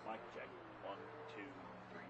Mic check. 1, 2, 3.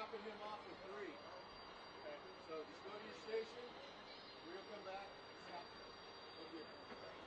dropping him off at 3. Okay. So just go to your station. We'll come back. Stop. Okay.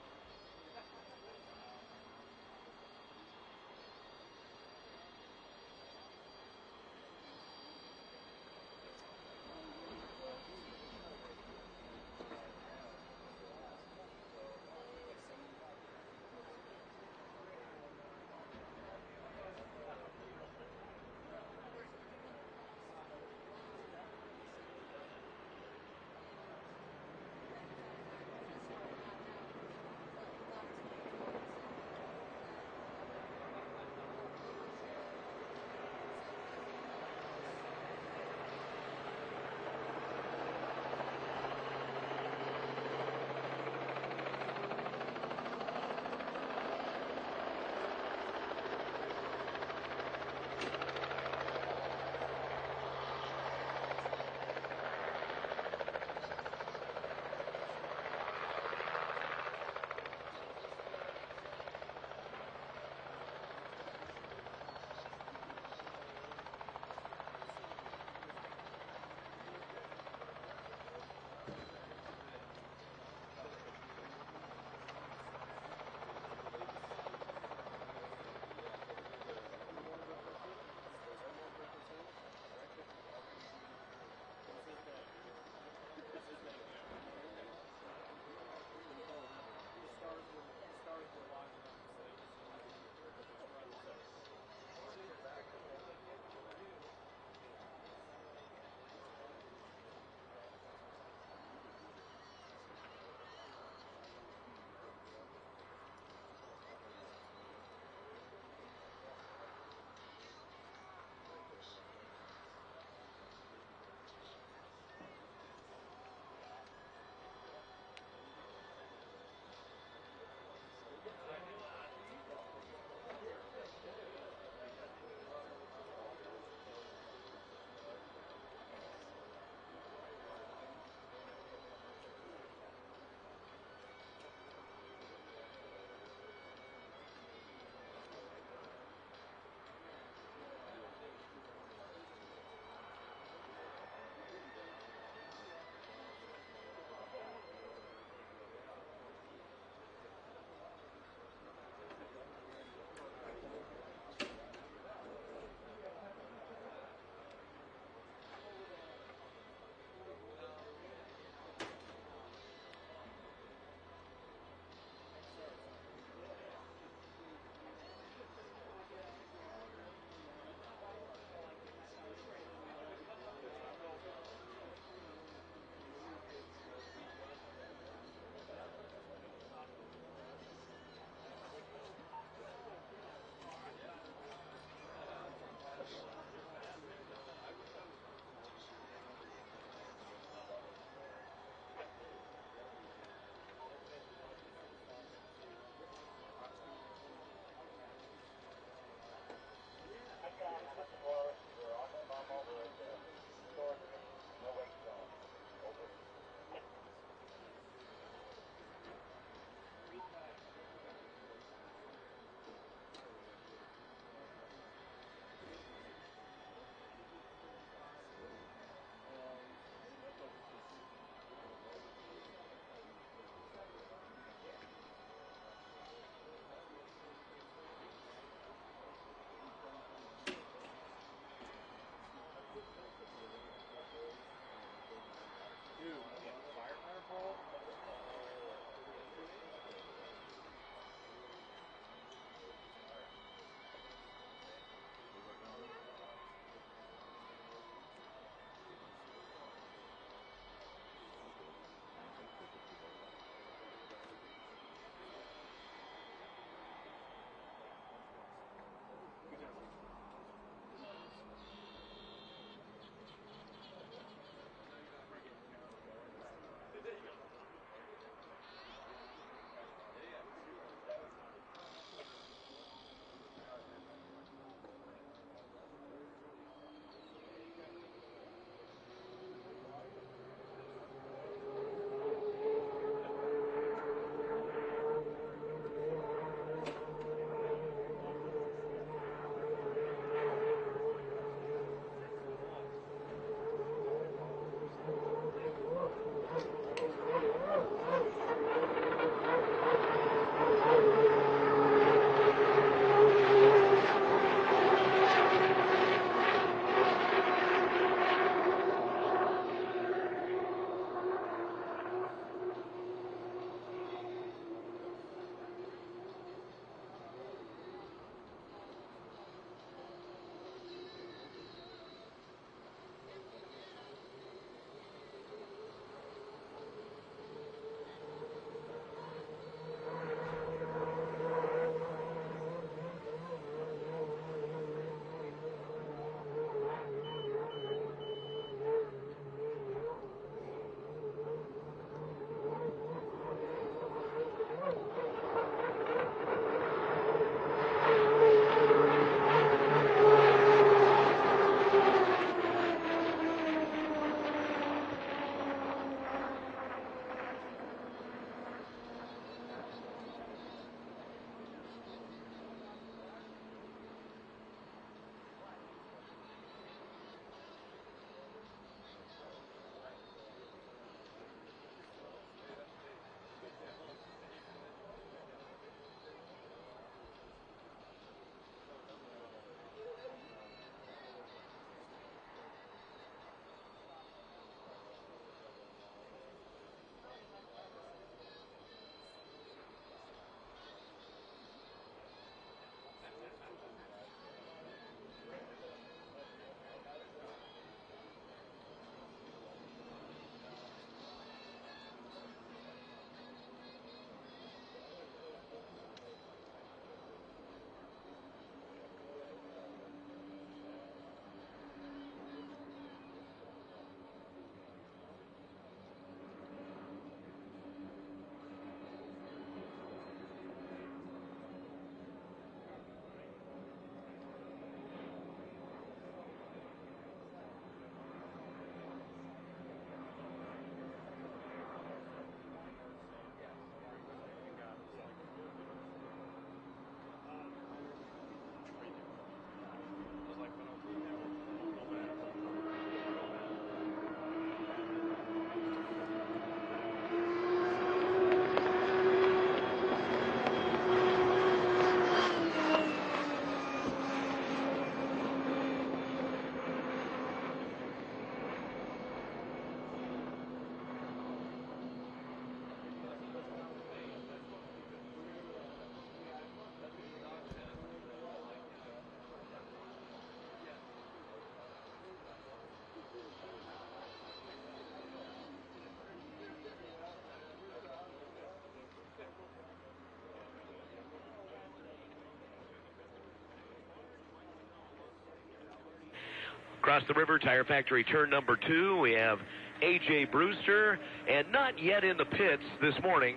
Across the river, Tire Factory turn number 2. We have A.J. Brewster, and not yet in the pits this morning,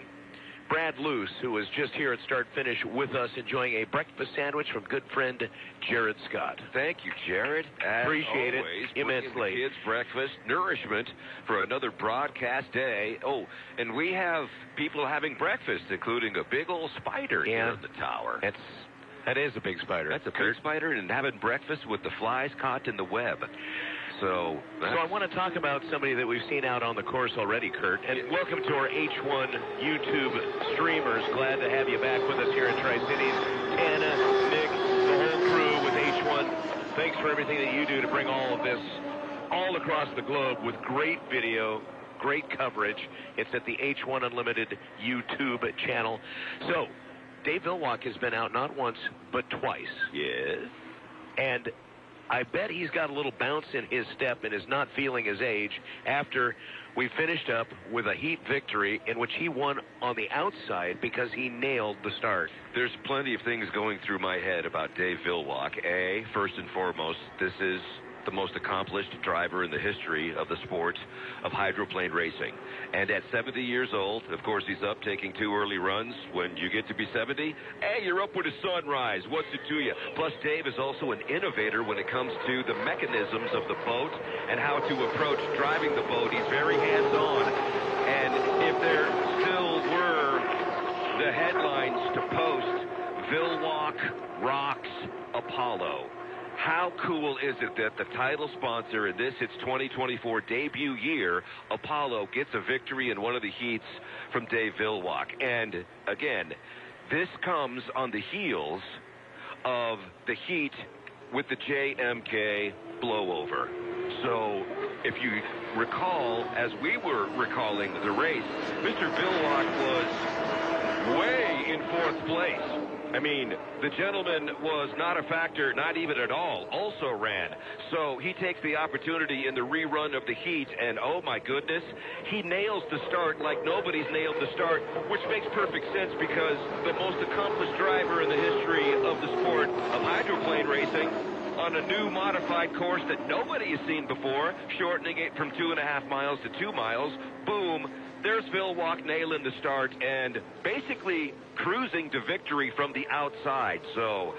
Brad Luce, who was just here at Start Finish with us, enjoying a breakfast sandwich from good friend Jared Scott. Thank you, Jared. Appreciate always, it immensely. The kids breakfast, nourishment for another broadcast day. Oh, and we have people having breakfast, including a big old spider here in the tower. That is a big spider. That's a big spider, and having breakfast with the flies caught in the web. So I want to talk about somebody that we've seen out on the course already, Kurt. And welcome to our H1 YouTube streamers. Glad to have you back with us here in Tri-Cities. Tana, Nick, the whole crew with H1. Thanks for everything that you do to bring all of this all across the globe with great video, great coverage. It's at the H1 Unlimited YouTube channel. So, Dave Villwock has been out not once, but twice. Yes. And I bet he's got a little bounce in his step and is not feeling his age after we finished up with a heat victory in which he won on the outside because he nailed the start. There's plenty of things going through my head about Dave Villwock. First and foremost, this is the most accomplished driver in the history of the sport of hydroplane racing. And at 70 years old, of course, he's up taking 2 early runs. When you get to be 70, you're up with a sunrise. What's it to you? Plus, Dave is also an innovator when it comes to the mechanisms of the boat and how to approach driving the boat. He's very hands-on. And if there still were the headlines to post, Villwock rocks Apollo. How cool is it that the title sponsor in this, its 2024 debut year, Apollo, gets a victory in one of the heats from Dave Villwock? And again, this comes on the heels of the heat with the JMK blowover. So if you recall, as we were recalling the race, Mr. Villwock was way in 4th place. I mean, the gentleman was not a factor, not even at all, also ran. So he takes the opportunity in the rerun of the heat, and oh my goodness, he nails the start like nobody's nailed the start, which makes perfect sense because the most accomplished driver in the history of the sport of hydroplane racing on a new modified course that nobody has seen before, shortening it from 2.5 miles to 2 miles, boom, there's Villwock nailing the start and basically cruising to victory from the outside. So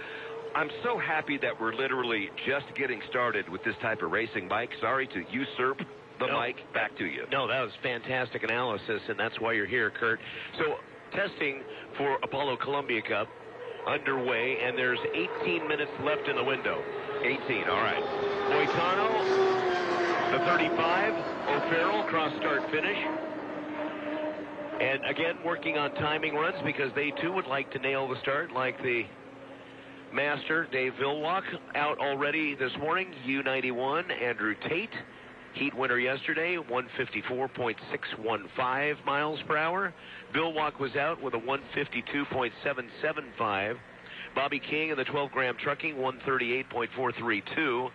I'm so happy that we're literally just getting started with this type of racing, Mike. Sorry to usurp the mic. Back to you. No, that was fantastic analysis, and that's why you're here, Kurt. So testing for Apollo Columbia Cup underway, and there's 18 minutes left in the window. 18, all right. Boitano, the 35, O'Farrell, cross start finish. And again, working on timing runs because they too would like to nail the start like the master, Dave Villwock, out already this morning. U91, Andrew Tate, heat winner yesterday, 154.615 miles per hour. Villwock was out with a 152.775. Bobby King in the 12-gram trucking, 138.432.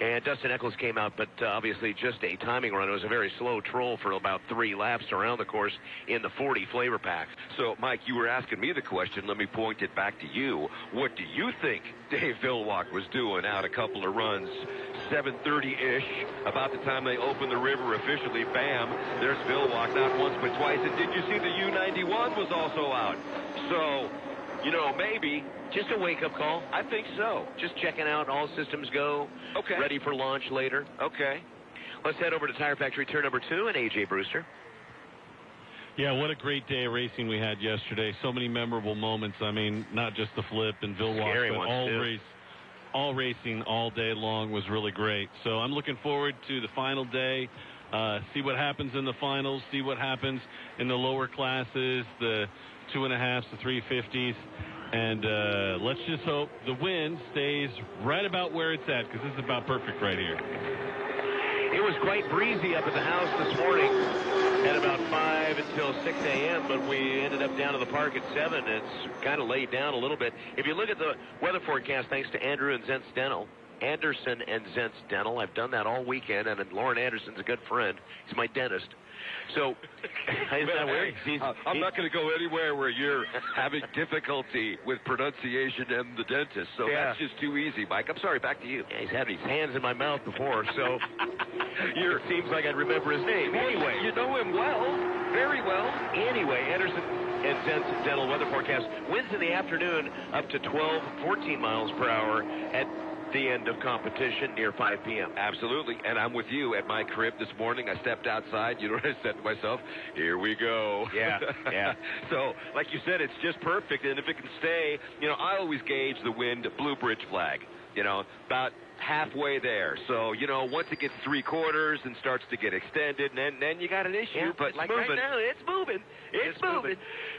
And Dustin Eccles came out, but obviously just a timing run. It was a very slow troll for about 3 laps around the course in the 40 flavor pack. So, Mike, you were asking me the question. Let me point it back to you. What do you think Dave Villwock was doing out a couple of runs? 7:30-ish, about the time they opened the river officially, bam, there's Villwock, not once but twice. And did you see the U91 was also out? So, you know, maybe just a wake-up call. I think so. Just checking out, all systems go. Okay. Ready for launch later. Okay. Let's head over to Tire Factory turn number 2 and A.J. Brewster. Yeah, what a great day of racing we had yesterday. So many memorable moments. I mean, not just the flip and Villwock, but all racing all day long was really great. So I'm looking forward to the final day. See what happens in the finals. See what happens in the lower classes, the 2.5s, the 350s. And let's just hope the wind stays right about where it's at, because this is about perfect right here. It was quite breezy up at the house this morning at about 5 until 6 a.m., but we ended up down to the park at 7. It's kind of laid down a little bit. If you look at the weather forecast, thanks to Andrew and Zentz Dental, Anderson and Zentz Dental. I've done that all weekend, and Lauren Anderson's a good friend. He's my dentist. So, I'm not going to go anywhere where you're having difficulty with pronunciation and the dentist, so that's just too easy, Mike. I'm sorry, back to you. Yeah, he's had his hands in my mouth before, so it seems like I'd remember his name. Anyway. You know him well, very well. Anyway, Anderson and Zentz Dental weather forecast. Winds in the afternoon up to 12, 14 miles per hour at the end of competition near 5 p.m. Absolutely, and I'm with you at my crib this morning. I stepped outside. You know what I said to myself? Here we go. Yeah. So, like you said, it's just perfect, and if it can stay, I always gauge the wind blue bridge flag, about halfway there. So, once it gets 3/4 and starts to get extended, then you got an issue. Yeah, but like moving. Right now, it's moving. It's moving.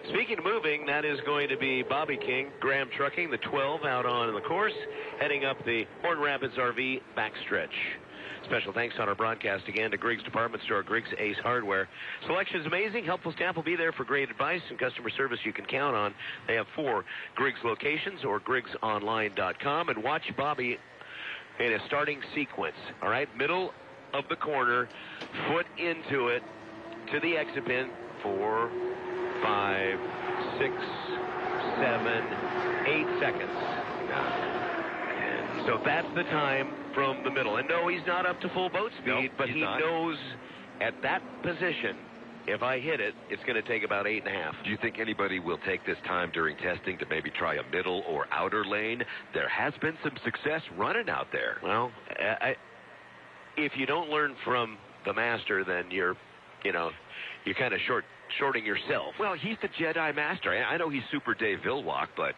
Speaking of moving, that is going to be Bobby King, Graham Trucking, the 12 out on the course, heading up the Horn Rapids RV backstretch. Special thanks on our broadcast again to Griggs Department Store, Griggs Ace Hardware. Selection's amazing. Helpful staff will be there for great advice and customer service you can count on. They have 4 Griggs locations or griggsonline.com. And watch Bobby in a starting sequence. All right, middle of the corner, foot into it, to the exit pin. 4, 5, 6, 7, 8 seconds. And so that's the time from the middle. And no, he's not up to full boat speed, but he knows at that position, if I hit it, it's going to take about 8.5. Do you think anybody will take this time during testing to maybe try a middle or outer lane? There has been some success running out there. Well, if you don't learn from the master, then you're kind of shorting yourself. Well, he's the Jedi Master. I know he's Super Dave Villwalk, but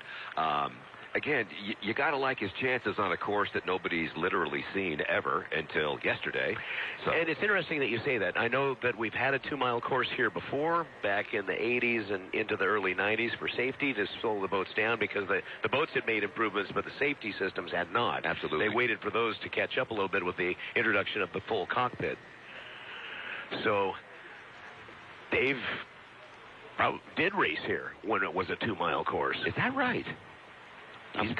again, you got to like his chances on a course that nobody's literally seen ever until yesterday. So. And it's interesting that you say that. I know that we've had a 2-mile course here before, back in the 80s and into the early 90s for safety to slow the boats down because the boats had made improvements, but the safety systems had not. Absolutely. They waited for those to catch up a little bit with the introduction of the full cockpit. So Dave did race here when it was a 2-mile course. Is that right?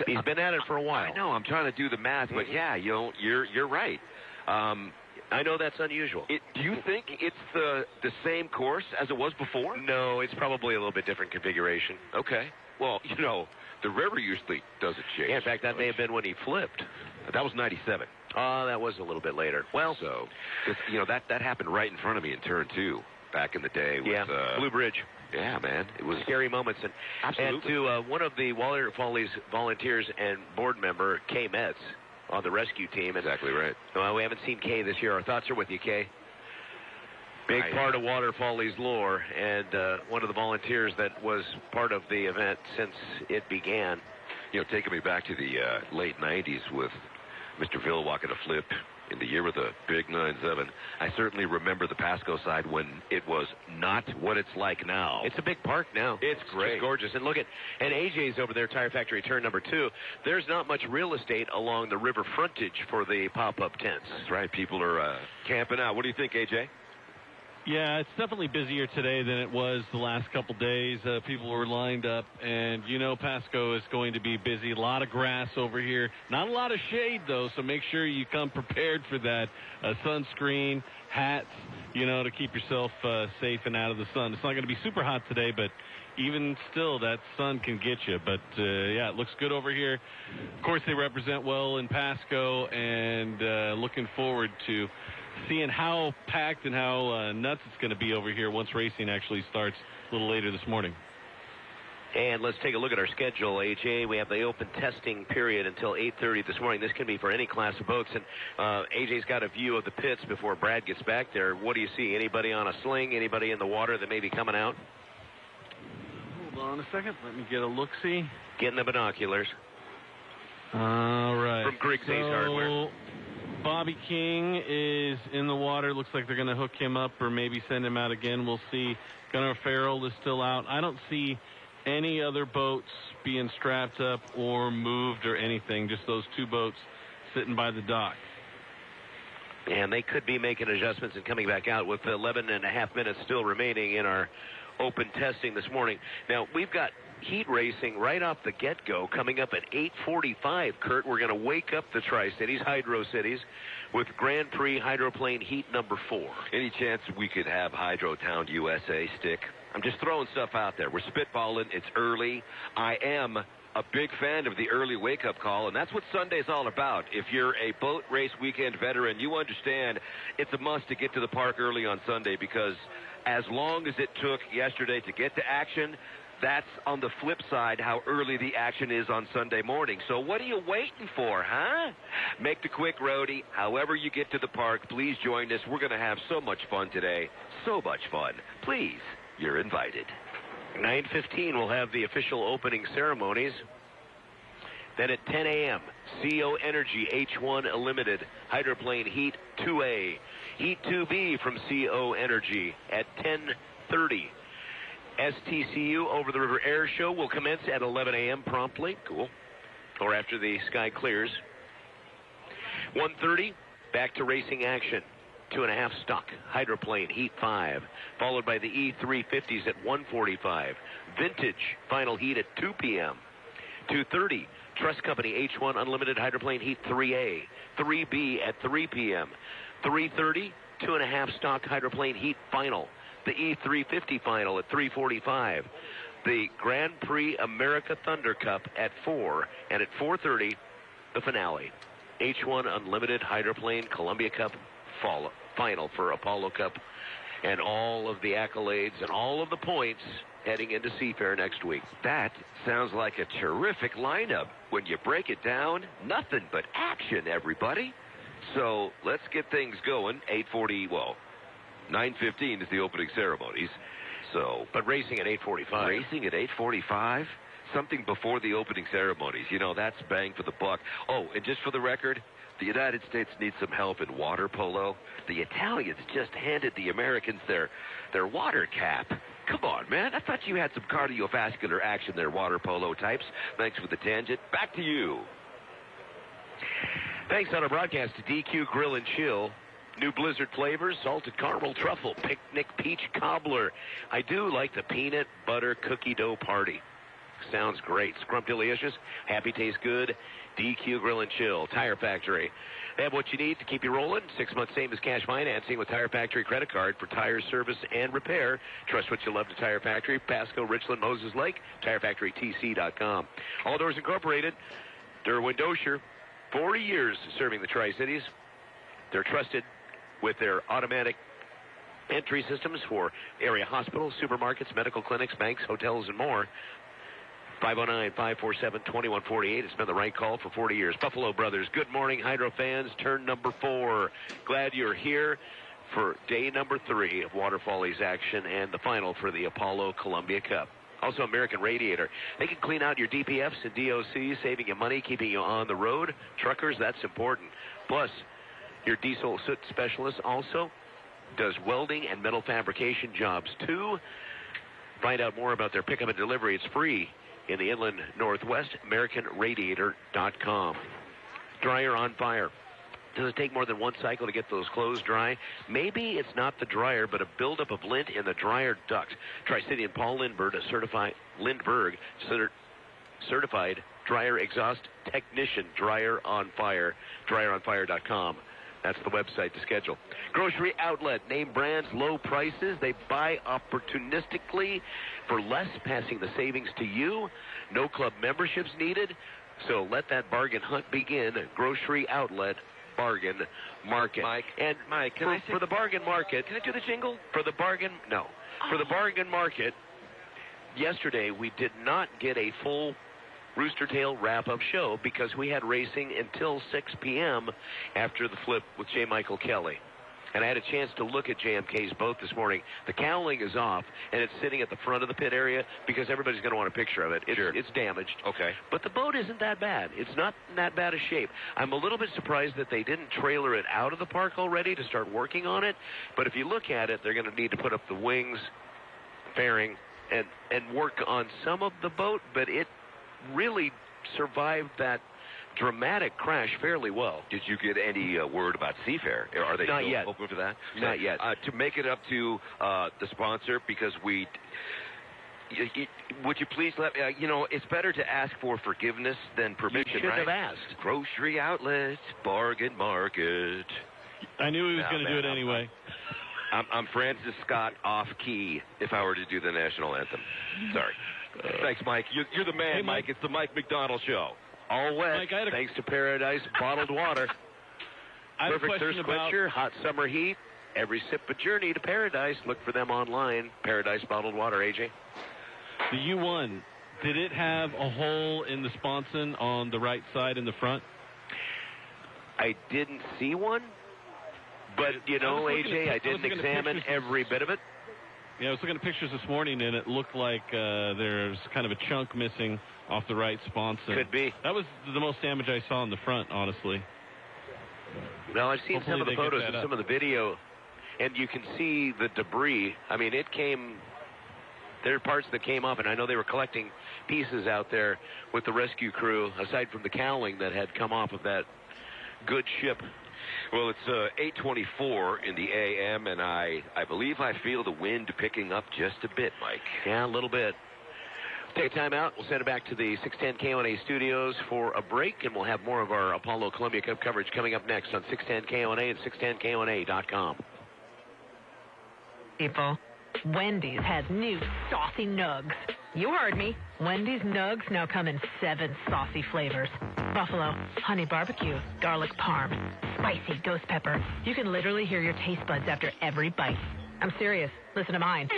He's been at it for a while. I know. I'm trying to do the math, but yeah, you're right. I know that's unusual. Do you think it's the same course as it was before? No, it's probably a little bit different configuration. Okay. Well, the river usually doesn't change. Yeah, in fact, that may have been when he flipped. That was 97. That was a little bit later. Well, so that happened right in front of me in turn 2 back in the day. With, Blue Bridge. Yeah, man. It was scary moments. And, absolutely. And to one of the Water Follies volunteers and board member, Kay Metz, on the rescue team. Exactly right. Well, we haven't seen Kay this year. Our thoughts are with you, Kay. Big part of Water Follies lore, and one of the volunteers that was part of the event since it began. Taking me back to the late 90s with Mr. Villwalk at a flip in the year of the big 9-7. I certainly remember the Pasco side when it was not what it's like now. It's a big park now. It's great. It's gorgeous. And look at, and AJ's over there, Tire Factory turn number 2. There's not much real estate along the river frontage for the pop-up tents. That's right. People are camping out. What do you think, AJ? Yeah, it's definitely busier today than it was the last couple days. People were lined up, and Pasco is going to be busy. A lot of grass over here. Not a lot of shade, though, so make sure you come prepared for that. Sunscreen, hats, to keep yourself safe and out of the sun. It's not going to be super hot today, but even still, that sun can get you. But, yeah, it looks good over here. Of course, they represent well in Pasco, and looking forward to seeing how packed and how nuts it's going to be over here once racing actually starts a little later this morning. And let's take a look at our schedule, AJ. We have the open testing period until 8:30 this morning. This can be for any class of boats. And AJ's got a view of the pits before Brad gets back there. What do you see? Anybody on a sling? Anybody in the water that may be coming out? Hold on a second. Let me get a look-see. Getting the binoculars. All right. From Griggs Ace Hardware. Bobby King is in the water. Looks like they're going to hook him up or maybe send him out again. We'll see. Gunnar Farrell is still out. I don't see any other boats being strapped up or moved or anything. Just those 2 boats sitting by the dock. And they could be making adjustments and coming back out with 11.5 minutes still remaining in our open testing this morning. Now, we've got heat racing right off the get-go coming up at 8:45. Kurt, we're going to wake up the Tri-Cities, Hydro Cities, with Grand Prix Hydroplane Heat number 4. Any chance we could have Hydrotown USA stick? I'm just throwing stuff out there. We're spitballing. It's early. I am a big fan of the early wake-up call, and that's what Sunday's all about. If you're a boat race weekend veteran, you understand it's a must to get to the park early on Sunday, because as long as it took yesterday to get to action, that's on the flip side how early the action is on Sunday morning. So what are you waiting for, huh? Make the quick roadie. However you get to the park, please join us. We're going to have so much fun today. So much fun. Please, you're invited. 9:15, we'll have the official opening ceremonies. Then at 10 a.m., CO Energy H1 Limited Hydroplane Heat 2A. Heat 2B from CO Energy at 10:30. STCU Over the River Air Show will commence at 11 a.m. promptly. Cool. Or after the sky clears. 1:30, back to racing action. 2.5 stock Hydroplane Heat 5, followed by the E350s at 1:45. Vintage final heat at 2 p.m. 2:30, Trust Company H1 Unlimited Hydroplane Heat 3A, 3B at 3 p.m. 3:30, 2.5 stock Hydroplane Heat final. The E350 final at 3:45. The Grand Prix America Thunder Cup at 4, and at 4:30, the finale. H1 Unlimited Hydroplane Columbia Cup final for Apollo Cup, and all of the accolades and all of the points heading into Seafair next week. That sounds like a terrific lineup. When you break it down, nothing but action, everybody. So let's get things going. 9:15 is the opening ceremonies. So, but racing at 8:45. Racing at 8:45? Something before the opening ceremonies. You know, that's bang for the buck. Oh, and just for the record, the United States needs some help in water polo. The Italians just handed the Americans their water cap. Come on, man. I thought you had some cardiovascular action there, water polo types. Thanks for the tangent. Back to you. Thanks on our broadcast to DQ Grill and Chill. New Blizzard flavors, salted caramel truffle, picnic peach cobbler. I do like the peanut butter cookie dough party. Sounds great. Scrumptious, happy tastes good. DQ Grill and Chill, Tire Factory. They have what you need to keep you rolling. 6 months same as cash financing with Tire Factory credit card for tire service and repair. Trust what you love to Tire Factory. Pasco, Richland, Moses Lake, TireFactoryTC.com. All Doors Incorporated, Derwin Dozier, 40 years serving the Tri-Cities. They're trusted with their automatic entry systems for area hospitals, supermarkets, medical clinics, banks, hotels, and more. 509-547-2148. It's been the right call for 40 years. Buffalo Brothers, good morning, Hydro fans. Turn number 4. Glad you're here for day number 3 of Water Follies action and the final for the Apollo Columbia Cup. Also, American Radiator. They can clean out your DPFs and DOCs, saving you money, keeping you on the road. Truckers, that's important. Plus, your diesel soot specialist also does welding and metal fabrication jobs, too. Find out more about their pickup and delivery. It's free in the Inland Northwest, AmericanRadiator.com. Dryer on fire. Does it take more than one cycle to get those clothes dry? Maybe it's not the dryer, but a buildup of lint in the dryer duct. Tri-City and Paul Lindbergh, certified dryer exhaust technician. Dryer on fire. DryerOnFire.com. That's the website to schedule. Grocery outlet, name brands, low prices. They buy opportunistically for less, passing the savings to you. No club memberships needed. So let that bargain hunt begin. Grocery outlet, bargain market. Mike, for the bargain market. Can I do the jingle? For the bargain, no. For the bargain market, yesterday we did not get a full Rooster Tail wrap-up show because we had racing until 6 p.m. after the flip with J. Michael Kelly. And I had a chance to look at JMK's boat this morning. The cowling is off, and it's sitting at the front of the pit area because everybody's going to want a picture of it. It's damaged. Okay. But the boat isn't that bad. It's not in that bad a shape. I'm a little bit surprised that they didn't trailer it out of the park already to start working on it. But if you look at it, they're going to need to put up the wings, fairing, and work on some of the boat. But it really survived that dramatic crash fairly well. Did you get any word about Seafair? Are they not still yet open for that? Not yet. To make it up to the sponsor, because Would you please let me, it's better to ask for forgiveness than permission, You should right? have asked. Grocery outlet, bargain market. I knew he was going to do it anyway. I'm Francis Scott off key if I were to do the national anthem. Sorry. Thanks, Mike. You're the man, Hey, Mike. It's the Mike McDonald Show. All wet, Mike, thanks to Paradise Bottled Water. I have a Perfect question thirst about... quencher, hot summer heat. Every sip a journey to paradise. Look for them online. Paradise Bottled Water, AJ. The U1, did it have a hole in the sponson on the right side in the front? I didn't see one, but, AJ, I didn't examine every bit of it. Yeah, I was looking at pictures this morning, and it looked like there's kind of a chunk missing off the right sponson. Could be. That was the most damage I saw in the front, honestly. Well, I've seen Hopefully some of the they get photos that and up. some of the video, and you can see the debris. I mean, it came... There are parts that came up, and I know they were collecting pieces out there with the rescue crew, aside from the cowling that had come off of that good ship. Well, it's 8:24 in the a.m., and I believe I feel the wind picking up just a bit, Mike. Yeah, a little bit. Take time out. We'll send it back to the 610 KONA studios for a break, and we'll have more of our Apollo Columbia Cup coverage coming up next on 610 KONA and 610KONA.com. People, Wendy's has new saucy nugs. You heard me. Wendy's nugs now come in 7 saucy flavors. Buffalo, honey barbecue, garlic parm, spicy ghost pepper. You can literally hear your taste buds after every bite. I'm serious. Listen to mine.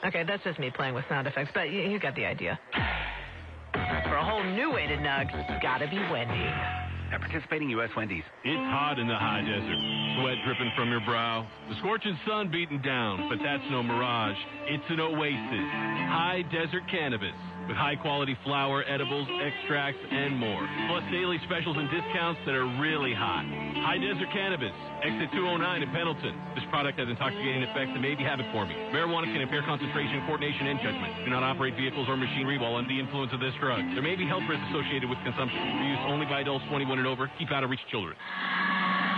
Okay, that's just me playing with sound effects, but you got the idea. For a whole new way to nug, it's gotta be Wendy's. At participating U.S. Wendy's. It's hot in the high desert. Sweat dripping from your brow. The scorching sun beating down, but that's no mirage. It's an oasis. High desert cannabis. With high-quality flower, edibles, extracts, and more. Plus daily specials and discounts that are really hot. High Desert Cannabis, exit 209 in Pendleton. This product has intoxicating effects that may be habit-forming. Marijuana can impair concentration, coordination, and judgment. Do not operate vehicles or machinery while under the influence of this drug. There may be health risks associated with consumption. For use only by adults 21 and over. Keep out of reach children.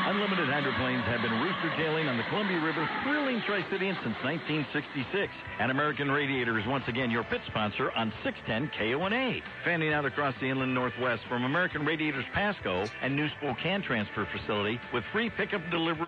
Unlimited hydroplanes have been rooster tailing on the Columbia River, thrilling Tri-Cityans since 1966. And American Radiator is once again your pit sponsor on 610 KONA. Fanning out across the inland northwest from American Radiator's Pasco and New Spokane transfer facility with free pickup delivery.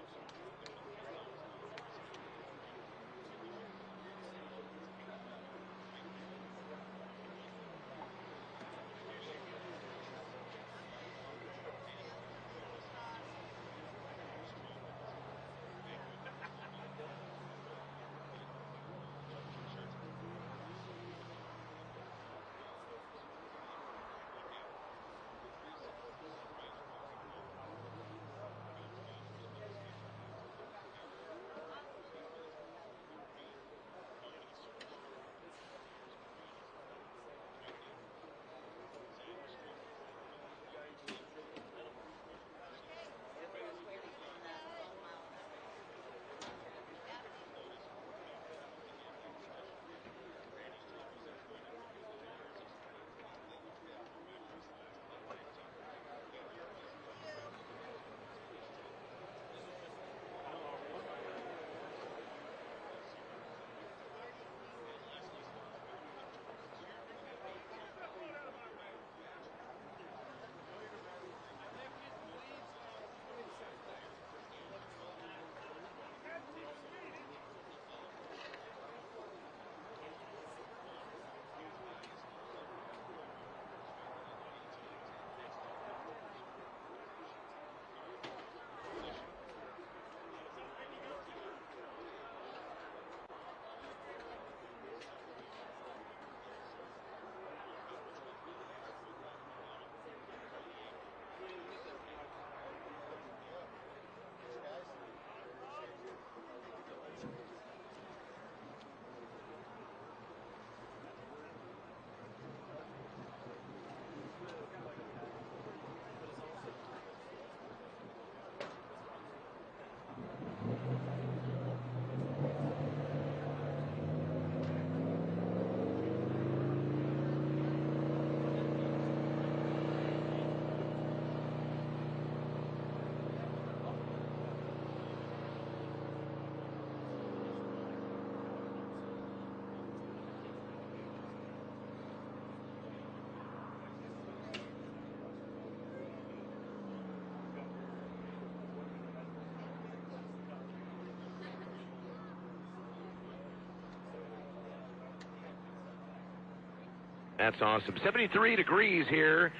That's awesome. 73 degrees here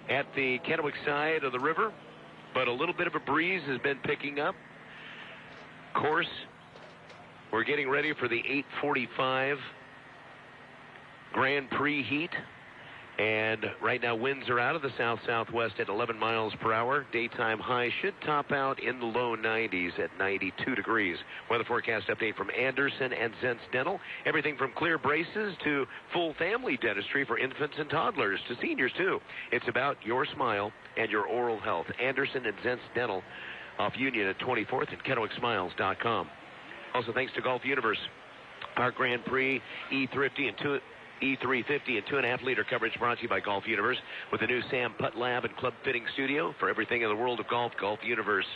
at the Kennewick side of the river, but a little bit of a breeze has been picking up. Of course, we're getting ready for the 8:45 Grand Prix heat. And right now, winds are out of the south-southwest at 11 miles per hour. Daytime high should top out in the low 90s at 92 degrees. Weather forecast update from Anderson and Zentz Dental. Everything from clear braces to full family dentistry for infants and toddlers to seniors, too. It's about your smile and your oral health. Anderson and Zentz Dental off Union at 24th and KennewickSmiles.com. Also, thanks to Golf Universe. Our Grand Prix E350 and 2.5-liter coverage brought to you by Golf Universe with the new Sam Putt Lab and Club Fitting Studio for everything in the world of golf. Golf Universe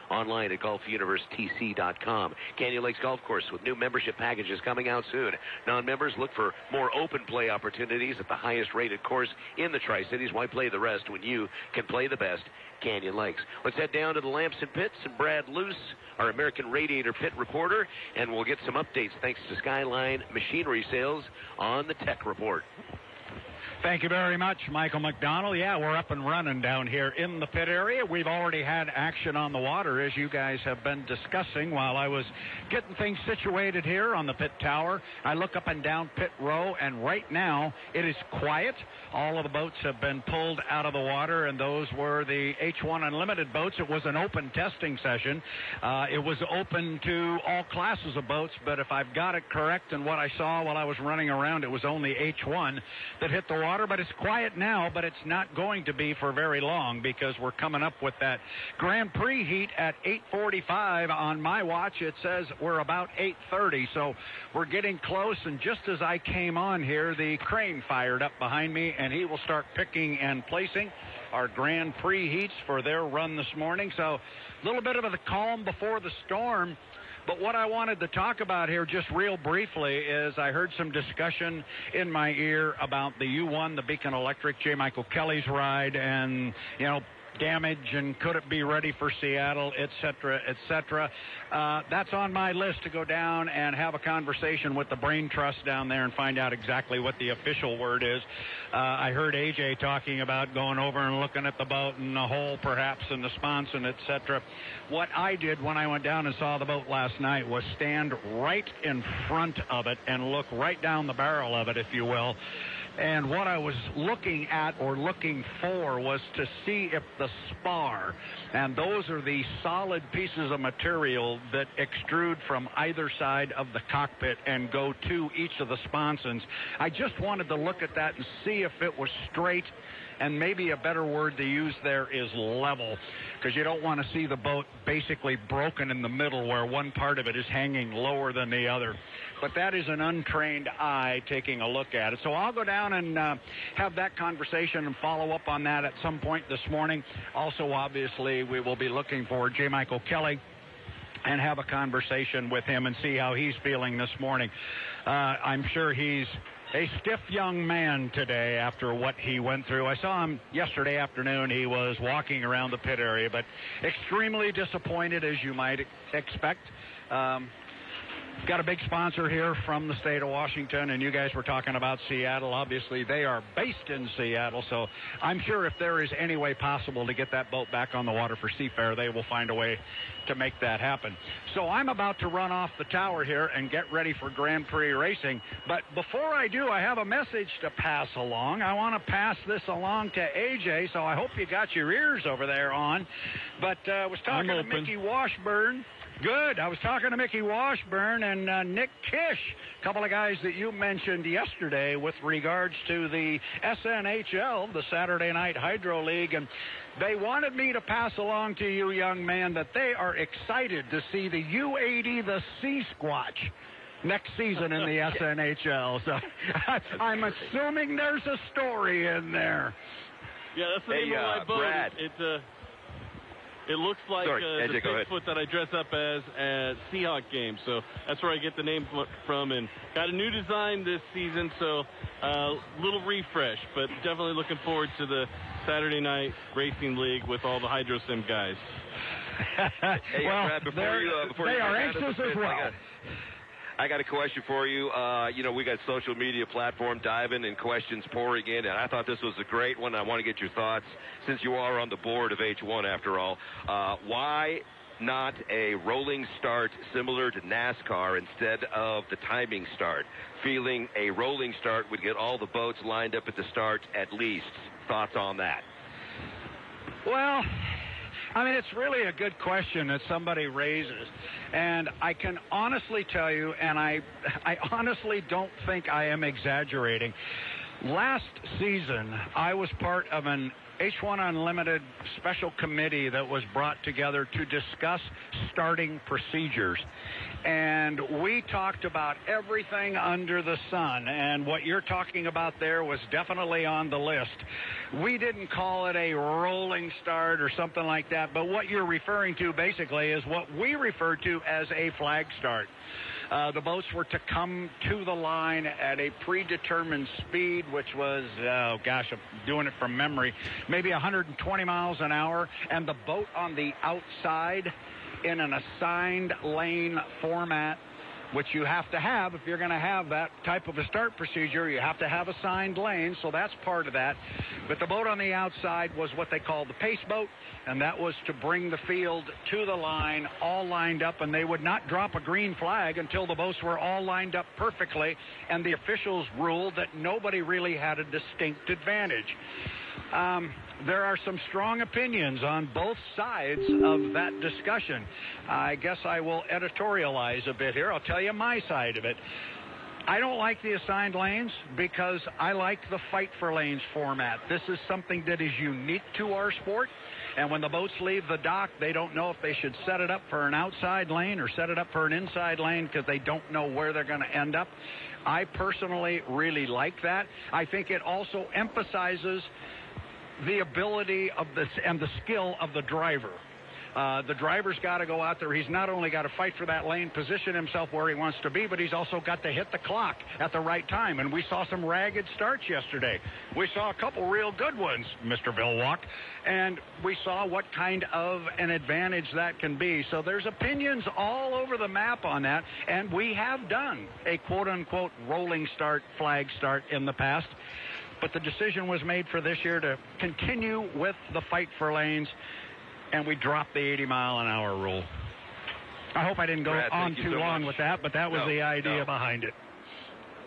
online at golfuniversetc.com. Canyon Lakes Golf Course with new membership packages coming out soon. Non-members look for more open play opportunities at the highest rated course in the Tri-Cities. Why play the rest when you can play the best? Canyon Lakes. Let's head down to the Lamson Pits and Brad Luce, our American Radiator Pit reporter, and we'll get some updates thanks to Skyline Machinery Sales on the Tech Report. Thank you very much, Michael McDonald. Yeah, we're up and running down here in the pit area. We've already had action on the water, as you guys have been discussing while I was getting things situated here on the pit tower. I look up and down pit row, and right now it is quiet. All of the boats have been pulled out of the water, and those were the H1 Unlimited boats. It was an open testing session. It was open to all classes of boats, but if I've got it correct and what I saw while I was running around, it was only H1 that hit the water. But it's quiet now, but it's not going to be for very long because we're coming up with that Grand Prix heat at 8:45 on my watch. It says we're about 8:30, so we're getting close. And just as I came on here, the crane fired up behind me, and he will start picking and placing our Grand Prix heats for their run this morning. So a little bit of the calm before the storm. But what I wanted to talk about here just real briefly is I heard some discussion in my ear about the U1, the Beacon Electric, J. Michael Kelly's ride, and, damage and could it be ready for Seattle, et cetera, et cetera. That's on my list to go down and have a conversation with the Brain Trust down there and find out exactly what the official word is. I heard AJ talking about going over and looking at the boat and the hole perhaps and the sponson, et cetera. What I did when I went down and saw the boat last night was stand right in front of it and look right down the barrel of it, if you will. And what I was looking at or looking for was to see if the spar, and those are the solid pieces of material that extrude from either side of the cockpit and go to each of the sponsons. I just wanted to look at that and see if it was straight, and maybe a better word to use there is level, because you don't want to see the boat basically broken in the middle where one part of it is hanging lower than the other. But that is an untrained eye taking a look at it. So I'll go down and have that conversation and follow up on that at some point this morning. Also, obviously, we will be looking for J. Michael Kelly and have a conversation with him and see how he's feeling this morning. I'm sure he's a stiff young man today after what he went through. I saw him yesterday afternoon. He was walking around the pit area, but extremely disappointed, as you might expect. Got a big sponsor here from the state of Washington, and you guys were talking about Seattle. Obviously, they are based in Seattle, so I'm sure if there is any way possible to get that boat back on the water for Seafair, they will find a way to make that happen. So I'm about to run off the tower here and get ready for Grand Prix racing. But before I do, I have a message to pass along. I want to pass this along to AJ, so I hope you got your ears over there on. But I was talking to Mickey Washburn. Good. I was talking to Mickey Washburn and Nick Kish, a couple of guys that you mentioned yesterday with regards to the SNHL, the Saturday Night Hydro League, and they wanted me to pass along to you, young man, that they are excited to see the U80, the Sea Squatch, next season in the SNHL. So I'm assuming there's a story in there. Yeah, that's the name of my boat. Brad. It looks like Sorry, the Bigfoot that I dress up as at Seahawk games. So that's where I get the name from. And got a new design this season, so a little refresh. But definitely looking forward to the Saturday Night Racing League with all the Hydro Sim guys. Hey, well, Brad, before they you are anxious as well. I got a question for you. We got social media platform diving and questions pouring in, and I thought this was a great one. I want to get your thoughts since you are on the board of H1 after all. Why not a rolling start similar to NASCAR instead of the timing start? Feeling a rolling start would get all the boats lined up at the start at least. Thoughts on that? Well, I mean, it's really a good question that somebody raises. And I can honestly tell you, and I honestly don't think I am exaggerating. Last season, I was part of an H1 Unlimited special committee that was brought together to discuss starting procedures. And we talked about everything under the sun, and what you're talking about there was definitely on the list. We didn't call it a rolling start or something like that, but what you're referring to basically is what we refer to as a flag start. The boats were to come to the line at a predetermined speed, which was, I'm doing it from memory, maybe 120 miles an hour, and the boat on the outside in an assigned lane format, which you have to have if you're going to have that type of a start procedure. You have to have assigned lanes, so that's part of that. But the boat on the outside was what they called the pace boat, and that was to bring the field to the line, all lined up, and they would not drop a green flag until the boats were all lined up perfectly, and the officials ruled that nobody really had a distinct advantage. There are some strong opinions on both sides of that discussion. I guess I will editorialize a bit here. I'll tell you my side of it. I don't like the assigned lanes because I like the fight for lanes format. This is something that is unique to our sport. And when the boats leave the dock, they don't know if they should set it up for an outside lane or set it up for an inside lane because they don't know where they're going to end up. I personally really like that. I think it also emphasizes the ability of this and the skill of the driver. The driver's got to go out there. He's not only got to fight for that lane, position himself where he wants to be, but he's also got to hit the clock at the right time. And we saw some ragged starts yesterday. We saw a couple real good ones, Mr. Vilwalk, and we saw what kind of an advantage that can be. So there's opinions all over the map on that, and we have done a quote-unquote rolling start, flag start in the past. But the decision was made for this year to continue with the fight for lanes, and we dropped the 80-mile-an-hour rule. I hope I didn't go on too long with that, but that was the idea behind it.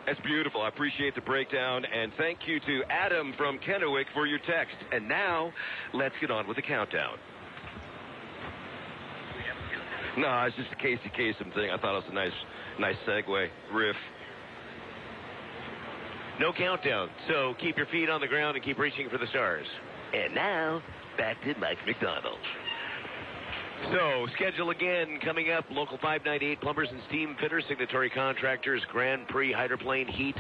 That's beautiful. I appreciate the breakdown, and thank you to Adam from Kennewick for your text. And now, let's get on with the countdown. No, it's just a Casey Kasem thing. I thought it was a nice segue riff. No countdown, so keep your feet on the ground and keep reaching for the stars. And now, back to Mike McDonald. So, schedule again coming up. Local 598 Plumbers and Steam Fitters, Signatory Contractors, Grand Prix Hydroplane Heat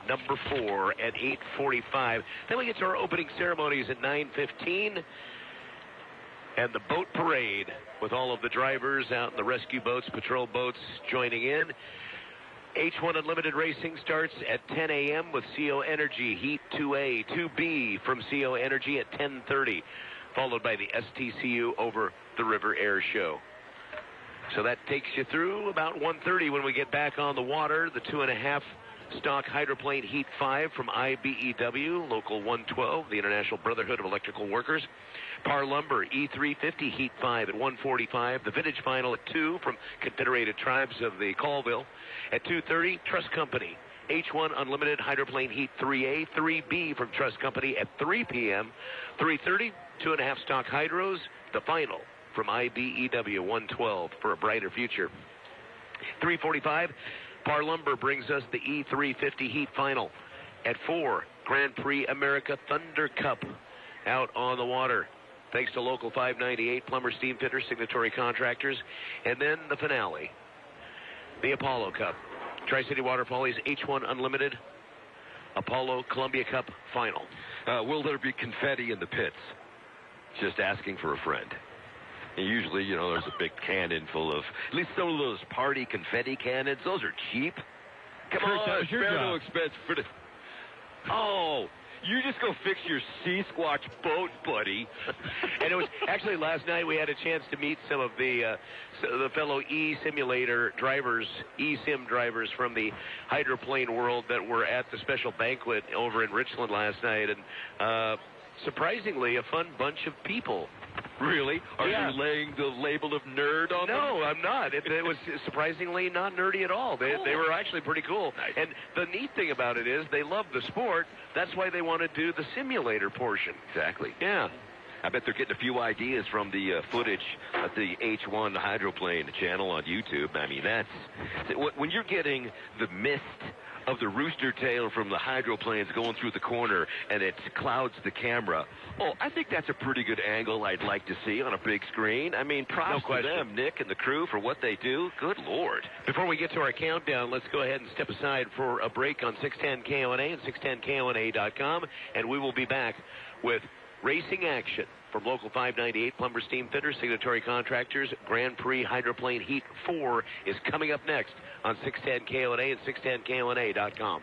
number 4 at 8:45. Then we get to our opening ceremonies at 9:15. And the boat parade with all of the drivers out in the rescue boats, patrol boats joining in. H1 Unlimited Racing starts at 10 a.m. with CO Energy Heat 2A, 2B from CO Energy at 10:30, followed by the STCU over the River Air Show. So that takes you through about 1:30 when we get back on the water. The 2.5 stock hydroplane Heat 5 from IBEW, Local 112, the International Brotherhood of Electrical Workers. Par Lumber E350 Heat 5 at 1:45. The Vintage Final at 2 from Confederated Tribes of the Colville. At 2:30, Trust Company H1 Unlimited Hydroplane Heat 3A, 3B from Trust Company at 3 p.m. 3:30, 2.5 stock hydros. The final from IBEW 112 for a brighter future. 3:45, Par Lumber brings us the E350 Heat Final. At 4, Grand Prix America Thunder Cup out on the water. Thanks to Local 598, Plumber Steam Fitters, Signatory Contractors. And then the finale, the Apollo Cup. Tri-City Water Follies H1 Unlimited Apollo Columbia Cup Final. Will there be confetti in the pits? Just asking for a friend. And usually, there's a big cannon full of, at least some of those party confetti cannons. Those are cheap. Come on, spare no expense for the... Oh, You just go fix your Sea-Squatch boat, buddy. And it was actually last night we had a chance to meet some of the fellow e-simulator drivers, e-sim drivers from the hydroplane world that were at the special banquet over in Richland last night. And surprisingly, a fun bunch of people. Really? Are you laying the label of nerd on them? No, I'm not. It was surprisingly not nerdy at all. They were actually pretty cool. Nice. And the neat thing about it is they love the sport. That's why they want to do the simulator portion. Exactly. Yeah. I bet they're getting a few ideas from the footage at the H1 hydroplane channel on YouTube. I mean, when you're getting the mist of the rooster tail from the hydroplanes going through the corner and it clouds the camera. Oh, I think that's a pretty good angle I'd like to see on a big screen. I mean, props to them, Nick and the crew, for what they do. Good Lord. Before we get to our countdown, let's go ahead and step aside for a break on 610 KONA and 610KONA.com, and we will be back with racing action from Local 598 Plumber Steam Fitters, Signatory Contractors. Grand Prix Hydroplane Heat 4 is coming up next on 610 KONA and 610KONA.com.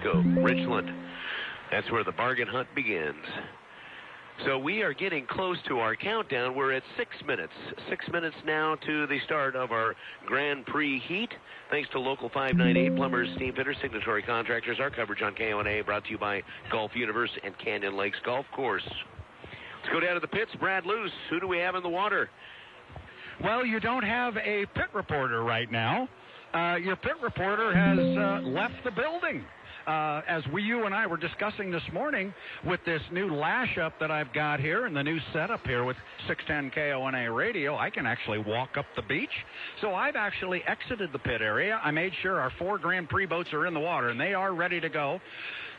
Frisco, Richland. That's where the bargain hunt begins. So we are getting close to our countdown. We're at 6 minutes. 6 minutes now to the start of our Grand Prix heat. Thanks to Local 598, Plumbers, Steam Fitters, Signatory Contractors. Our coverage on KONA brought to you by Gulf Universe and Canyon Lakes Golf Course. Let's go down to the pits. Brad Luce, who do we have in the water? Well, you don't have a pit reporter right now. Your pit reporter has left the building. As you and I were discussing this morning with this new lash up that I've got here and the new setup here with 610 KONA radio, I can actually walk up the beach. So I've actually exited the pit area. I made sure our 4 Grand Prix boats are in the water, and they are ready to go.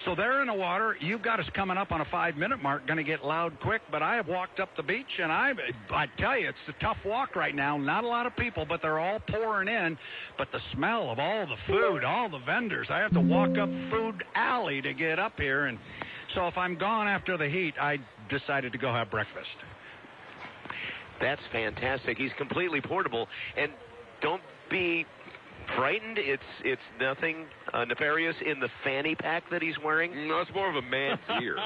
So they're in the water. You've got us coming up on a 5-minute mark, going to get loud quick, but I have walked up the beach, and I tell you, it's a tough walk right now. Not a lot of people, but they're all pouring in. But the smell of all the food, all the vendors, I have to walk up Food Alley to get up here. And so if I'm gone after the heat, I decided to go have breakfast. That's fantastic. He's completely portable. And don't be frightened. It's nothing nefarious in the fanny pack that he's wearing. No, it's more of a man's ear.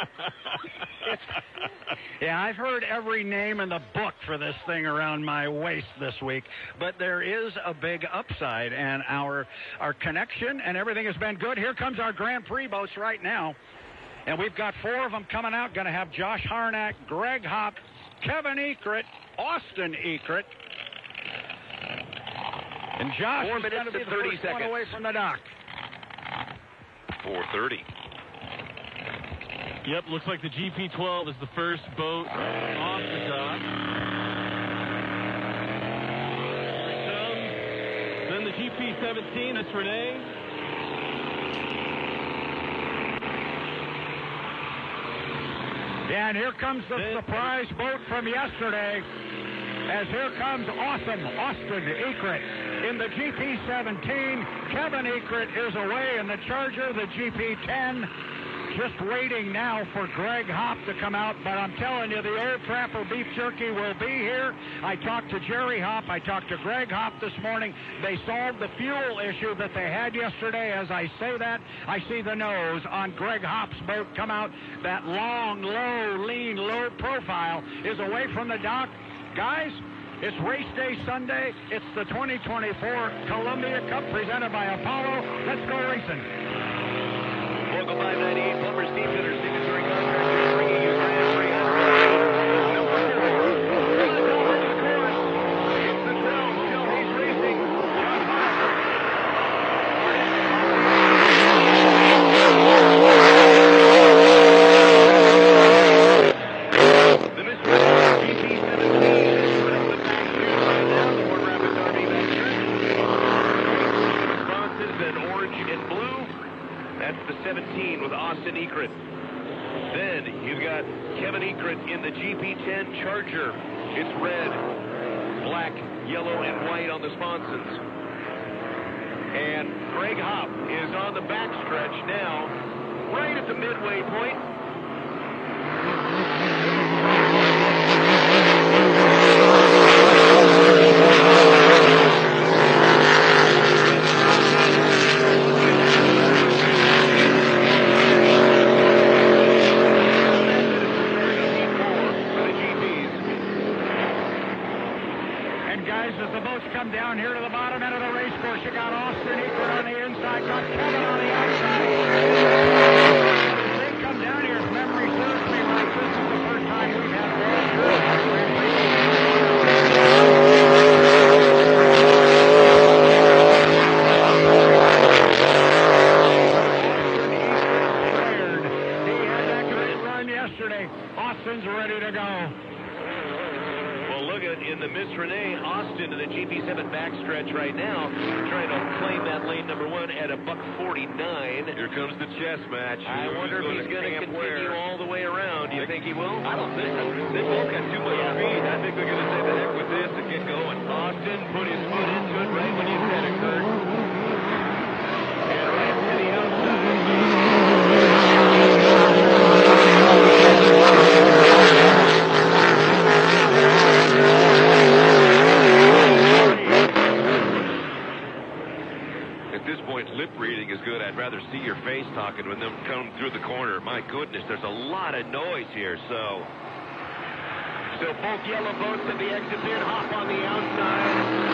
Yeah, I've heard every name in the book for this thing around my waist this week, but there is a big upside, and our connection and everything has been good. Here comes our Grand Prix boats right now, and we've got 4 of them coming out. Going to have Josh Harnack, Greg Hopp, Kevin Ekert, Austin Ekert. And Josh 4 is minutes going to be and the 30 first seconds. one away from the dock. 4:30. Yep, looks like the GP12 is the first boat off the dock. Here it comes. Then the GP17, that's Renee. Yeah, and here comes the surprise boat from yesterday. As here comes Austin Ekert in the GP17. Kevin Ekert is away in the Charger, the GP10. Just waiting now for Greg Hopp to come out, but I'm telling you, the Old Trapper Beef Jerky will be here. I talked to Jerry Hopp. I talked to Greg Hopp this morning. They solved the fuel issue that they had yesterday. As I say that, I see the nose on Greg Hopp's boat come out. That long, low, lean, low profile is away from the dock. Guys, it's race day Sunday. It's the 2024 Columbia Cup presented by Apollo. Let's go racing. Local 598, Plumbers, Steam Fitters, Signatory Contractors, bringing you Grand Prix Underground. It's the 12, still he's racing. The Mr. GP17 is running the back here right now. The Fort Rapids RV back responses in orange and blue. That's the 17 with Austin Ekert. Then you've got Kevin Ekert in the GP10 Charger. It's red, black, yellow, and white on the sponsons. And Greg Hopp is on the backstretch now, right at the midway point. Come down here to the bottom end of the race course. You got Austin Ekert on the inside, got Kevin on the outside. As they come down here, if memory serves me right, this is the first time we've had He had that great run yesterday. Austin's ready to go. In the Miss Renee, Austin in the GP7 backstretch right now, trying to claim that lane number 1 at $1:49. Here comes the chess match. I wonder if he's going to continue all the way around. Do you think he will? I don't think so. They both got too much speed. I think they're going to say the heck with this and get going. Austin put his foot into it right when you said it, Kurt. And right to the At this point, lip reading is good. I'd rather see your face talking when them come through the corner. My goodness, there's a lot of noise here. So both yellow boats at the exit there hop on the outside.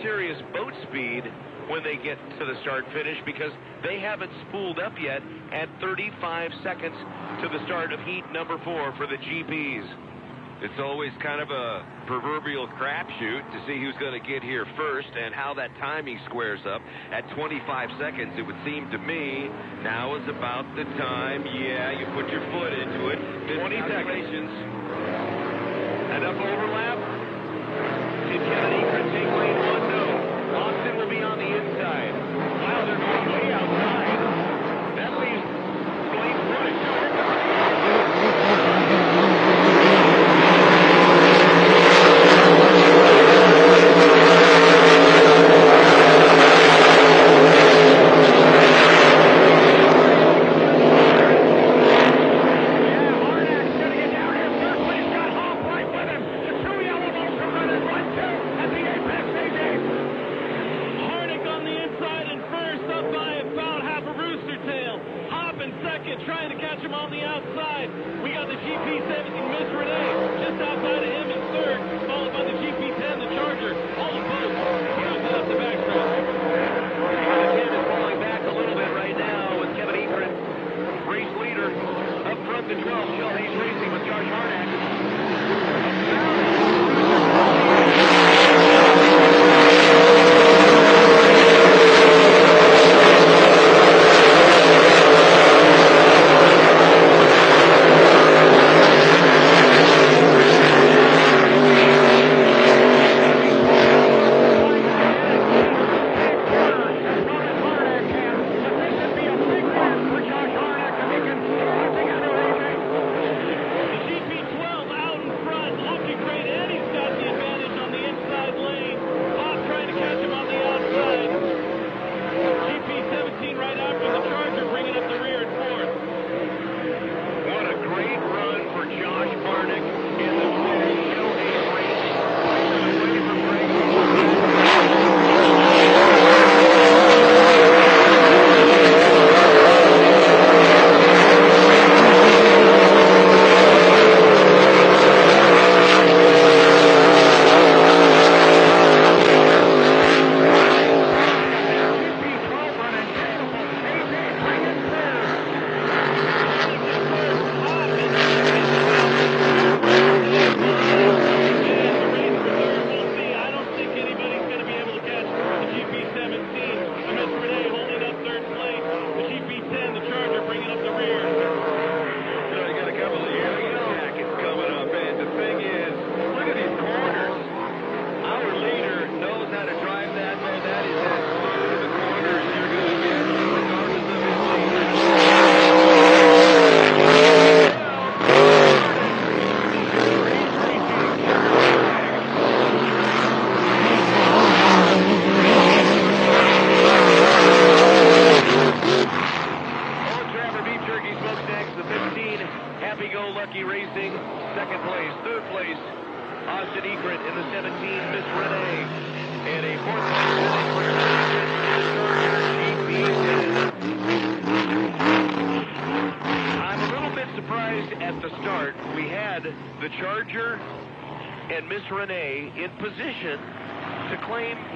Serious boat speed when they get to the start finish because they haven't spooled up yet at 35 seconds to the start of heat number 4 for the GPs. It's always kind of a proverbial crapshoot to see who's going to get here first and how that timing squares up. At 25 seconds, it would seem to me now is about the time. Yeah, you put your foot into it. 20 seconds. Enough overlap. Did Kevin Egret take lane 1? Austin will be on the inside. Wow, they're going way outside. That leaves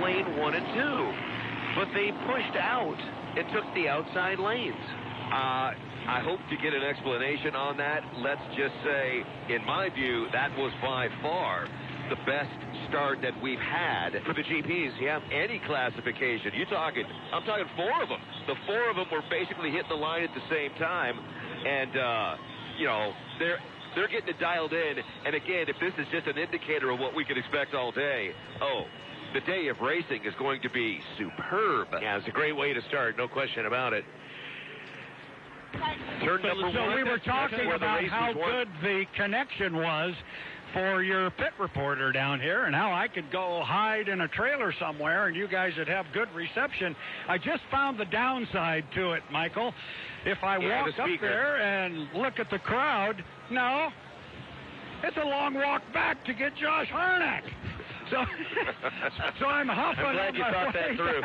lane 1 and 2, but they pushed out and took the outside lanes. I hope to get an explanation on that. Let's just say, in my view, that was by far the best start that we've had for the GPs. Yeah, any classification. I'm talking 4 of them. The 4 of them were basically hitting the line at the same time, and they're getting it dialed in. And again, if this is just an indicator of what we can expect all day, the day of racing is going to be superb. Yeah, it's a great way to start, no question about it. So we were talking about how good the connection was for your pit reporter down here, and how I could go hide in a trailer somewhere and you guys would have good reception. I just found the downside to it, Michael. If I walk up there and look at the crowd, no, it's a long walk back to get Josh Harnack. So I'm huffing. I'm glad you thought that through.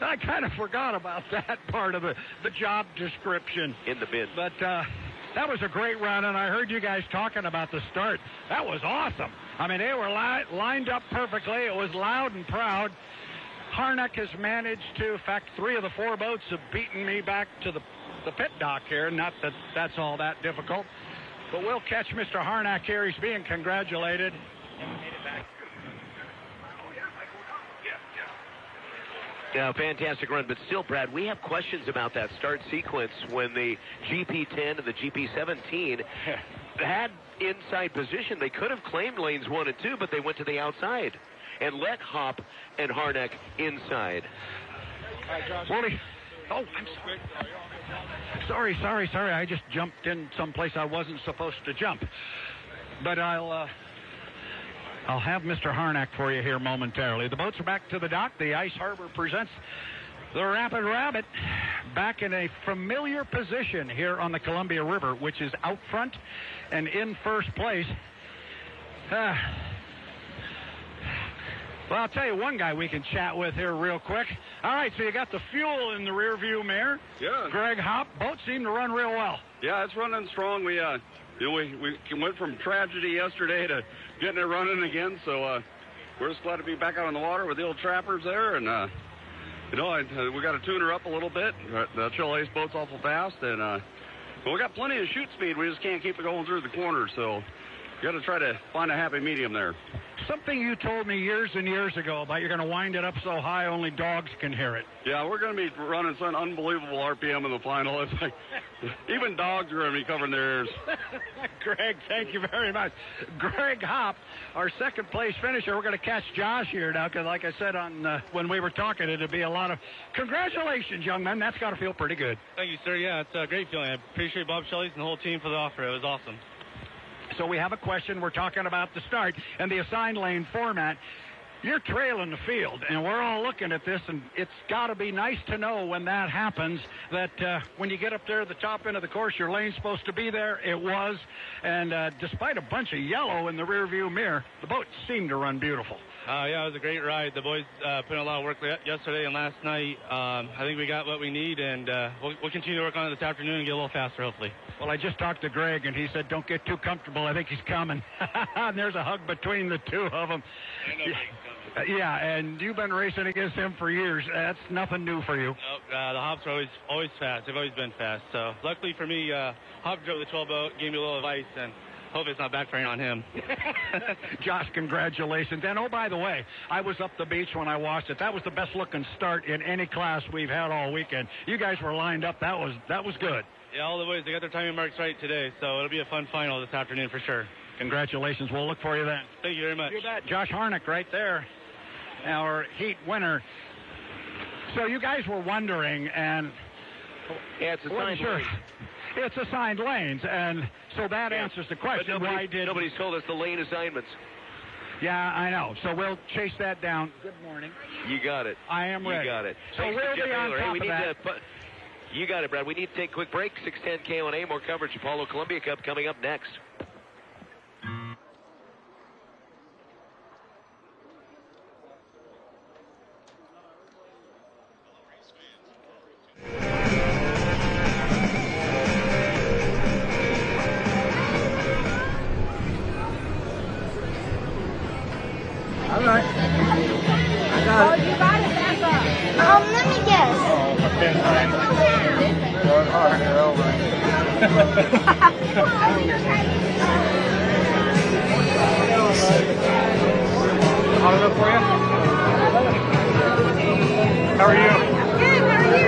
I kind of forgot about that part of the job description. In the bin. But that was a great run, and I heard you guys talking about the start. That was awesome. I mean, they were lined up perfectly. It was loud and proud. Harnack has managed to, in fact, 3 of the 4 boats have beaten me back to the pit dock here. Not that that's all that difficult. But we'll catch Mr. Harnack here. He's being congratulated. Yeah, fantastic run, but still, Brad, we have questions about that start sequence when the GP10 and the GP17 had inside position. They could have claimed lanes 1 and 2, but they went to the outside and let Hop and Harnack inside. Wally, I'm sorry. Sorry. I just jumped in someplace I wasn't supposed to jump. But I'll have Mr. Harnack for you here momentarily. The boats are back to the dock. The Ice Harbor presents the Rapid Rabbit back in a familiar position here on the Columbia River, which is out front and in first place. Well, I'll tell you one guy we can chat with here real quick. All right, so you got the fuel in the rearview mirror. Yeah. Greg Hop. Boats seem to run real well. Yeah, it's running strong. We went from tragedy yesterday to getting it running again, so we're just glad to be back out on the water with the old trappers there, and we got to tune her up a little bit. The Chill Ace boat's awful fast, and but we got plenty of shoot speed. We just can't keep it going through the corners, so you got to try to find a happy medium there. Something you told me years and years ago about you're going to wind it up so high only dogs can hear it. Yeah, we're going to be running some unbelievable RPM in the final. It's like even dogs are going to be covering their ears. Greg, thank you very much. Greg Hop, our second place finisher. We're going to catch Josh here now because, like I said when we were talking, it'd be a lot of congratulations, young man. That's got to feel pretty good. Thank you, sir. Yeah, it's a great feeling. I appreciate Bob Shelley's and the whole team for the offer. It was awesome. So we have a question. We're talking about the start and the assigned lane format. You're trailing the field, and we're all looking at this, and it's got to be nice to know when that happens that when you get up there at the top end of the course, your lane's supposed to be there. It was, and despite a bunch of yellow in the rearview mirror, the boat seemed to run beautiful. Yeah, it was a great ride. The boys put in a lot of work yesterday and last night. I think we got what we need, and we'll continue to work on it this afternoon and get a little faster, hopefully. Well, I just talked to Greg, and he said, don't get too comfortable. I think he's coming. And there's a hug between the two of them. Yeah, and you've been racing against him for years. That's nothing new for you. Nope, the Hops are always fast. They've always been fast. So luckily for me, Hop drove the 12 boat, gave me a little advice, and hope it's not backfiring on him. Josh, congratulations. And, oh, by the way, I was up the beach when I watched it. That was the best-looking start in any class we've had all weekend. You guys were lined up. That was good. Yeah, all the boys, they got their timing marks right today, so it'll be a fun final this afternoon for sure. Congratulations. We'll look for you then. Thank you very much. You bet. Josh Harnack right there, our heat winner. So you guys were wondering, and yeah, it's assigned lanes. It's assigned lanes, and so that answers the question. Nobody's told us the lane assignments. Yeah, I know. So we'll chase that down. Good morning. You got it. I am ready. You got it. So Thanks we'll be on top of that. You got it, Brad. We need to take a quick break. 610 KONA. More coverage of Apollo Columbia Cup coming up next. All right. I got it. You got it back up. Let me guess. Hot enough for you? How are you? Good, how are you?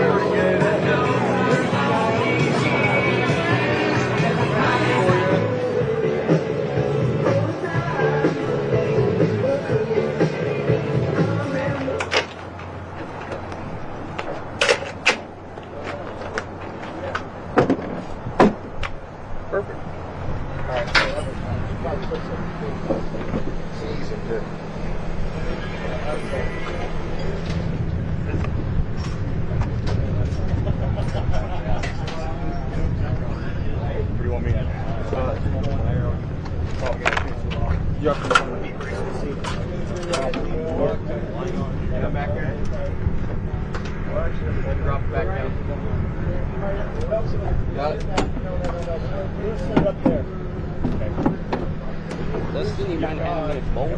Perfect. All right. that back there. Drop it back down. Got it. Set it up there. Okay. Dustin, you mind handing me a bowl?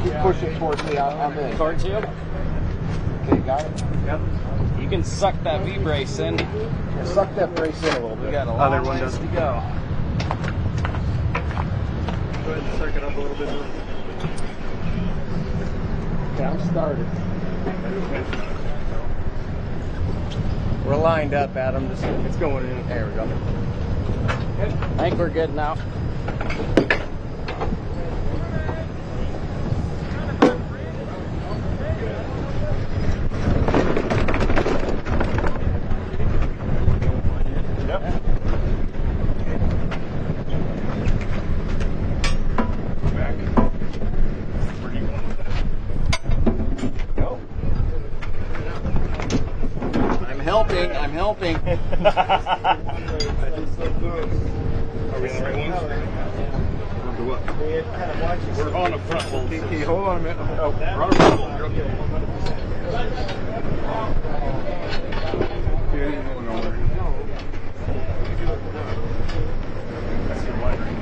Keep pushing towards me. I'm in. Towards you? Okay, got it? Yep. You can suck that V-brace in. Yeah, suck that brace in a little bit. We got a long ways to go. Go ahead and suck it up a little bit. Okay, I'm started. We're lined up, Adam. It's going in. There we go. I think we're good now. I'm helping. Are we in the right ones? What? We're on a front hold. Okay, hold on a minute. Oh, we're on a front hold. You're okay. Okay, you're going nowhere. That's your line right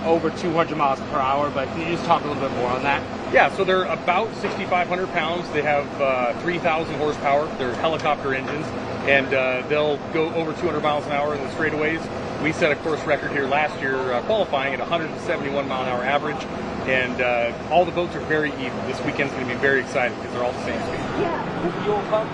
over 200 miles per hour, but can you just talk a little bit more on that? Yeah, so they're about 6,500 pounds. They have 3,000 horsepower. They're helicopter engines, and they'll go over 200 miles an hour in the straightaways. We set a course record here last year, qualifying at 171 mile an hour average, and all the boats are very even. This weekend's going to be very exciting because they're all the same speed. Yeah. Fuel pump.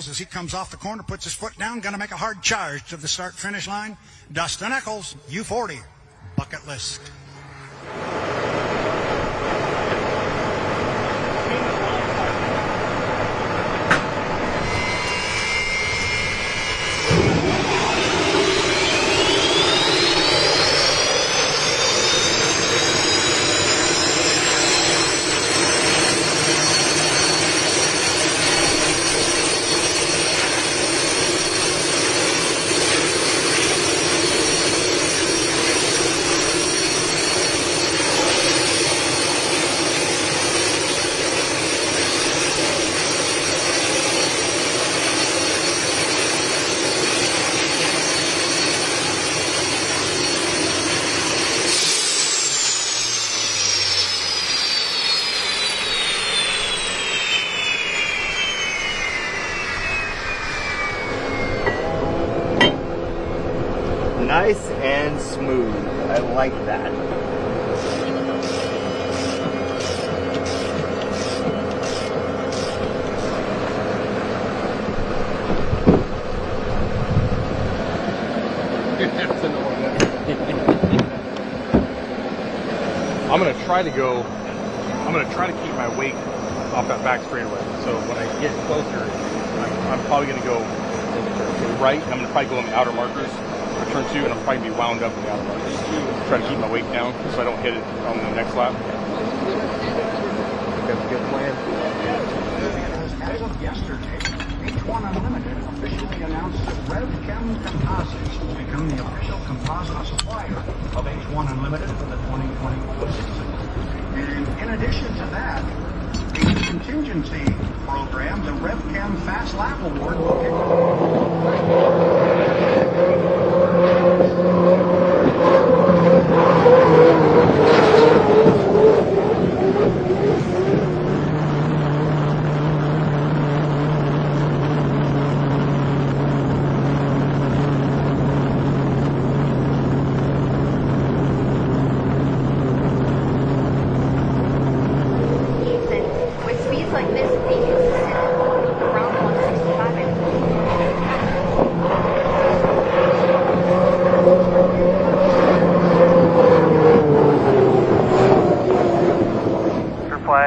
As he comes off the corner, puts his foot down, going to make a hard charge to the start-finish line. Dustin Eccles, U40, bucket list. Nice and smooth. I like that. I'm going to try to keep my weight off that back straightaway. So when I get closer, I'm probably going to go to the right. I'm going to probably go on the outer markers for turn 2, and I'll probably be wound up in the outer markers. Try to keep my weight down so I don't hit it on the next lap. That's a good plan. As of yesterday, H1 Unlimited officially announced that RevChem Composites will become the official composite supplier of H1 Unlimited for the 2021 season. And in addition to that, a contingency program, the RevChem Fast Lap Award, will kick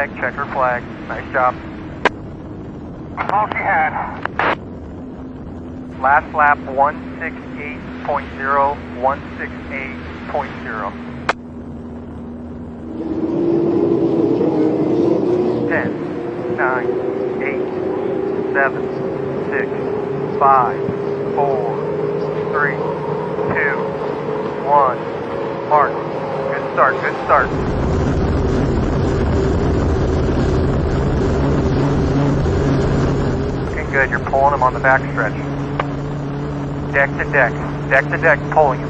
flag, checker flag. Nice job. That's all she had. Last lap 168.0, 168.0. 10, 9, 8, 7, 6, 5, 4, 3, 2, 1. Mark. Good start, good start. Looking good, you're pulling him on the back stretch. Deck to deck, pulling him.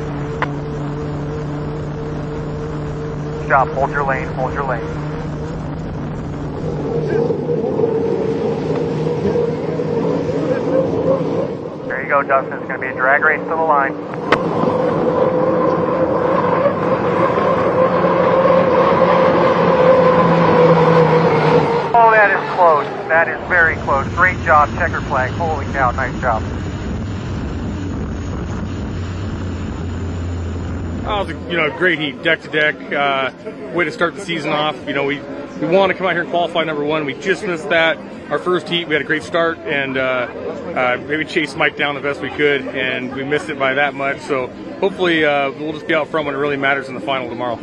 Good job, hold your lane, hold your lane. There you go, Dustin. It's going to be a drag race to the line. Oh, that is close. That is very close. Great job, checker flag. Holy cow, nice job. Oh, great heat, deck to deck. Way to start the season off. We want to come out here and qualify number one. We just missed that. Our first heat, we had a great start, and maybe chased Mike down the best we could, and we missed it by that much. So hopefully we'll just be out front when it really matters in the final tomorrow.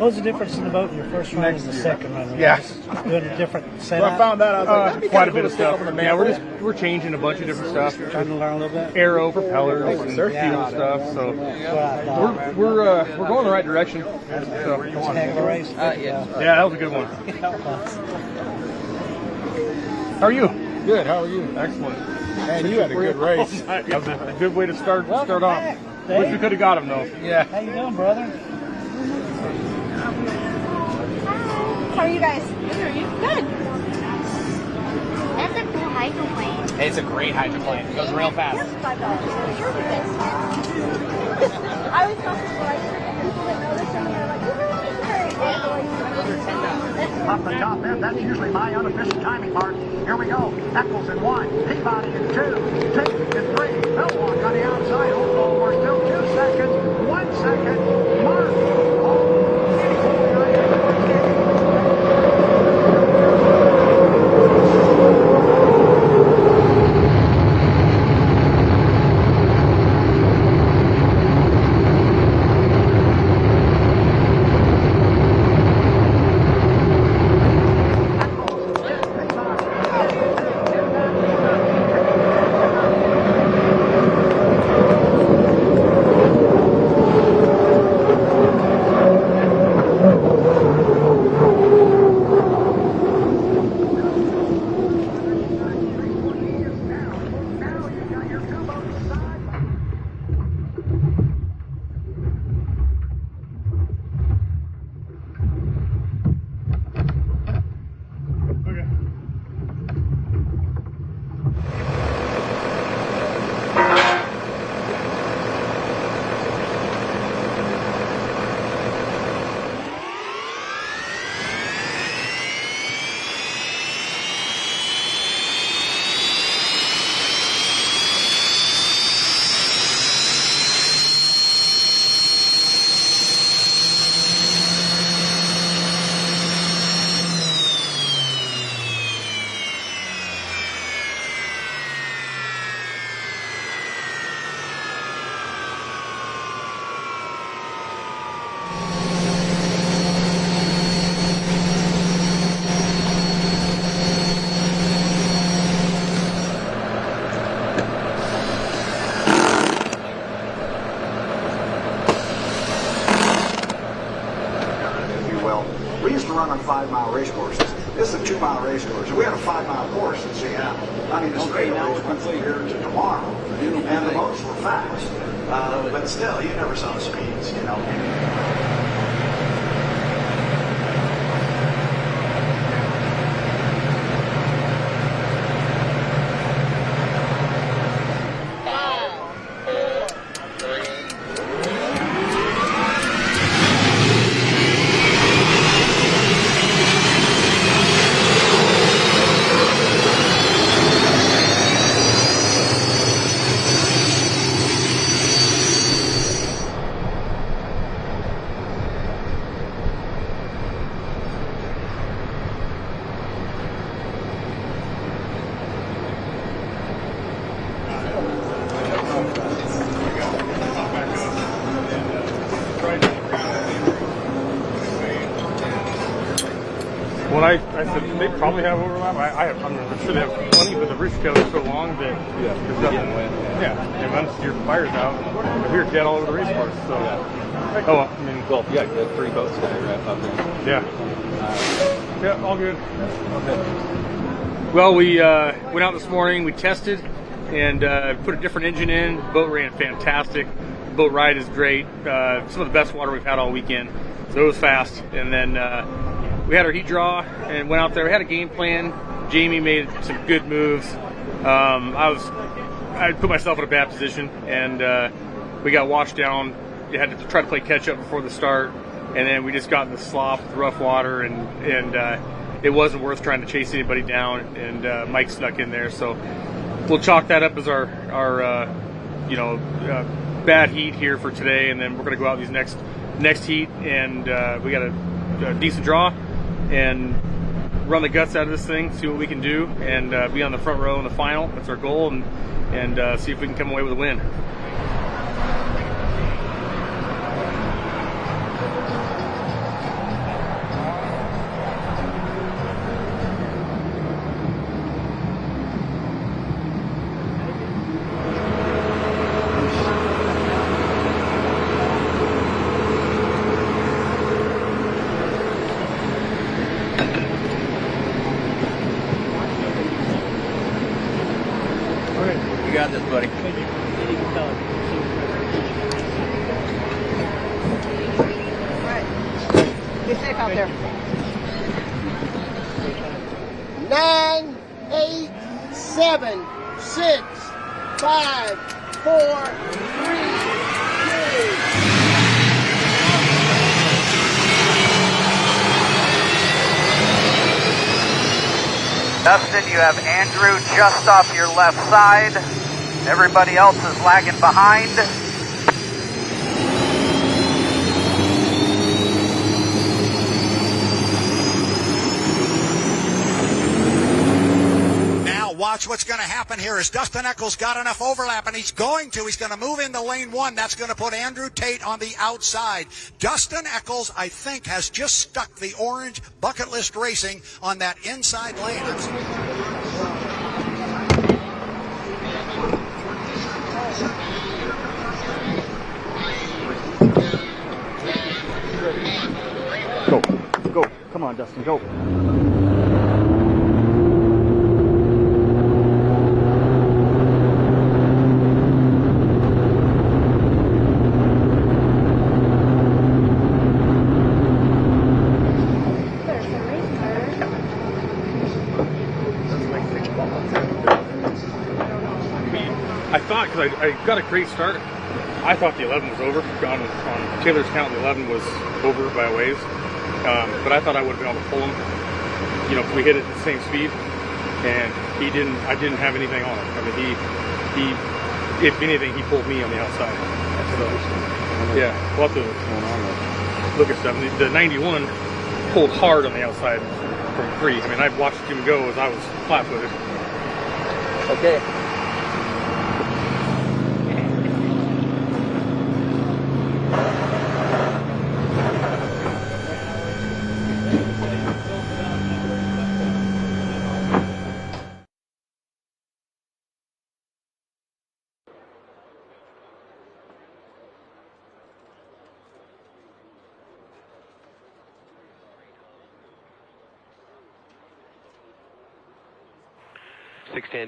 What was the difference in the boat in your first run and the second run? Yeah. Doing a different setup? Well, I found that out. Quite a bit of stuff. Yeah, we're changing a bunch of different stuff. Trying to learn a little bit. Aero, propellers, and fuel stuff. So we're going the right direction. So. It was a heck of a race. Yeah, that was a good one. How are you? Good. How are you? Excellent. Man, you had a good race. That was a good way to start off. Wish we could have got him though. Yeah. How you doing, brother? How are you guys? Good. Are you? Good. That's a cool hydroplane. It's a great hydroplane. It goes real fast. I was talking to people that know this and they're like, Up the top end, that's usually my unofficial timing mark. Here we go. Eccles in 1, Peabody in 2, Tate in 3, Millwalk on the outside. Oh, we're still 2 seconds, 1 second, Mark. We used to run on 5-mile race courses. This is a 2-mile race course. We had a 5-mile course in Seattle. I mean, the straightaways went from here to tomorrow, and the boats were fast. But still, you never saw the speeds, you know. Well, I said they probably have overlap. I'm sure they have plenty, but the rooster tail is so long that there's nothing. And once your fire's out, we're dead all over the race course. So, well, you got 3 boats today, right? Up there. Yeah, all good. Okay. Well, we went out this morning. We tested and put a different engine in. The boat ran fantastic. The boat ride is great. Some of the best water we've had all weekend. So it was fast. And then we had our heat draw and went out there. We had a game plan. Jamie made some good moves. I put myself in a bad position, and we got washed down. You had to try to play catch up before the start, and then we just got in the slop with rough water, and it wasn't worth trying to chase anybody down. And Mike snuck in there, so we'll chalk that up as our bad heat here for today, and then we're going to go out these next heat, and we got a decent draw and run the guts out of this thing, see what we can do, and be on the front row in the final. That's our goal, and see if we can come away with a win. You got this, buddy. Be safe out there. 9, 8, 7, 6, 5, 4, 3, 2. Dustin, you have Andrew just off your left side. Everybody else is lagging behind. Now watch what's going to happen here as Dustin Eccles got enough overlap, and he's going to move into lane 1. That's going to put Andrew Tate on the outside. Dustin Eccles, I think, has just stuck the orange bucket list racing on that inside lane. Go. Come on, Dustin, go. I thought, because I got a great start, I thought the 11 was over. On Taylor's count, the 11 was over by a ways. But I thought I would have been able to pull him, if we hit it at the same speed. And I didn't have anything on him. I mean, he if anything, he pulled me on the outside. So, yeah, we'll have to look at stuff. The 91 pulled hard on the outside from Prix. I mean, I watched him go as I was flat-footed. Okay.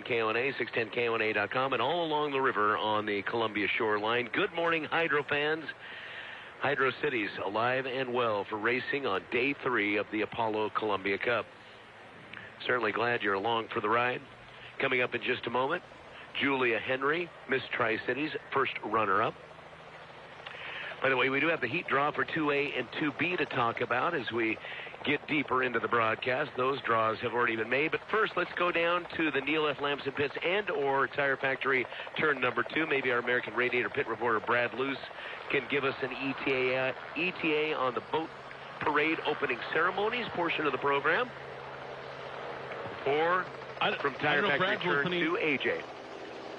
KONA, 610KONA.com, and all along the river on the Columbia shoreline. Good morning, Hydro fans. Hydro City's alive and well for racing on day 3 of the Apollo Columbia Cup. Certainly glad you're along for the ride. Coming up in just a moment, Julia Henry, Miss Tri-Cities, first runner-up. By the way, we do have the heat draw for 2A and 2B to talk about as we get deeper into the broadcast. Those draws have already been made. But first, let's go down to the Neil F. Lamson pits and or Tire Factory turn number 2. Maybe our American Radiator pit reporter Brad Luce can give us an ETA on the boat parade opening ceremonies portion of the program. Or from Tire Factory turn 2, AJ.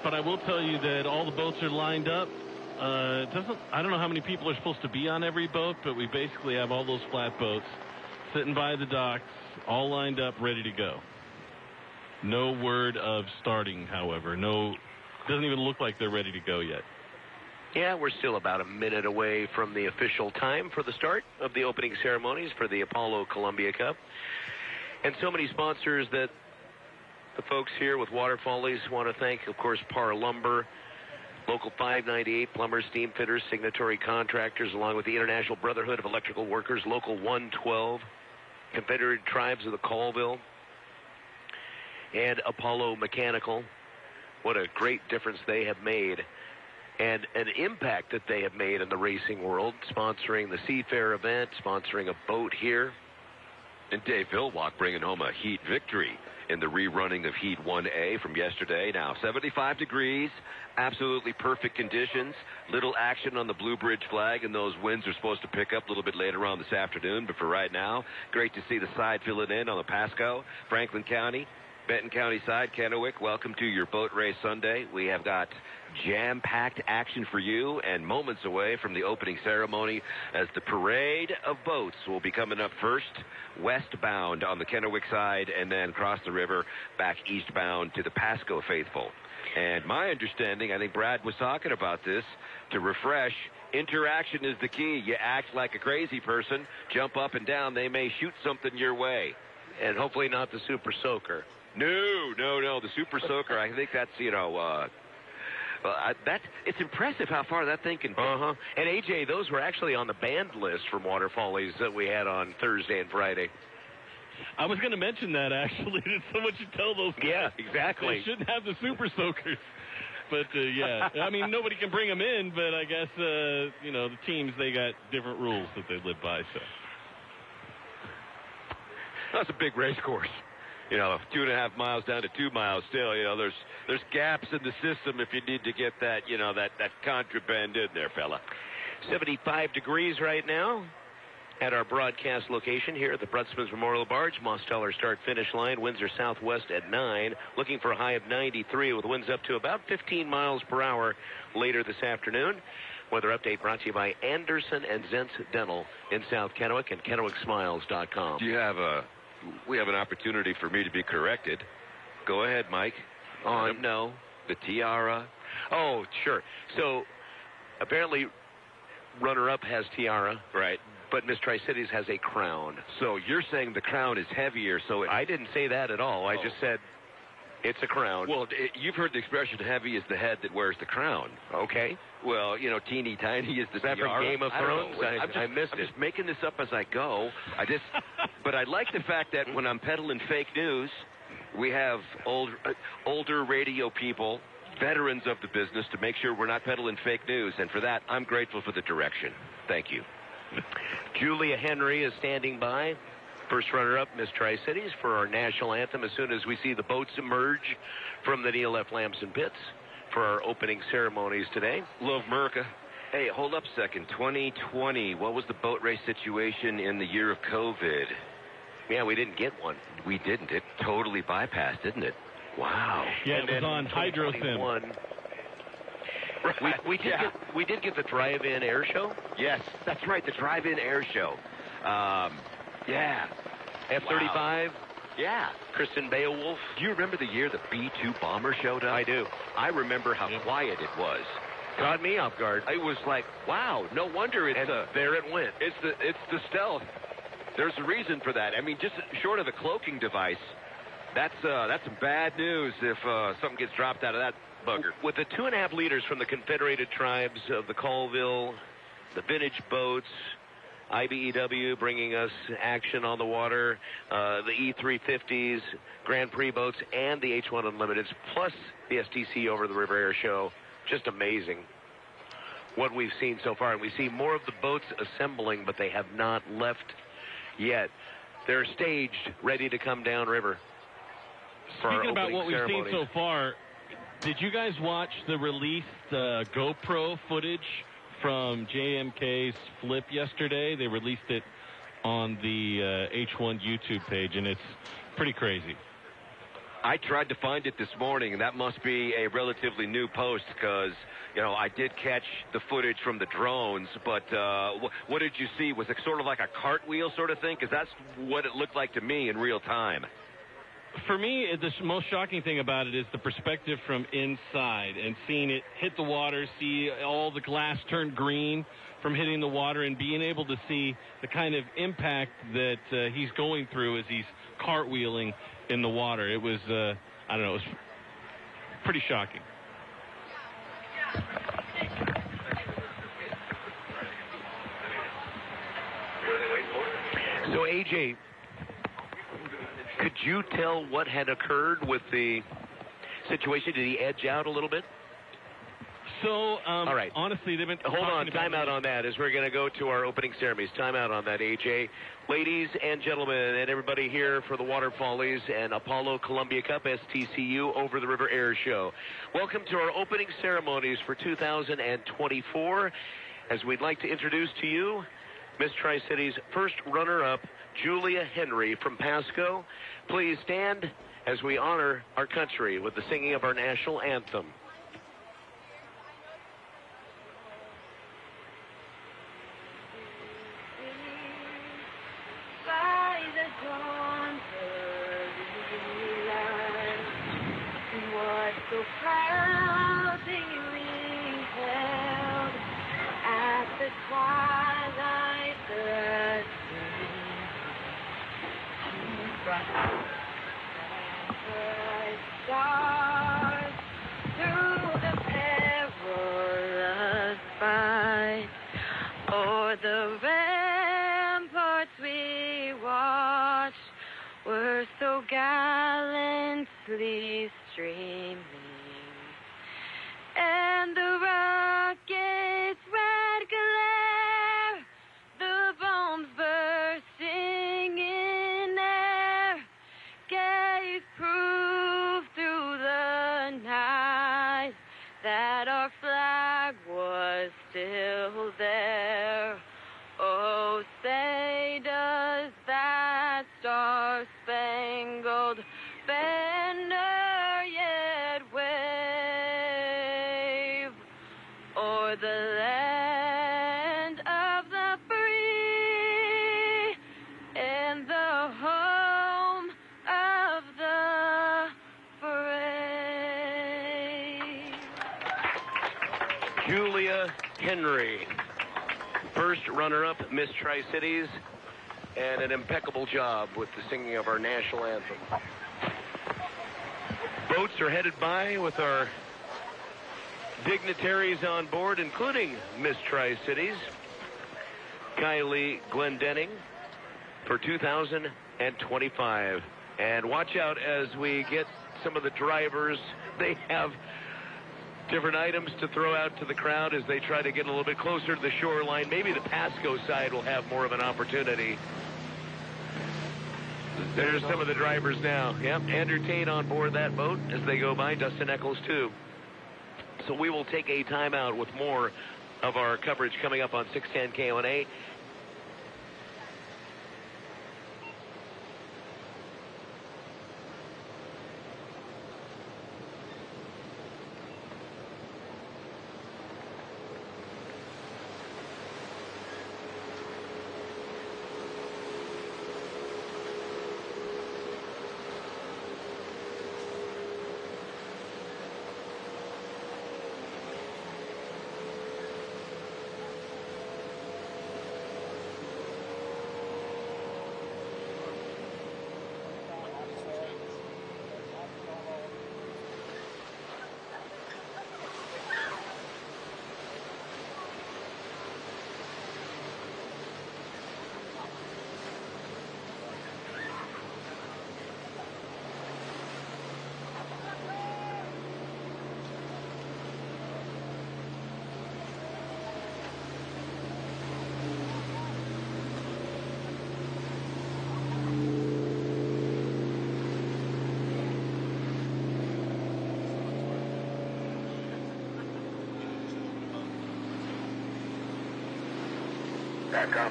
But I will tell you that all the boats are lined up. I don't know how many people are supposed to be on every boat, but we basically have all those flat boats sitting by the docks, all lined up, ready to go. No word of starting, however. Doesn't even look like they're ready to go yet. Yeah, we're still about a minute away from the official time for the start of the opening ceremonies for the Apollo Columbia Cup. And so many sponsors that the folks here with Water Follies want to thank, of course, Par Lumber, Local 598, plumbers, steam fitters, signatory contractors, along with the International Brotherhood of Electrical Workers, Local 112, Confederated Tribes of the Colville, and Apollo Mechanical. What a great difference they have made, and an impact that they have made in the racing world, sponsoring the Seafair event, sponsoring a boat here. And Dave Villwalk bringing home a heat victory in the rerunning of Heat 1A from yesterday. Now 75 degrees, absolutely perfect conditions. Little action on the Blue Bridge flag, and those winds are supposed to pick up a little bit later on this afternoon. But for right now, great to see the side filling in on the Pasco, Franklin County, Benton County side. Kennewick, welcome to your boat race Sunday. We have got jam-packed action for you, and moments away from the opening ceremony as the parade of boats will be coming up first westbound on the Kennewick side, and then across the river back eastbound to the Pasco faithful. And my understanding, I think Brad was talking about this, to refresh, interaction is the key. You act like a crazy person, jump up and down, they may shoot something your way. And hopefully not the Super Soaker. No, the Super Soaker, I think that's, it's impressive how far that thing can go. And AJ, those were actually on the banned list from Water Follies that we had on Thursday and Friday. I was going to mention that, actually. That someone should tell those guys. Yeah, exactly. They shouldn't have the Super Soakers. But, yeah, I mean, nobody can bring them in, but I guess, the teams, they got different rules that they live by. So that's a big race course. 2.5 miles down to 2 miles still. There's gaps in the system if you need to get that, that contraband in there, fella. 75 degrees right now at our broadcast location here at the Brunswick Memorial Barge. Mosteller start-finish line. Winds are southwest at 9. Looking for a high of 93 with winds up to about 15 miles per hour later this afternoon. Weather update brought to you by Anderson and Zentz Dental in South Kennewick and KennewickSmiles.com. We have an opportunity for me to be corrected. Go ahead, Mike. No, the tiara. Oh, sure. So apparently runner-up has tiara. Right. But Miss Tri-Cities has a crown. So you're saying the crown is heavier. So I didn't say that at all. I just said it's a crown. Well, you've heard the expression, heavy is the head that wears the crown. Okay. Well, teeny tiny is the tiara. Is that from Game of Thrones? I missed it. I'm just making this up as I go. But I like the fact that when I'm peddling fake news, we have older radio people, veterans of the business, to make sure we're not peddling fake news. And for that, I'm grateful for the direction. Thank you. Julia Henry is standing by. First runner-up, Miss Tri-Cities, for our national anthem as soon as we see the boats emerge from the Neil F. Lamson pits for our opening ceremonies today. Love America. Hey, hold up a second. 2020, what was the boat race situation in the year of COVID? Yeah, we didn't get one. We didn't. It totally bypassed, didn't it? Wow. Yeah, it was on HydroSim. Right. We did get the drive-in air show. Yes, that's right, the drive-in air show. Yeah. F-35. Wow. Yeah. Kristen Beowulf. Do you remember the year the B-2 bomber showed up? I do. I remember how quiet it was. Caught me off guard. It was like, wow, no wonder it's there it went. It's the stealth. There's a reason for that. I mean, just short of the cloaking device, that's some bad news if something gets dropped out of that bugger. With the 2.5 liters from the Confederated Tribes of the Colville, the vintage boats, IBEW bringing us action on the water, the E350s, Grand Prix boats, and the H1 Unlimiteds, plus the STC Over the River Air Show. Just amazing what we've seen so far. And we see more of the boats assembling, but they have not left yet. They're staged, ready to come downriver. Speaking about what we've seen so far, did you guys watch the released GoPro footage from JMK's flip yesterday? They released it on the H1 YouTube page, and it's pretty crazy. I tried to find it this morning, and that must be a relatively new post because, you know, I did catch the footage from the drones, but what did you see? Was it sort of like a cartwheel sort of thing? Because that's what it looked like to me in real time. For me, the most shocking thing about it is the perspective from inside and seeing it hit the water, see all the glass turn green from hitting the water, and being able to see the kind of impact that he's going through as he's cartwheeling in the water. It was, I don't know, it was pretty shocking. So, AJ, could you tell what had occurred with the situation? Did he edge out a little bit? So, all right. Honestly, they've been hold on, time out on that as we're going to go to our opening ceremonies. Time out on that, AJ. Ladies and gentlemen, and everybody here for the Water Follies and Apollo Columbia Cup STCU Over the River Air Show. Welcome to our opening ceremonies for 2024, as we'd like to introduce to you Miss Tri-City's first runner-up, Julia Henry from Pasco. Please stand as we honor our country with the singing of our national anthem. By the dawn's early light, what so proudly held at the twilight's bright stars through the perilous fight, o'er the ramparts we watched were so gallantly streaming, and the rocket's red glare, the bombs bursting in air, gave proof through the night that our flag was still there. Oh, say does that star-spangled banner yet wave o'er the land of the free and the home of the brave. Julia Henry, first runner-up, Miss Tri-Cities, and an impeccable job with the singing of our national anthem. Boats are headed by with our dignitaries on board, including Miss Tri-Cities, Kylie Glendenning, for 2025. And watch out as we get some of the drivers. They have different items to throw out to the crowd as they try to get a little bit closer to the shoreline. Maybe the Pasco side will have more of an opportunity. There's some of the drivers now. Yep, Andrew Tate on board that boat as they go by. Dustin Eccles, too. So we will take a timeout with more of our coverage coming up on 610 KONA.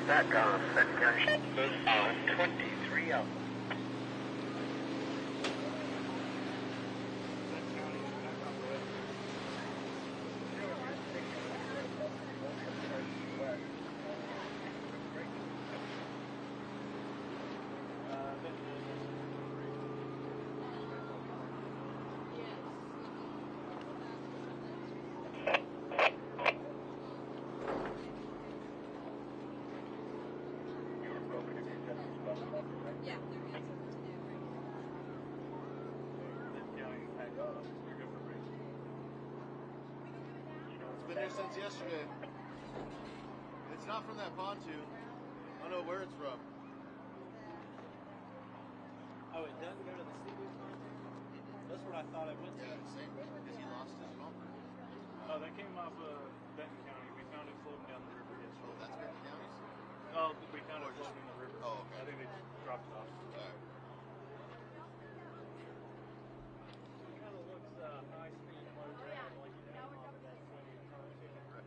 Back off. Second gun on 23 out. since yesterday. It's not from that pontoon. I don't know where it's from. Oh, it doesn't go to the Seaweed pontoon? That's what I thought it went to. Yeah, the same. Because he lost his bumper. Oh, that came off of Benton County. We found it floating down the river yesterday. Oh, that's Benton County's? Oh, we found it floating in the river. Oh, okay. I think they dropped it off. All right. It kind of looks high speed motor like you know off of that Seaweed pontoon. Right.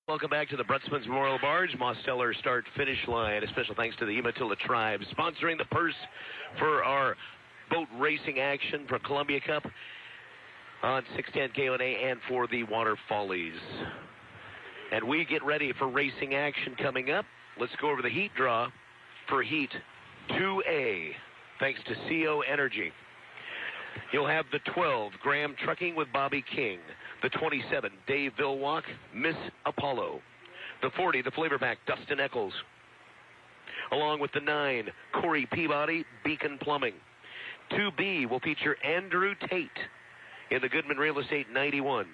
Welcome back to the Brutzman's Memorial Barge, Mosteller start finish line. A special thanks to the Umatilla Tribe sponsoring the purse for our boat racing action for Columbia Cup on 610 KONA and for the Water Follies. And we get ready for racing action coming up. Let's go over the heat draw for Heat 2A, thanks to CO Energy. You'll have the 12, Graham Trucking with Bobby King. The 27, Dave Vilwalk, Miss Apollo. The 40, the Flavorback, Dustin Eccles. Along with the 9, Corey Peabody, Beacon Plumbing. 2B will feature Andrew Tate in the Goodman Real Estate 91.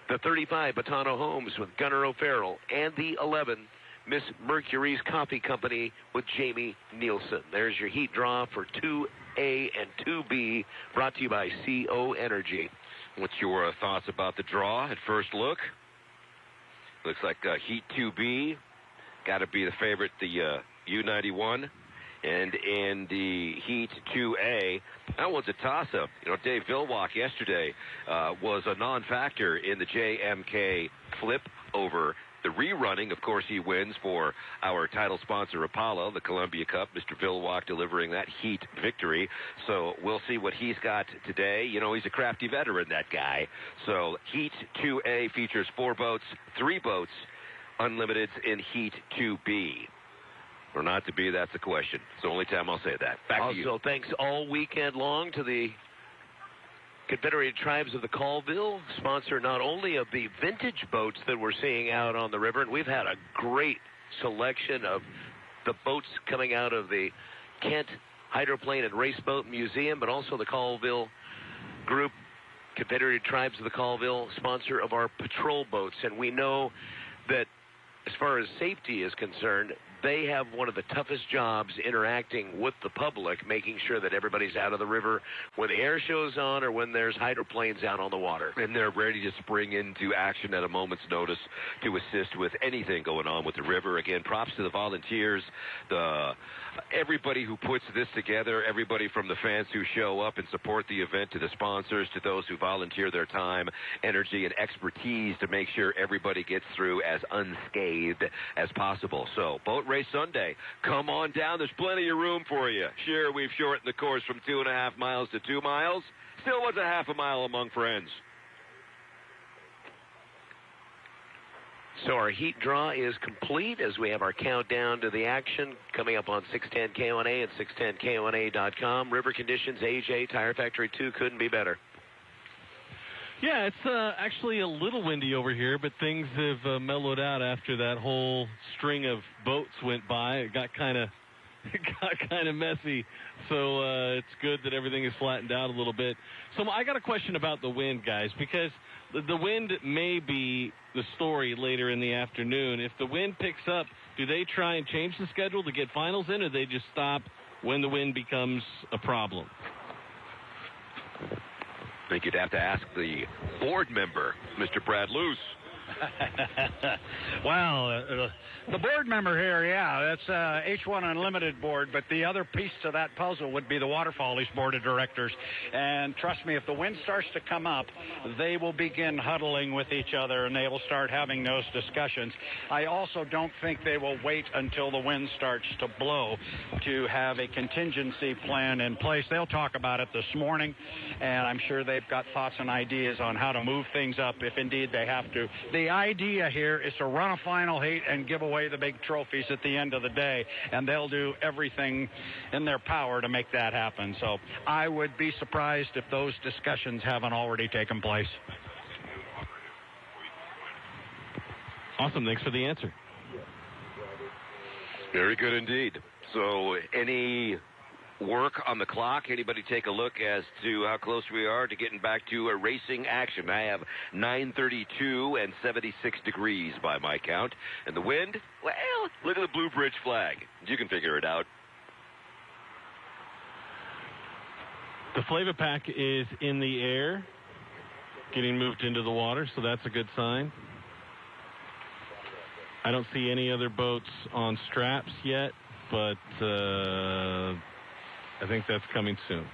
The 35, Batano Homes with Gunnar O'Farrell. And the 11, Miss Mercury's Coffee Company with Jamie Nielsen. There's your heat draw for 2A and 2B, brought to you by CO Energy. What's your thoughts about the draw at first look? Looks like Heat 2B, got to be the favorite, the U91. And in the Heat 2A, that one's a toss-up. You know, Dave Vilwalk yesterday was a non-factor in the JMK flip over the rerunning. Of course, he wins for our title sponsor, Apollo, the Columbia Cup. Mr. Vilwalk delivering that Heat victory. So we'll see what he's got today. You know, he's a crafty veteran, that guy. So Heat 2A features 4 boats, 3 boats, unlimiteds in Heat 2B. Or not to be, that's the question. It's the only time I'll say that. Back to you. Also, thanks all weekend long to the Confederated Tribes of the Colville, sponsor not only of the vintage boats that we're seeing out on the river, and we've had a great selection of the boats coming out of the Kent Hydroplane and Raceboat Museum, but also the Colville Group, Confederated Tribes of the Colville, sponsor of our patrol boats. And we know that as far as safety is concerned, they have one of the toughest jobs interacting with the public, making sure that everybody's out of the river when the air show's on or when there's hydroplanes out on the water. And they're ready to spring into action at a moment's notice to assist with anything going on with the river. Again, props to the volunteers, everybody who puts this together, everybody from the fans who show up and support the event, to the sponsors, to those who volunteer their time, energy, and expertise to make sure everybody gets through as unscathed as possible. So, Boat Race Sunday, come on down. There's plenty of room for you. Sure, we've shortened the course from 2.5 miles to 2 miles. Still was a half a mile among friends. So our heat draw is complete as we have our countdown to the action coming up on 610 KONA and 610KONA.com. River conditions, AJ, Tire Factory 2 couldn't be better. Yeah, it's actually a little windy over here, but things have mellowed out after that whole string of boats went by. It got kind of messy, so it's good that everything is flattened out a little bit. So I got a question about the wind, guys, because the wind may be the story later in the afternoon. If the wind picks up, do they try and change the schedule to get finals in, or do they just stop when the wind becomes a problem? I think you'd have to ask the board member, Mr. Brad Luce. Well, the board member here, yeah, that's H1 Unlimited board, but the other piece to that puzzle would be the Waterfollies board of directors. And trust me, if the wind starts to come up, they will begin huddling with each other, and they will start having those discussions. I also don't think they will wait until the wind starts to blow to have a contingency plan in place. They'll talk about it this morning, and I'm sure they've got thoughts and ideas on how to move things up if indeed they have to. The idea here is to run a final heat and give away the big trophies at the end of the day, and they'll do everything in their power to make that happen. So I would be surprised if those discussions haven't already taken place. Awesome. Thanks for the answer. Very good indeed. So any work on the clock? Anybody take a look as to how close we are to getting back to a racing action? I have 9:32 and 76 degrees by my count. And the wind? Well, look at the Blue Bridge flag. You can figure it out. The Flavor Pack is in the air, getting moved into the water, so that's a good sign. I don't see any other boats on straps yet, but I think that's coming soon.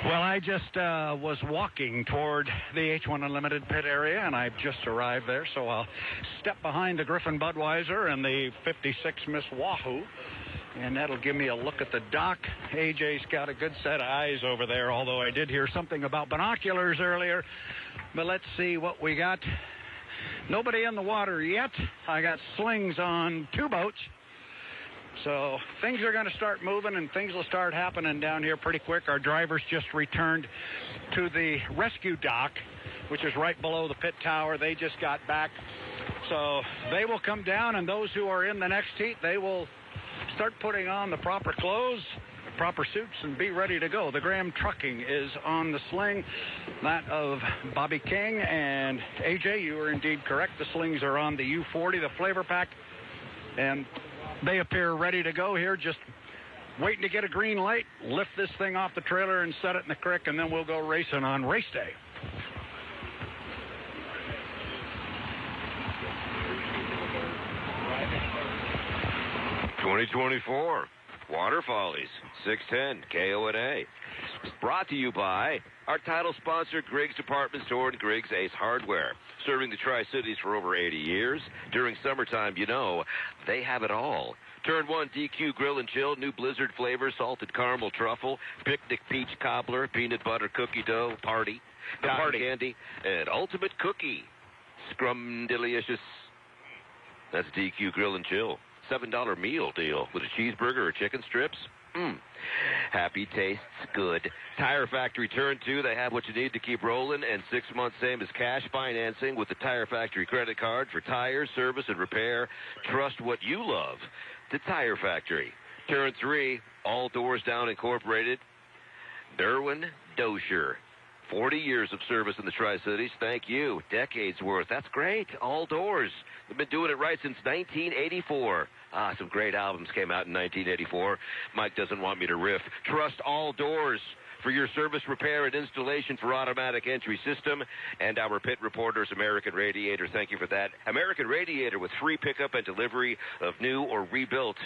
Well, I just was walking toward the H1 Unlimited pit area, and I've just arrived there, so I'll step behind the Griffin Budweiser and the 56 Miss Wahoo, and that'll give me a look at the dock. AJ's got a good set of eyes over there, although I did hear something about binoculars earlier. But let's see what we got. Nobody in the water yet. I got slings on 2 boats. So things are going to start moving, and things will start happening down here pretty quick. Our drivers just returned to the rescue dock, which is right below the pit tower. They just got back. So they will come down, and those who are in the next heat, they will start putting on the proper clothes, the proper suits, and be ready to go. The Graham Trucking is on the sling, that of Bobby King. And AJ, you are indeed correct. The slings are on the U40, the Flavor Pack, and they appear ready to go here, just waiting to get a green light, lift this thing off the trailer and set it in the creek, and then we'll go racing on race day. '24 Waterfollies, 610 KONA. Brought to you by our title sponsor, Griggs Department Store and Griggs Ace Hardware. Serving the Tri-Cities for over 80 years. During summertime, you know, they have it all. Turn 1 DQ Grill and Chill, new Blizzard flavor, salted caramel truffle, picnic peach cobbler, peanut butter cookie dough, party, cotton candy, and ultimate cookie. Scrum-delicious. That's DQ Grill and Chill. $7 meal deal with a cheeseburger or chicken strips. Happy tastes good. Tire Factory Turn 2, they have what you need to keep rolling, and 6 months same as cash financing with the Tire Factory credit card for tires, service, and repair. Trust what you love. The Tire Factory. Turn 3, all doors down incorporated. Derwin Dozier. 40 years of service in the Tri-Cities. Thank you. Decades worth. That's great. All doors. They've been doing it right since 1984. Some great albums came out in 1984. Mike doesn't want me to riff. Trust All Doors for your service, repair, and installation for automatic entry system. And our pit reporters, American Radiator, thank you for that. American Radiator with free pickup and delivery of new or rebuilt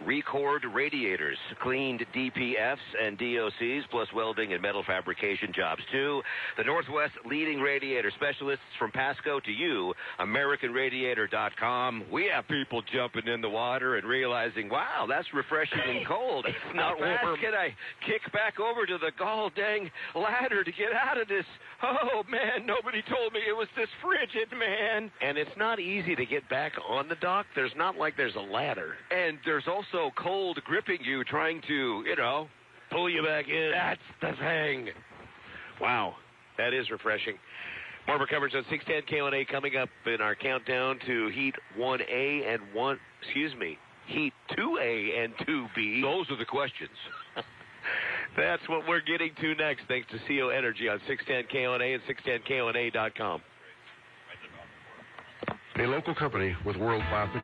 Record radiators, cleaned DPFs and DOCs, plus welding and metal fabrication jobs, too. The Northwest leading radiator specialists from Pasco to you, AmericanRadiator.com. We have people jumping in the water and realizing, wow, that's refreshing and cold. It's not warm. Can I kick back over to the gall dang ladder to get out of this? Oh, man, nobody told me it was this frigid, man. And it's not easy to get back on the dock. There's not like there's a ladder. And there's also cold gripping you, trying to, pull you back in. That's the thing. Wow, that is refreshing. More coverage on 610 KONA coming up in our countdown to Heat 1A and Heat 2A and 2B. Those are the questions. That's what we're getting to next, thanks to CO Energy on 610 KONA and 610KONA.com. A local company with world-class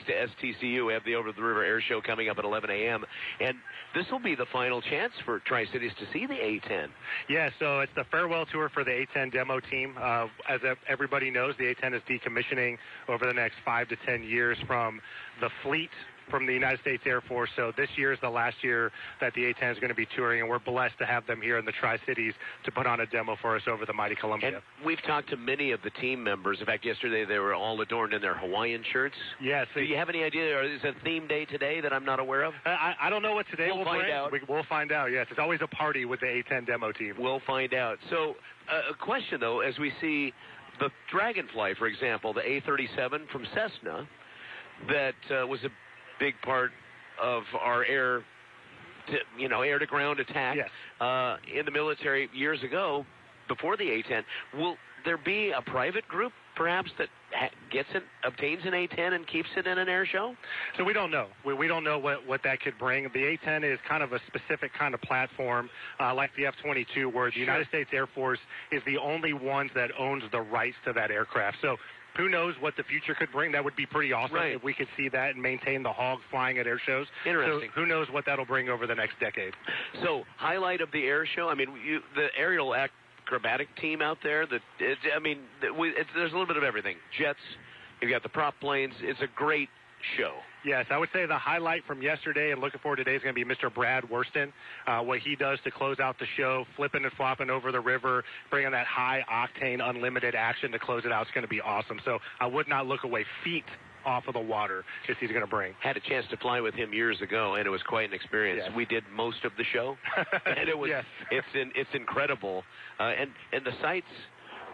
to STCU. We have the Over the River Air Show coming up at 11 a.m. And this will be the final chance for Tri-Cities to see the A-10. Yeah, so it's the farewell tour for the A-10 demo team. As everybody knows, the A-10 is decommissioning over the next 5 to 10 years from the fleet from the United States Air Force. So this year is the last year that the A-10 is going to be touring, and we're blessed to have them here in the Tri-Cities to put on a demo for us over the mighty Columbia. And we've talked to many of the team members. In fact, yesterday they were all adorned in their Hawaiian shirts. Yes. Do you have any idea, or is it a theme day today that I'm not aware of? I don't know what today will find bring. out. We'll find out, yes. It's always a party with the A-10 demo team. We'll find out. So a question, though, as we see the Dragonfly, for example, the A-37 from Cessna, that was a big part of our air-to-ground attack in the military years ago, before the A-10. Will there be a private group, perhaps, that obtains an A-10 and keeps it in an air show? So we don't know. We don't know what that could bring. The A-10 is kind of a specific kind of platform, like the F-22, where the United States Air Force is the only ones that owns the rights to that aircraft. So who knows what the future could bring? That would be pretty awesome if we could see that and maintain the Hogs flying at air shows. Interesting. So who knows what that'll bring over the next decade. So, highlight of the air show, I mean, the aerial acrobatic team out there, there's a little bit of everything. Jets, you've got the prop planes. It's a great show. Yes, I would say the highlight from yesterday and looking forward to today is going to be Mr. Brad Worston. What he does to close out the show, flipping and flopping over the river, bringing that high-octane, unlimited action to close it out. It's going to be awesome. So I would not look away feet off of the water as he's going to bring. Had a chance to fly with him years ago, and it was quite an experience. Yes. We did most of the show, and it was it's incredible. And the sights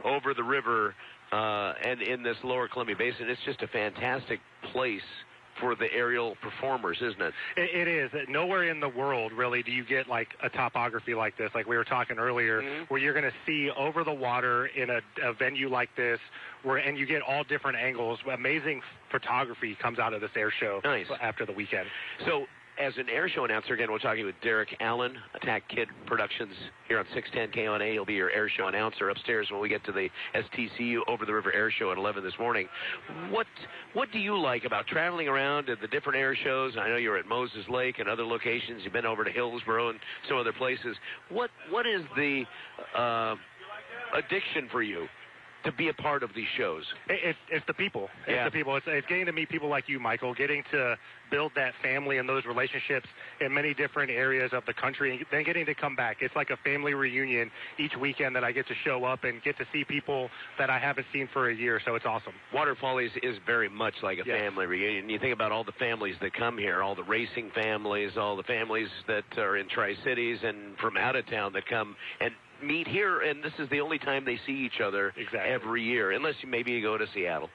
over the river and in this lower Columbia Basin, it's just a fantastic place for the aerial performers, isn't it? It is. Nowhere in the world, really, do you get like a topography like this, like we were talking earlier, where you're going to see over the water in a venue like this, and you get all different angles. Amazing photography comes out of this air show after the weekend. So, as an air show announcer, again, we're talking with Derek Allen, Attack Kid Productions here on 610 KONA. He'll be your air show announcer upstairs when we get to the STCU Over the River Air Show at 11 this morning. What do you like about traveling around at the different air shows? I know you're at Moses Lake and other locations. You've been over to Hillsborough and some other places. What is the addiction for you to be a part of these shows? It's the people. It's the people. It's getting to meet people like you, Michael, getting to build that family and those relationships in many different areas of the country, and then getting to come back. It's like a family reunion each weekend that I get to show up and get to see people that I haven't seen for a year, so it's awesome. Water Follies is very much like a family reunion. You think about all the families that come here, all the racing families, all the families that are in Tri-Cities and from out of town that come and meet here, and this is the only time they see each other every year, unless maybe you go to Seattle.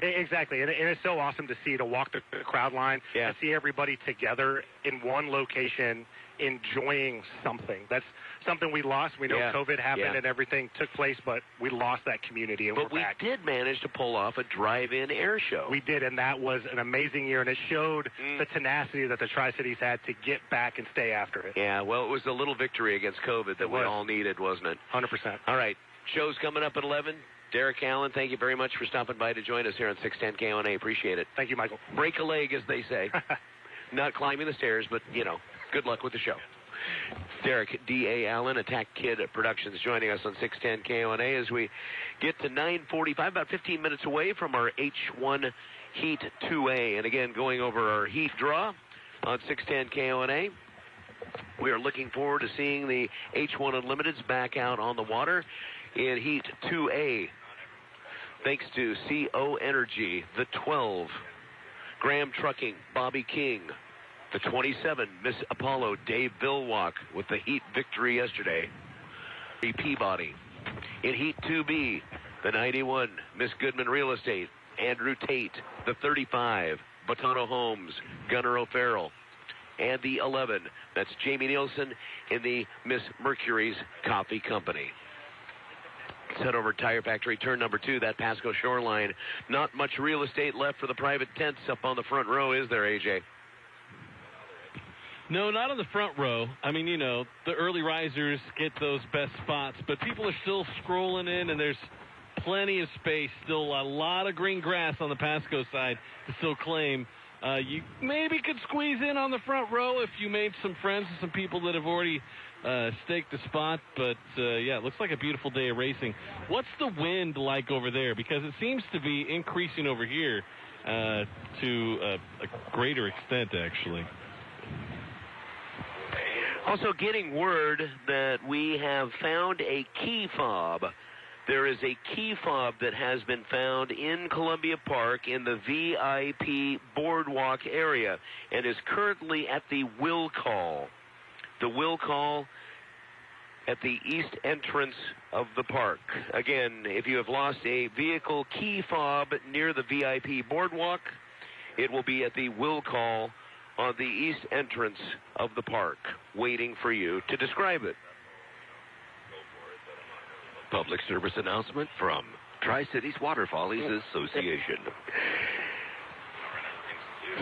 Exactly, and it's so awesome to walk the crowd line and see everybody together in one location enjoying something. That's something we lost. We know COVID happened and everything took place, but we lost that community. And but we did manage to pull off a drive-in air show. We did, and that was an amazing year, and it showed the tenacity that the Tri-Cities had to get back and stay after it. Yeah, well, it was a little victory against COVID that we all needed, wasn't it? 100%. All right, show's coming up at 11. Derek Allen, thank you very much for stopping by to join us here on 610 KONA. Appreciate it. Thank you, Michael. Break a leg, as they say. Not climbing the stairs, but, good luck with the show. Derek D.A. Allen, Attack Kid Productions, joining us on 610 KONA as we get to 9:45, about 15 minutes away from our H1 Heat 2A. And again, going over our heat draw on 610 KONA. We are looking forward to seeing the H1 Unlimiteds back out on the water in Heat 2A. Thanks to CO Energy, the 12, Graham Trucking, Bobby King, the 27, Miss Apollo, Dave Vilwalk with the Heat victory yesterday. Peabody. In Heat 2B, the 91, Miss Goodman Real Estate, Andrew Tate, the 35, Botano Homes, Gunnar O'Farrell, and the 11, that's Jamie Nielsen in the Miss Mercury's Coffee Company. Let's head over to Tire Factory, turn number 2, that Pasco shoreline. Not much real estate left for the private tents up on the front row, is there, AJ? No, not on the front row. I mean, the early risers get those best spots, but people are still scrolling in, and there's plenty of space. Still a lot of green grass on the Pasco side to still claim. You maybe could squeeze in on the front row if you made some friends with some people that have already staked the spot. But, yeah, it looks like a beautiful day of racing. What's the wind like over there? Because it seems to be increasing over here to a greater extent, actually. Also getting word that we have found a key fob. There is a key fob that has been found in Columbia Park in the VIP boardwalk area and is currently at the will call. The will call at the east entrance of the park. Again, if you have lost a vehicle key fob near the VIP boardwalk, it will be at the will call on the east entrance of the park, waiting for you to describe it. Public service announcement from Tri-Cities Water Follies Association.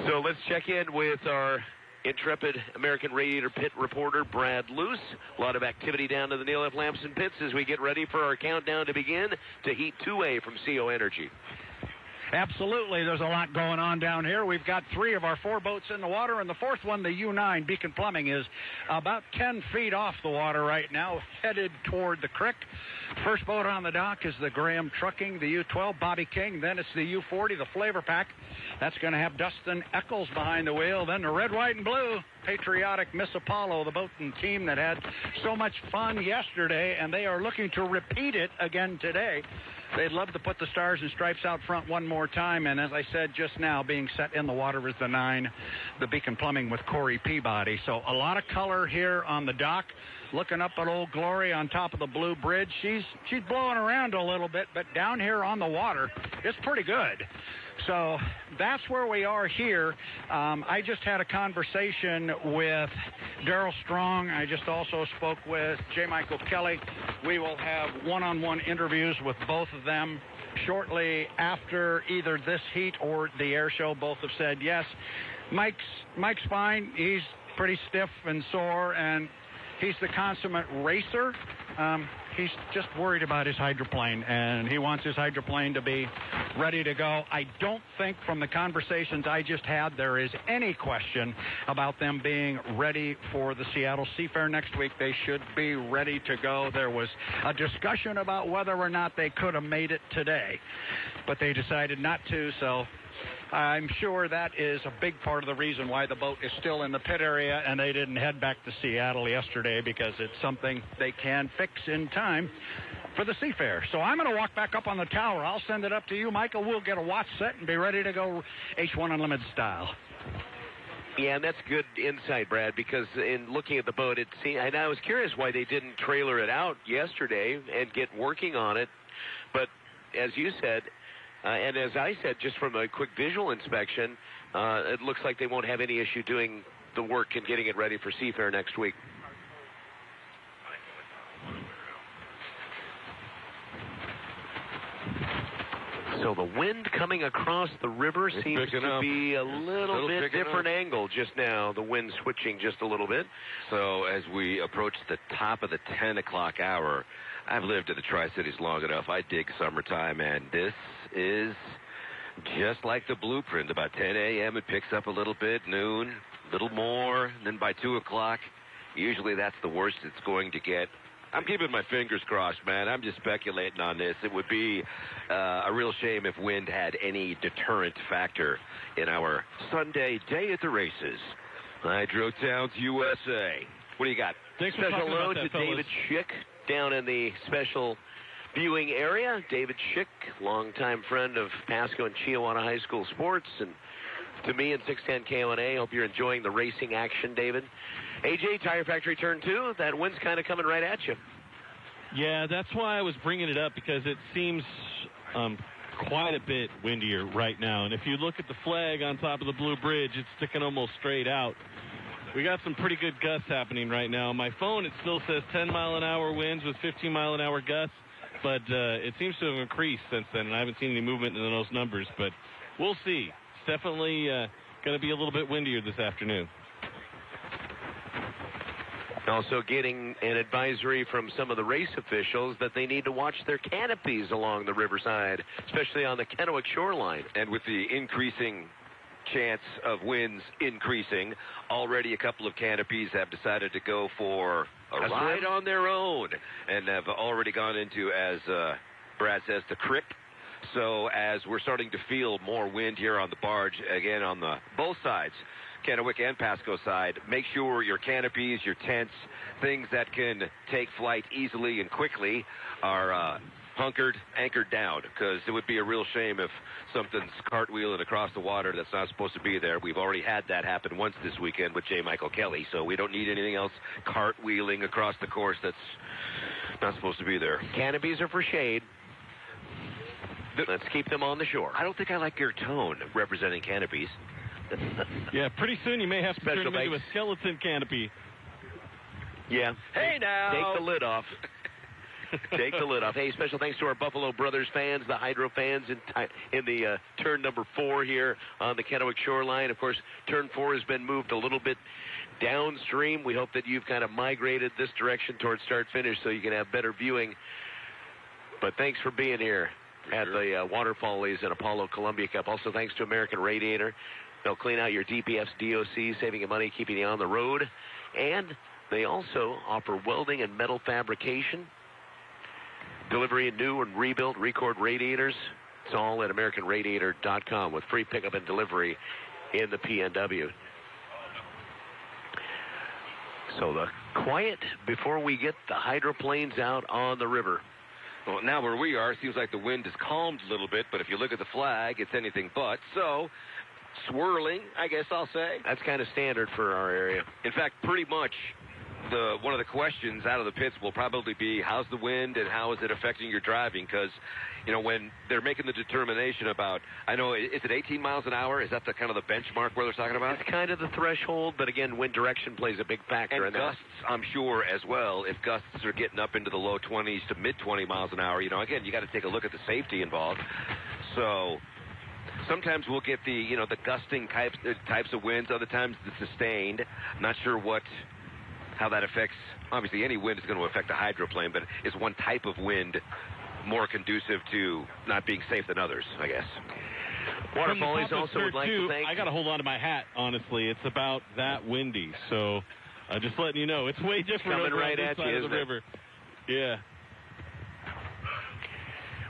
So let's check in with our intrepid American Radiator Pit reporter, Brad Luce. A lot of activity down to the Neil F. Lamson pits as we get ready for our countdown to begin to Heat 2A from CO Energy. Absolutely. There's a lot going on down here. We've got 3 of our 4 boats in the water, and the 4th one, the U9 Beacon Plumbing, is about 10 feet off the water right now, headed toward the creek. First boat on the dock is the Graham Trucking, the U12 Bobby King. Then it's the U40, the Flavor Pack. That's going to have Dustin Eccles behind the wheel. Then the red, white, and blue Patriotic Miss Apollo, the boat and team that had so much fun yesterday, and they are looking to repeat it again today. They'd love to put the stars and stripes out front one more time, and as I said just now, being set in the water is the 9, the Beacon Plumbing with Corey Peabody. So a lot of color here on the dock. Looking up at Old Glory on top of the Blue Bridge. She's blowing around a little bit, but down here on the water, it's pretty good. So that's where we are here. I just had a conversation with Darryl Strong. I just also spoke with J. Michael Kelly. We will have one-on-one interviews with both of them shortly after either this heat or the air show. Both have said yes. Mike's fine. He's pretty stiff and sore, and he's the consummate racer. He's just worried about his hydroplane, and he wants his hydroplane to be ready to go. I don't think from the conversations I just had there is any question about them being ready for the Seattle Seafair next week. They should be ready to go. There was a discussion about whether or not they could have made it today, but they decided not to, so I'm sure that is a big part of the reason why the boat is still in the pit area and they didn't head back to Seattle yesterday, because it's something they can fix in time for the Seafair. So I'm going to walk back up on the tower. I'll send it up to you, Michael. We'll get a watch set and be ready to go H1 Unlimited style. Yeah, and that's good insight, Brad, because in looking at the boat, it seemed, and I was curious why they didn't trailer it out yesterday and get working on it. But as you said, and as I said, just from a quick visual inspection, it looks like they won't have any issue doing the work and getting it ready for Seafair next week. So the wind coming across the river seems to be a little bit different angle just now. The wind switching just a little bit. So as we approach the top of the 10 o'clock hour, I've lived in the Tri-Cities long enough. I dig summertime, and this is just like the blueprint. About 10 a.m. it picks up a little bit, noon, a little more, and then by 2 o'clock, usually that's the worst it's going to get. I'm keeping my fingers crossed, man. I'm just speculating on this. It would be a real shame if wind had any deterrent factor in our Sunday day at the races. Hydro Towns, USA. What do you got? Thanks for Special talking about load that, to David Schick down in the special viewing area. David Schick, longtime friend of Pasco and Chiawana High School sports, and to me in 610 KONA. Hope you're enjoying the racing action, David. AJ, Tire Factory Turn 2, that wind's kind of coming right at you. Yeah, that's why I was bringing it up, because it seems quite a bit windier right now. And if you look at the flag on top of the Blue Bridge, it's sticking almost straight out. We got some pretty good gusts happening right now. On my phone, it still says 10-mile-an-hour winds with 15-mile-an-hour gusts, but it seems to have increased since then, and I haven't seen any movement in those numbers. But we'll see. It's definitely going to be a little bit windier this afternoon. Also getting an advisory from some of the race officials that they need to watch their canopies along the riverside, especially on the Kennewick shoreline. And with the increasing chance of winds increasing, already a couple of canopies have decided to go for a ride on their own and have already gone into, as Brad says, the crip. So as we're starting to feel more wind here on the barge, again on the both sides, Kennewick and Pasco side, make sure your canopies, your tents, things that can take flight easily and quickly are anchored down, because it would be a real shame if something's cartwheeling across the water that's not supposed to be there. We've already had that happen once this weekend with J. Michael Kelly, so we don't need anything else cartwheeling across the course that's not supposed to be there. Canopies are for shade. Let's keep them on the shore. I don't think I like your tone representing canopies. Yeah, pretty soon you may have to turn them into a skeleton canopy. Yeah. Hey, now. Take the lid off. Take the lid off. Hey, special thanks to our Buffalo Brothers fans, the Hydro fans in the turn number 4 here on the Kennewick shoreline. Of course, turn 4 has been moved a little bit downstream. We hope that you've kind of migrated this direction towards start-finish so you can have better viewing. But thanks for being here at the Waterfallies and Apollo Columbia Cup. Also, thanks to American Radiator. They'll clean out your DPF's DOC, saving you money, keeping you on the road. And they also offer welding and metal fabrication, delivery of new and rebuilt Record radiators. It's all at AmericanRadiator.com with free pickup and delivery in the PNW. So the quiet before we get the hydroplanes out on the river. Well, now where we are, it seems like the wind has calmed a little bit, but if you look at the flag, it's anything but. So, swirling, I guess I'll say. That's kind of standard for our area. In fact, pretty much one of the questions out of the pits will probably be, how's the wind and how is it affecting your driving? Because, you know, when they're making the determination about, I know, is it 18 miles an hour? Is that the kind of the benchmark where they're talking about? It's kind of the threshold, but again, wind direction plays a big factor. And gusts, I'm sure, as well. If gusts are getting up into the low 20s to mid 20 miles an hour, you know, again, you got to take a look at the safety involved. So sometimes we'll get the, you know, the gusting types of winds. Other times the sustained. Not sure how that affects. Obviously, any wind is going to affect the hydroplane, but is one type of wind more conducive to not being safe than others, I guess. Waterfallies also would like to thank... I got to hold on to my hat, honestly. It's about that windy, so just letting you know. It's way different coming over right on at this side you, of the river. Yeah.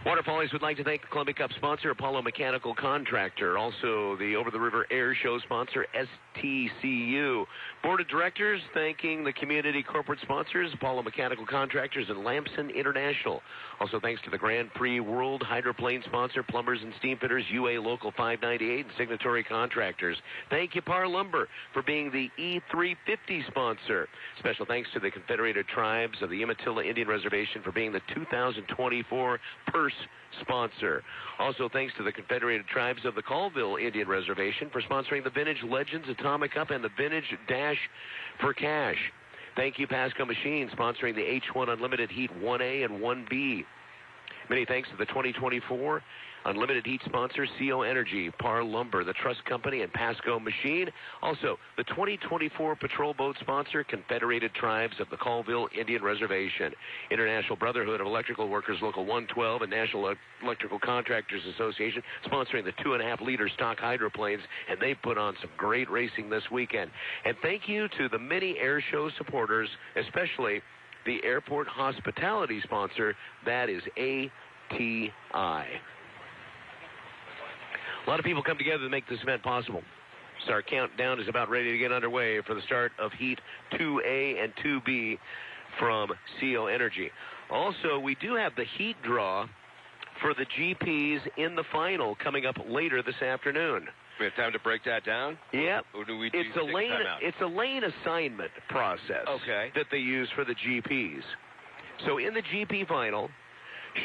Waterfallies would like to thank the Columbia Cup sponsor, Apollo Mechanical Contractor. Also, the over-the-river air show sponsor, STCU. Board of Directors thanking the community corporate sponsors, Apollo Mechanical Contractors and Lamson International. Also, thanks to the Grand Prix World Hydroplane sponsor, Plumbers and Steamfitters, UA Local 598, and signatory contractors. Thank you, Par Lumber, for being the E350 sponsor. Special thanks to the Confederated Tribes of the Umatilla Indian Reservation for being the 2024 Purse sponsor. Also, thanks to the Confederated Tribes of the Colville Indian Reservation for sponsoring the Vintage Legends Atomic Cup and the Vintage Dash for Cash. Thank you, Pasco Machine, sponsoring the H1 Unlimited Heat 1A and 1B. Many thanks to the 2024 Unlimited Heat sponsor, CO Energy, Par Lumber, the Trust Company, and Pasco Machine. Also, the 2024 Patrol Boat sponsor, Confederated Tribes of the Colville Indian Reservation, International Brotherhood of Electrical Workers Local 112, and National Electrical Contractors Association, sponsoring the 2.5-liter stock hydroplanes, and they put on some great racing this weekend. And thank you to the many air show supporters, especially the airport hospitality sponsor, that is ATI. A lot of people come together to make this event possible. So our countdown is about ready to get underway for the start of Heat 2A and 2B from CO Energy. Also, we do have the heat draw for the GPs in the final coming up later this afternoon. We have time to break that down? Yep. Or do we it's a lane assignment process that they use for the GPs. So in the GP final,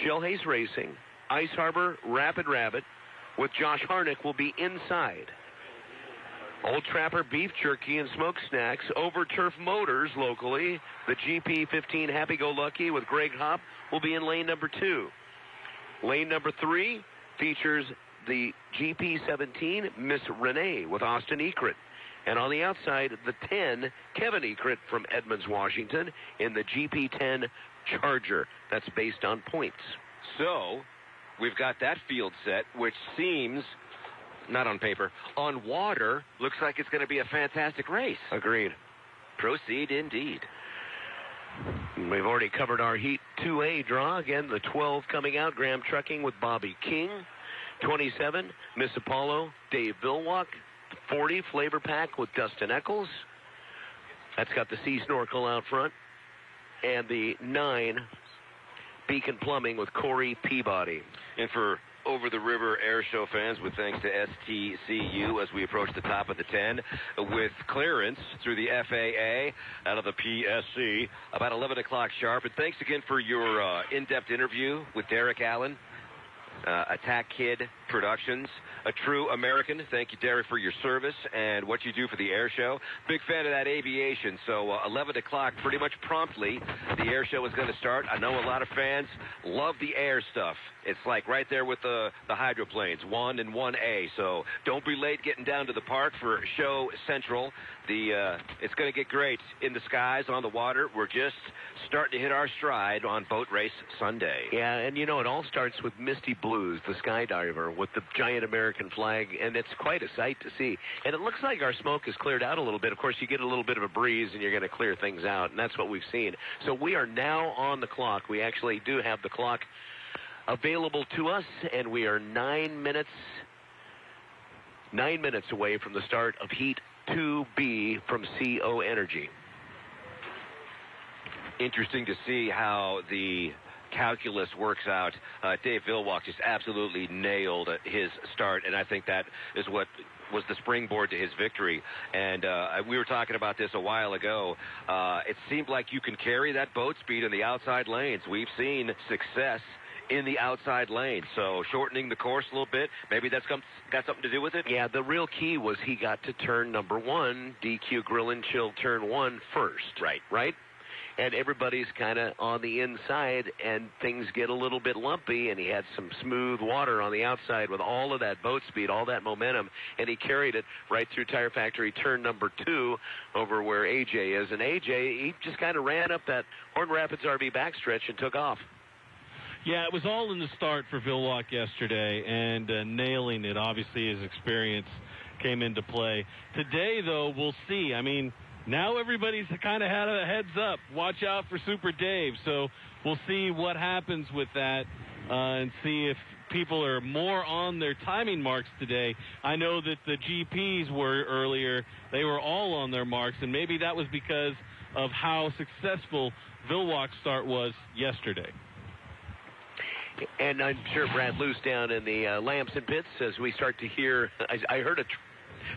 Shell Hayes Racing, Ice Harbor Rapid Rabbit, with Josh Harnick will be inside. Old Trapper Beef Jerky and Smoke Snacks, Over Turf Motors locally. The GP15 Happy Go Lucky with Greg Hopp will be in lane number 2. Lane number 3 features the GP17 Miss Renee with Austin Ekrit. And on the outside, the 10, Kevin Ekrit from Edmonds, Washington, in the GP10 Charger. That's based on points. So, we've got that field set, which seems, not on paper, on water, looks like it's going to be a fantastic race. Agreed. Proceed indeed. We've already covered our Heat 2A draw. Again, the 12 coming out, Graham Trucking with Bobby King. 27, Miss Apollo, Dave Vilwalk. 40, Flavor Pack with Dustin Eccles. That's got the Sea Snorkel out front. And the 9, Beacon Plumbing with Corey Peabody. And for over-the-river air show fans, with thanks to STCU as we approach the top of the 10, with clearance through the FAA out of the PSC, about 11 o'clock sharp. And thanks again for your in-depth interview with Derek Allen, Attack Kid Productions, a true American. Thank you, Derek, for your service and what you do for the air show. Big fan of that aviation. So 11 o'clock, pretty much promptly, the air show is going to start. I know a lot of fans love the air stuff. It's like right there with the hydroplanes, 1 and 1A. So don't be late getting down to the park for Show Central. It's going to get great in the skies, on the water. We're just starting to hit our stride on Boat Race Sunday. Yeah, and you know, it all starts with Misty Blues, the skydiver, with the giant American flag, and it's quite a sight to see. And it looks like our smoke has cleared out a little bit. Of course, you get a little bit of a breeze, and you're going to clear things out, and that's what we've seen. So we are now on the clock. We actually do have the clock available to us, and we are 9 minutes away from the start of Heat 2B from CO Energy. Interesting to see how the calculus works out. Dave Vilwalk just absolutely nailed his start, and I think that is what was the springboard to his victory. And we were talking about this a while ago. It seemed like you can carry that boat speed in the outside lanes. We've seen success in the outside lane, so shortening the course a little bit, maybe that's got something to do with it? Yeah, the real key was he got to turn number 1, DQ Grill and Chill turn 1 first. Right? And everybody's kind of on the inside, and things get a little bit lumpy, and he had some smooth water on the outside with all of that boat speed, all that momentum, and he carried it right through Tire Factory turn number 2 over where AJ is. And AJ, he just kind of ran up that Horn Rapids RV backstretch and took off. Yeah, it was all in the start for Vilwalk yesterday, and nailing it. Obviously, his experience came into play. Today, though, we'll see. I mean, now everybody's kind of had a heads up. Watch out for Super Dave. So we'll see what happens with that and see if people are more on their timing marks today. I know that the GPs were earlier. They were all on their marks, and maybe that was because of how successful Vilwalk's start was yesterday. And I'm sure Brad Luce down in the lamps and pits as we start to hear, I heard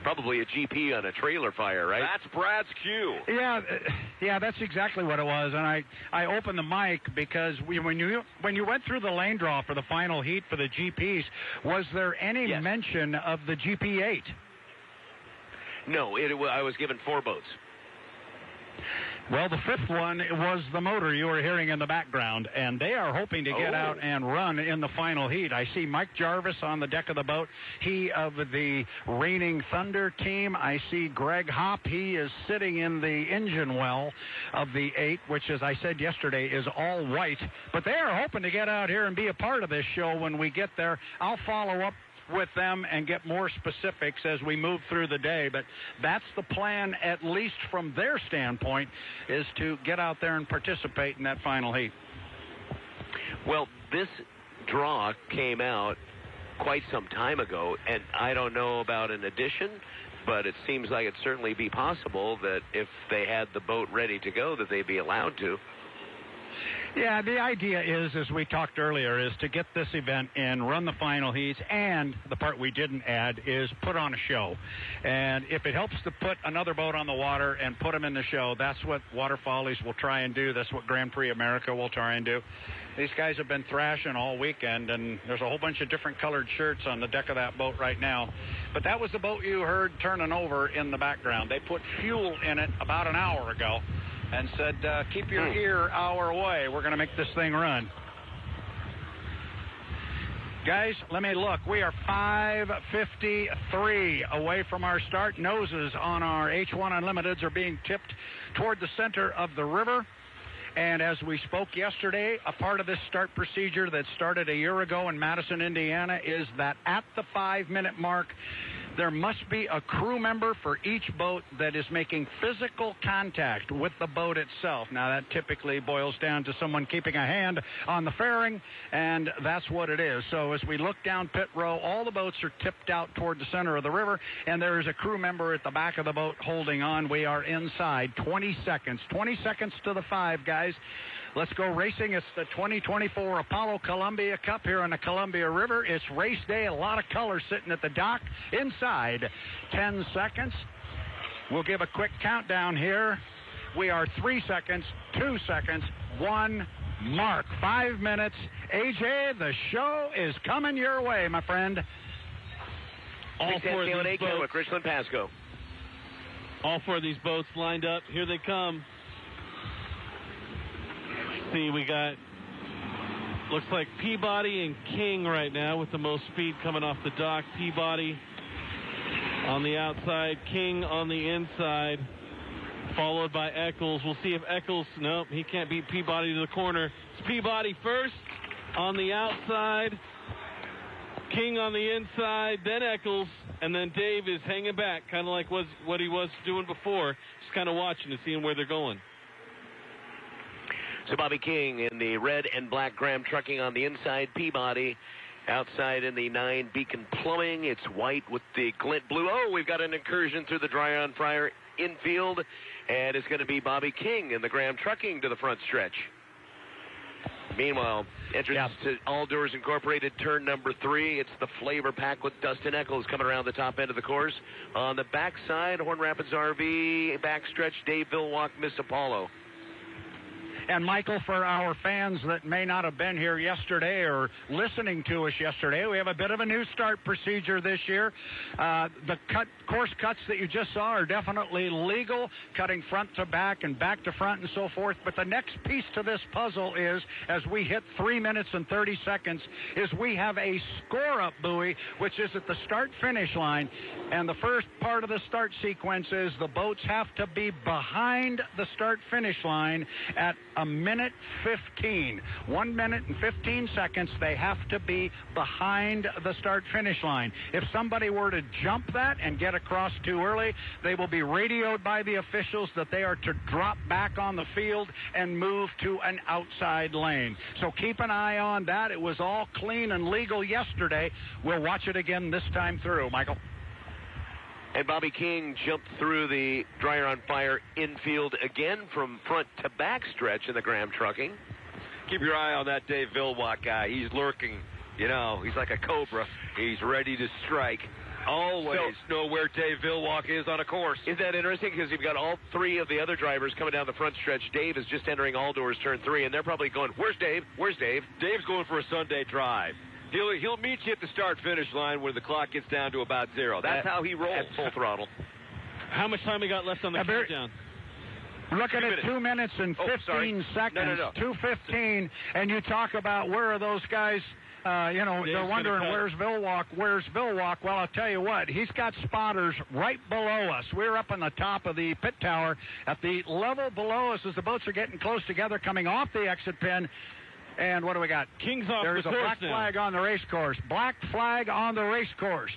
probably a GP on a trailer fire, right? That's Brad's cue. Yeah, that's exactly what it was. And I opened the mic because when you went through the lane draw for the final heat for the GPs, was there any mention of the GP8? No, I was given 4 boats. Well, the 5th one was the motor you were hearing in the background, and they are hoping to get out and run in the final heat. I see Mike Jarvis on the deck of the boat. He of the Reigning Thunder team. I see Greg Hopp. He is sitting in the engine well of the 8, which, as I said yesterday, is all white. But they are hoping to get out here and be a part of this show when we get there. I'll follow up with them and get more specifics as we move through the day, but that's the plan, at least from their standpoint, is to get out there and participate in that final heat. Well, this draw came out quite some time ago, and I don't know about an addition, but it seems like it'd certainly be possible that if they had the boat ready to go, that they'd be allowed to. Yeah, the idea is, as we talked earlier, is to get this event in, run the final heats, and the part we didn't add is put on a show. And if it helps to put another boat on the water and put them in the show, that's what Water Follies will try and do. That's what Grand Prix America will try and do. These guys have been thrashing all weekend, and there's a whole bunch of different colored shirts on the deck of that boat right now. But that was the boat you heard turning over in the background. They put fuel in it about an hour ago and said, keep your ear our way. We're going to make this thing run. Guys, let me look. We are 5:53 away from our start. Noses on our H1 Unlimiteds are being tipped toward the center of the river. And as we spoke yesterday, a part of this start procedure that started a year ago in Madison, Indiana, is that at the 5-minute mark, there must be a crew member for each boat that is making physical contact with the boat itself. Now, that typically boils down to someone keeping a hand on the fairing, and that's what it is. So as we look down pit row, all the boats are tipped out toward the center of the river, and there is a crew member at the back of the boat holding on. We are inside 20 seconds. 20 seconds to the 5, guys. Let's go racing. It's the 2024 Apollo Columbia Cup here on the Columbia River. It's race day. A lot of colors sitting at the dock. Inside 10 seconds. We'll give a quick countdown here. We are 3 seconds, 2 seconds, 1 mark. 5 minutes. AJ, the show is coming your way, my friend. All four of these boats. Richland Pasco. All four of these boats lined up. Here they come. See, we got, looks like Peabody and King right now with the most speed coming off the dock. Peabody on the outside, King on the inside, followed by Eccles. We'll see if Eccles, nope, he can't beat Peabody to the corner. It's Peabody first on the outside, King on the inside, then Eccles, and then Dave is hanging back, kind of like what he was doing before, just kind of watching and seeing where they're going. So Bobby King in the red and black Graham Trucking on the inside, Peabody outside in the 9 Beacon Plumbing. It's white with the glint blue. Oh, we've got an incursion through the Dry-On Fryer infield, and it's going to be Bobby King in the Graham Trucking to the front stretch. Meanwhile, entrance to All Doors Incorporated, turn number 3. It's the flavor pack with Dustin Eccles coming around the top end of the course. On the backside, Horn Rapids RV, backstretch, Dave Villwalk, Miss Apollo. And, Michael, for our fans that may not have been here yesterday or listening to us yesterday, we have a bit of a new start procedure this year. The course cuts that you just saw are definitely legal, cutting front to back and back to front and so forth. But the next piece to this puzzle is, as we hit 3 minutes and 30 seconds, is we have a score-up buoy, which is at the start-finish line. And the first part of the start sequence is the boats have to be behind the start-finish line at a minute 15. 1 minute and 15 seconds. They have to be behind the start-finish line. If somebody were to jump that and get across too early, they will be radioed by the officials that they are to drop back on the field and move to an outside lane. So keep an eye on that. It was all clean and legal yesterday. We'll watch it again this time through, Michael. And Bobby King jumped through the Dryer on Fire infield again from front to back stretch in the Graham Trucking. Keep your eye on that Dave Villwalk guy. He's lurking. You know, he's like a cobra. He's ready to strike. Always know where Dave Villwalk is on a course. Isn't that interesting? Because you've got all 3 of the other drivers coming down the front stretch. Dave is just entering All Doors turn 3, and they're probably going, where's Dave? Where's Dave? Dave's going for a Sunday drive. He'll meet you at the start-finish line when the clock gets down to about 0. That's how he rolls. At full throttle. How much time we got left on the countdown? Looking at 2 minutes and 15 seconds. No. 2:15, and you talk about where are those guys? They're wondering where's Villwalk. Well, I'll tell you what, he's got spotters right below us. We're up on the top of the pit tower. At the level below us, as the boats are getting close together, coming off the exit pin. And what do we got? King's off There's the a course black now. flag on the race course. Black flag on the race course.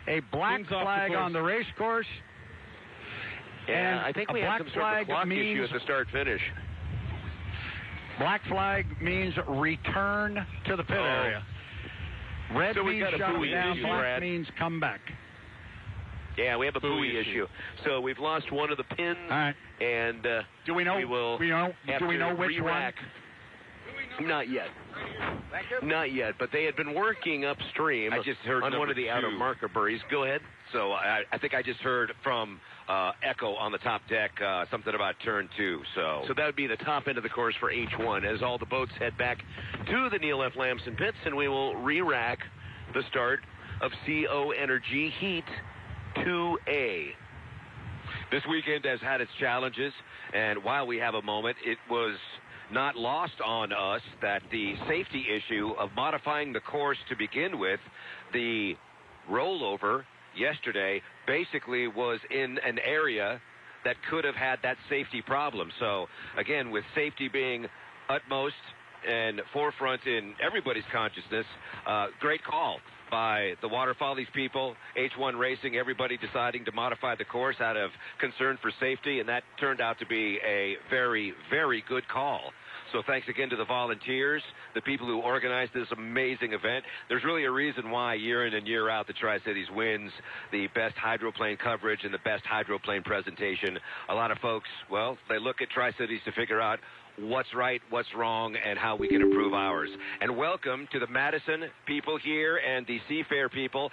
A black King's off flag the course. on the race course. Yeah, and I think a we had black some sort of flag clock means issue at the start-finish. black flag means return to the pit area. Red So we means got a shut buoy down. issue, Black Brad. means come back. Yeah, we have a buoy issue. So we've lost one of the pins. All right. And do we know? we will Do we know which re-rack. one? Not yet. Not yet, but they had been working upstream. I just heard on one of the 2. outer marker buoys. Go ahead. So I think I just heard from Echo on the top deck something about turn 2. So that would be the top end of the course for H1 as all the boats head back to the Neil F. Lamson pits, and we will re-rack the start of CO Energy Heat 2A. This weekend has had its challenges, and while we have a moment, it was not lost on us that the safety issue of modifying the course to begin with, the rollover yesterday basically was in an area that could have had that safety problem. So, again, with safety being utmost and forefront in everybody's consciousness, great call by the Water Follies people, H1 Racing, everybody deciding to modify the course out of concern for safety, and that turned out to be a very, very good call. So thanks again to the volunteers, the people who organized this amazing event. There's really a reason why year in and year out the Tri-Cities wins the best hydroplane coverage and the best hydroplane presentation. A lot of folks, well, they look at Tri-Cities to figure out what's right, what's wrong, and how we can improve ours. And welcome to the Madison people here and the Seafair people.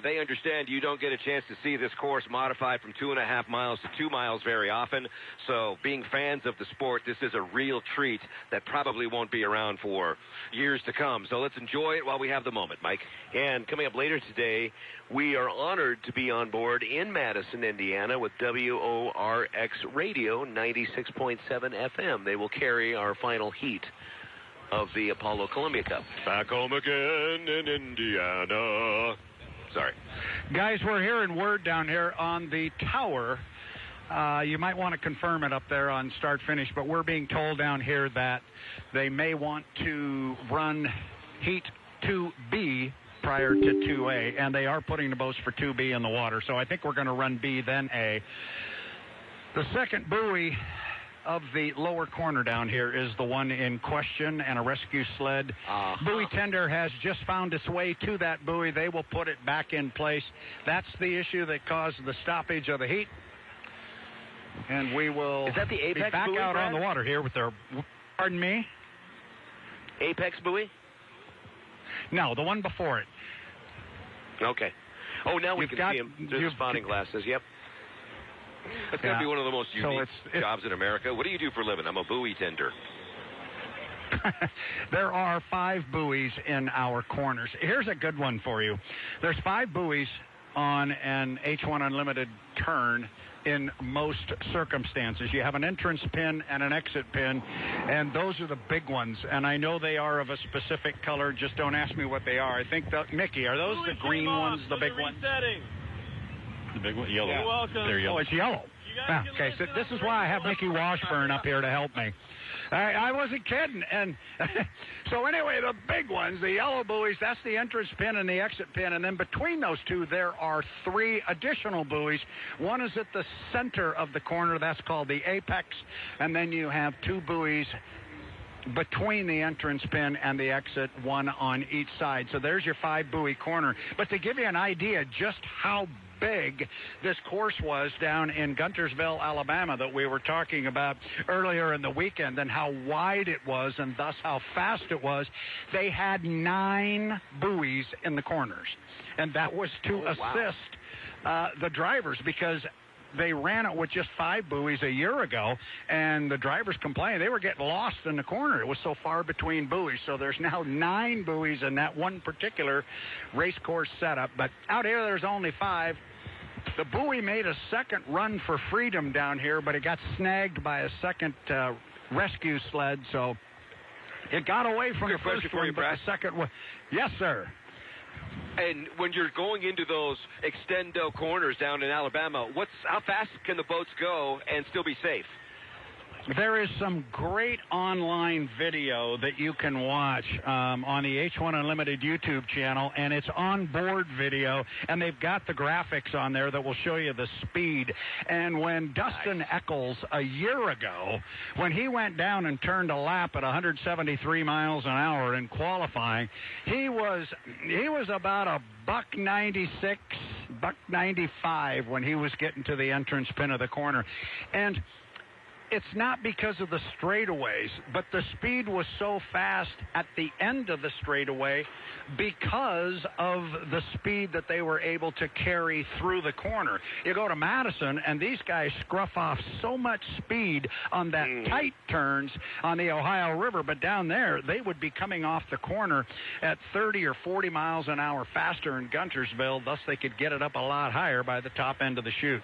They understand you don't get a chance to see this course modified from 2.5 miles to 2 miles very often. So being fans of the sport, this is a real treat that probably won't be around for years to come. So let's enjoy it while we have the moment, Mike. And coming up later today, we are honored to be on board in Madison, Indiana with WORX Radio 96.7 FM. They will carry our final heat of the Apollo Columbia Cup. Back home again in Indiana. Sorry. Guys, we're hearing word down here on the tower. You might want to confirm it up there on start-finish, but we're being told down here that they may want to run Heat 2B prior to 2A, and they are putting the boats for 2B in the water. So I think we're going to run B, then A. The second buoy of the lower corner down here is the one in question, and a rescue sled. Buoy tender has just found its way to that buoy. They will put it back in place. That's the issue that caused the stoppage of the heat. And we will Is that the Apex be back buoy, out Brad? on the water here with their... Pardon me? Apex buoy? No, the one before it. Okay. Oh, now we You've can got- see him through the spotting glasses. Yep. That's got to be one of the most So unique it's- jobs in America. What do you do for a living? I'm a buoy tender. There are 5 buoys in our corners. Here's a good one for you. There's 5 buoys on an H1 Unlimited turn in most circumstances. You have an entrance pin and an exit pin, and those are the big ones. And I know they are of a specific color. Just don't ask me what they are. I think, Mickey, are those the green ones, the big ones? The big one? Yellow. You're welcome. They're yellow. Oh, it's yellow. Okay, so this is why I have Mickey Washburn up here to help me. I wasn't kidding. And so anyway, the big ones, the yellow buoys, that's the entrance pin and the exit pin. And then between those two, there are 3 additional buoys. One is at the center of the corner. That's called the apex. And then you have 2 buoys between the entrance pin and the exit, one on each side. So there's your 5 buoy corner. But to give you an idea just how big this course was down in Guntersville, Alabama, that we were talking about earlier in the weekend, and how wide it was and thus how fast it was, they had 9 buoys in the corners. And that was to assist the drivers, because they ran it with just 5 buoys a year ago, and the drivers complained they were getting lost in the corner. It was so far between buoys. So there's now 9 buoys in that one particular race course setup. But out here, there's only 5. The buoy made a second run for freedom down here, but it got snagged by a second rescue sled. So it got away from the first one, but the second one. Yes, sir. And when you're going into those extendo corners down in Alabama, how fast can the boats go and still be safe? There is some great online video that you can watch on the H1 Unlimited YouTube channel, and it's on-board video, and they've got the graphics on there that will show you the speed. And when Dustin Eccles, a year ago, when he went down and turned a lap at 173 miles an hour in qualifying, he was about a $196, $195 when he was getting to the entrance pin of the corner. And it's not because of the straightaways, but the speed was so fast at the end of the straightaway because of the speed that they were able to carry through the corner. You go to Madison, and these guys scruff off so much speed on that tight turns on the Ohio River, but down there, they would be coming off the corner at 30 or 40 miles an hour faster in Guntersville, thus they could get it up a lot higher by the top end of the chute.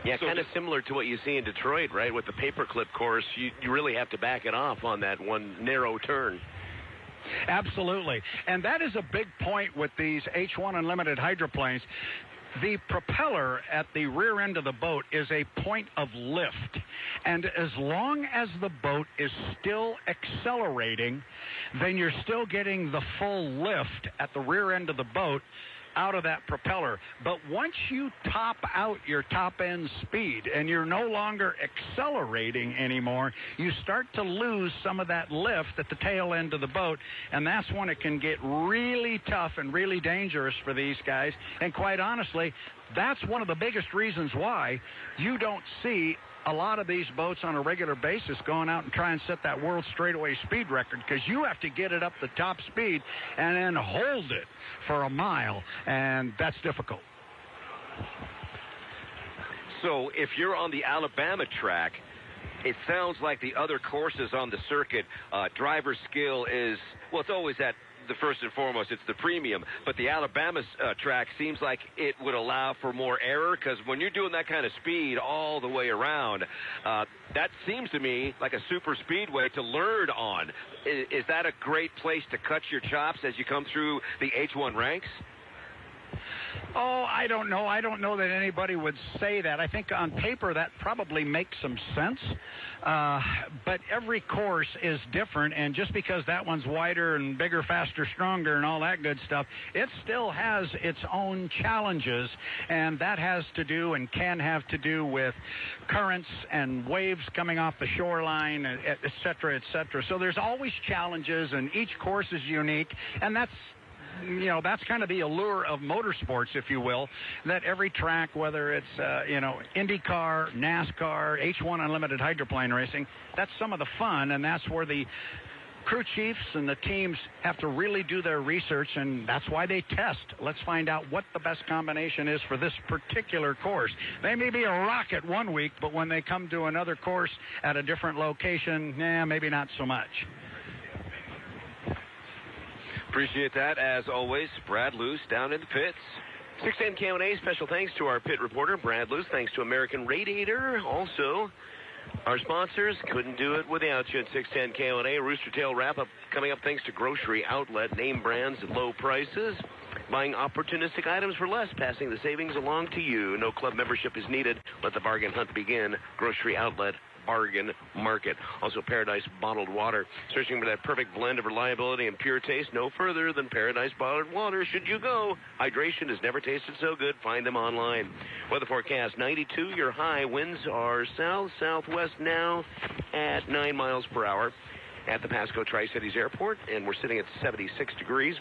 Yeah, kind of similar to what you see in Detroit, right? With the paperclip course, you really have to back it off on that one narrow turn. Absolutely. And that is a big point with these H1 Unlimited hydroplanes. The propeller at the rear end of the boat is a point of lift. And as long as the boat is still accelerating, then you're still getting the full lift at the rear end of the boat out of that propeller. But once you top out your top end speed and you're no longer accelerating anymore, you start to lose some of that lift at the tail end of the boat, and that's when it can get really tough and really dangerous for these guys. And quite honestly, that's one of the biggest reasons why you don't see a lot of these boats on a regular basis going out and try and set that world straightaway speed record, because you have to get it up the top speed and then hold it for a mile, and that's difficult. So if you're on the Alabama track, it sounds like the other courses on the circuit, driver skill is, well, it's always at the first and foremost, it's the premium, but the Alabama track seems like it would allow for more error, because when you're doing that kind of speed all the way around, that seems to me like a super speedway to learn on. Is that a great place to cut your chops as you come through the H1 ranks? Oh, I don't know. I don't know that anybody would say that. I think on paper that probably makes some sense. But every course is different, and just because that one's wider and bigger, faster, stronger, and all that good stuff, it still has its own challenges, and that has to do and can have to do with currents and waves coming off the shoreline, et cetera, et cetera. So there's always challenges, and each course is unique, and that's kind of the allure of motorsports, if you will, that every track, whether it's, IndyCar, NASCAR, H1 Unlimited hydroplane racing, that's some of the fun, and that's where the crew chiefs and the teams have to really do their research, and that's why they test. Let's find out what the best combination is for this particular course. They may be a rocket one week, but when they come to another course at a different location, maybe not so much. Appreciate that, as always. Brad Luce down in the pits. 610 K&A, special thanks to our pit reporter, Brad Luce. Thanks to American Radiator. Also, our sponsors, couldn't do it without you at 610 K&A. Rooster Tail wrap-up coming up thanks to Grocery Outlet. Name brands at low prices. Buying opportunistic items for less, passing the savings along to you. No club membership is needed. Let the bargain hunt begin. Grocery Outlet. Bargain Market. Also, Paradise Bottled Water. Searching for that perfect blend of reliability and pure taste? No further than Paradise Bottled Water should you go. Hydration has never tasted so good. Find them online. Weather forecast, 92. Your high winds are south-southwest now at 9 miles per hour at the Pasco Tri-Cities Airport, and we're sitting at 76 degrees.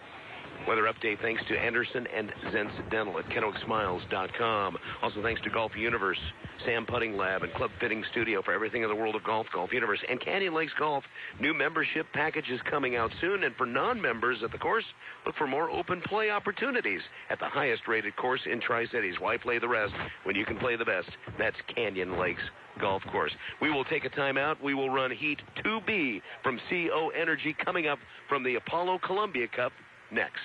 Weather update thanks to Anderson and Zentz Dental at KenoSmiles.com. Also thanks to Golf Universe, Sam Putting Lab, and Club Fitting Studio for everything in the world of golf. Golf Universe and Canyon Lakes Golf. New membership packages coming out soon. And for non-members at the course, look for more open play opportunities at the highest rated course in Tri-Cities. Why play the rest when you can play the best? That's Canyon Lakes Golf Course. We will take a timeout. We will run Heat 2B from CO Energy coming up from the Apollo Columbia Cup next.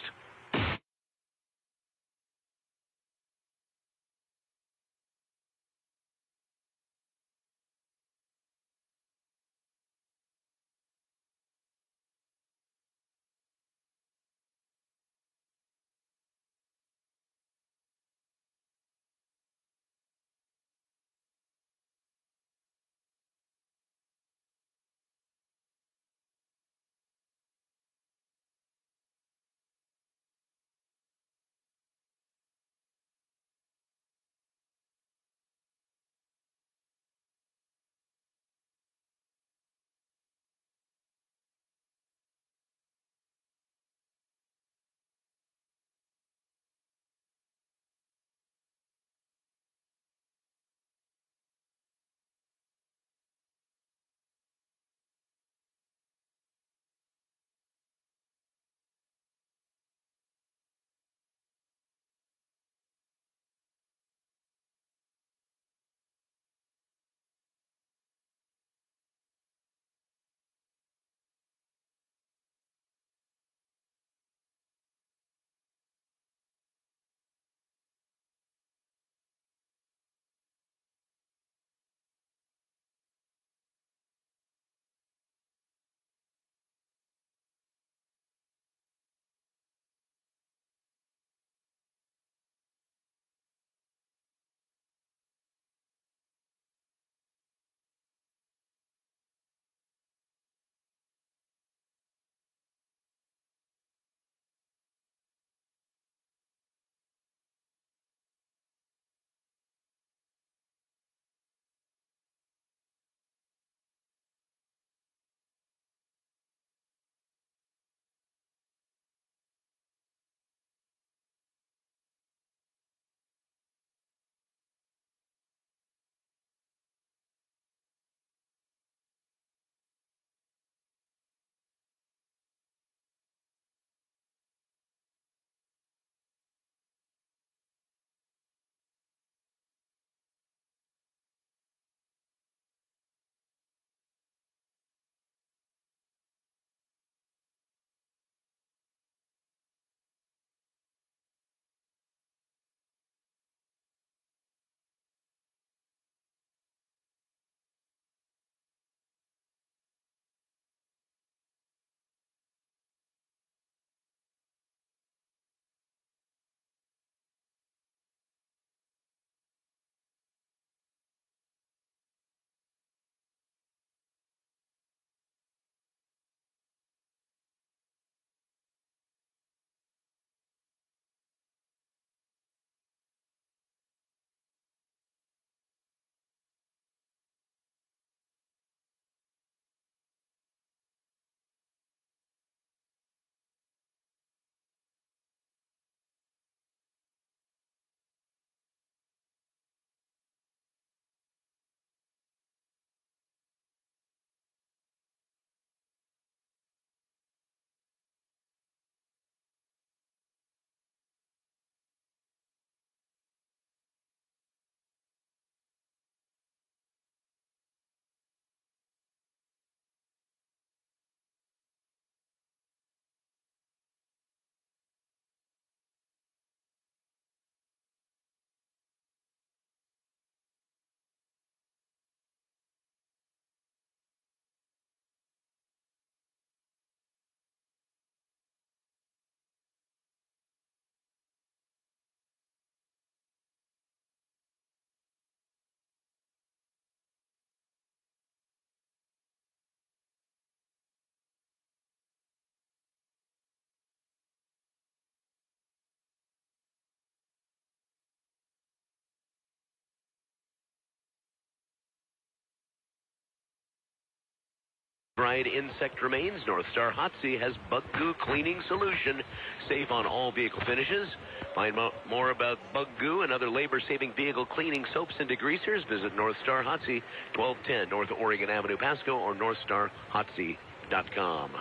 dried insect remains, North Star Hot Sea has bug goo cleaning solution, safe on all vehicle finishes. Find more about bug goo and other labor-saving vehicle cleaning soaps and degreasers. Visit North Star Hot Sea, 1210 North Oregon Avenue, Pasco, or northstarhotsea.com.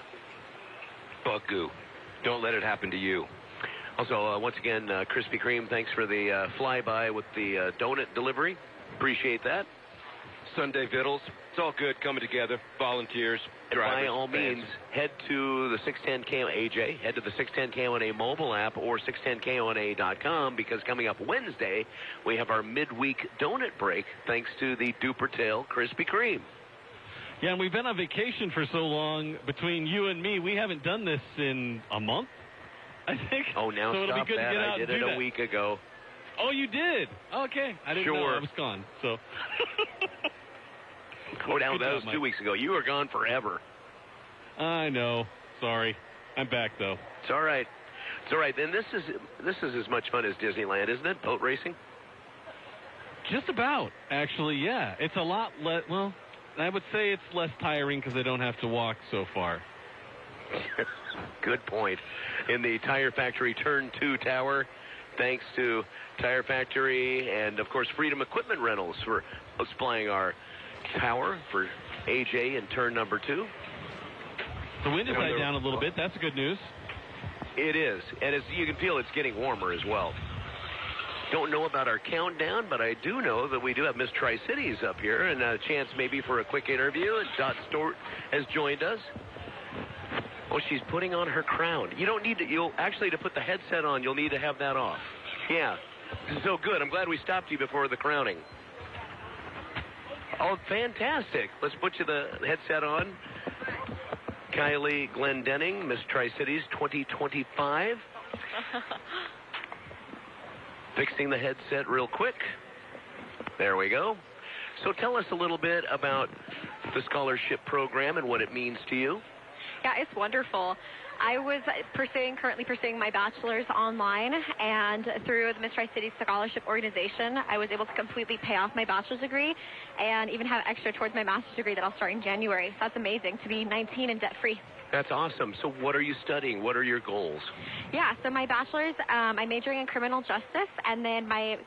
Bug goo. Don't let it happen to you. Also, once again, Krispy Kreme, thanks for the flyby with the donut delivery. Appreciate that. Sunday Vittles. It's all good coming together. Volunteers, drivers, by all means, head to the 610 AJ, head to the 610 KONA mobile app or 610KONA.com, because coming up Wednesday, we have our midweek donut break thanks to the Dupertail Krispy Kreme. Yeah, and we've been on vacation for so long. Between you and me, we haven't done this in a month, I think. Oh, now so stop that. I did it a week ago. Oh, you did? Okay. I didn't know I was gone. So. Oh, now that was 2 weeks ago. You were gone forever. I know. Sorry. I'm back, though. It's all right. It's all right. Then this is as much fun as Disneyland, isn't it? Boat racing? Just about, actually, yeah. It's a lot less, well, I would say it's less tiring because I don't have to walk so far. Good point. In the Tire Factory Turn 2 Tower, thanks to Tire Factory and, of course, Freedom Equipment Rentals for supplying our tower for AJ in turn number 2. The wind has died down a little bit. That's good news. It is. And you can feel it's getting warmer as well. Don't know about our countdown, but I do know that we do have Miss Tri-Cities up here and a chance maybe for a quick interview. And Dot Stewart has joined us. Oh, she's putting on her crown. You don't need to, to put the headset on, you'll need to have that off. Yeah. So good. I'm glad we stopped you before the crowning. Oh, fantastic. Let's put you the headset on. Kylie Glendenning, Miss Tri-Cities 2025. Fixing the headset real quick. There we go. So tell us a little bit about the scholarship program and what it means to you. Yeah, it's wonderful. I was currently pursuing my bachelor's online, and through the Miss Tri-Cities Scholarship Organization, I was able to completely pay off my bachelor's degree and even have extra towards my master's degree that I'll start in January. So that's amazing to be 19 and debt-free. That's awesome. So what are you studying? What are your goals? Yeah, so my bachelor's, I'm majoring in criminal justice, and then my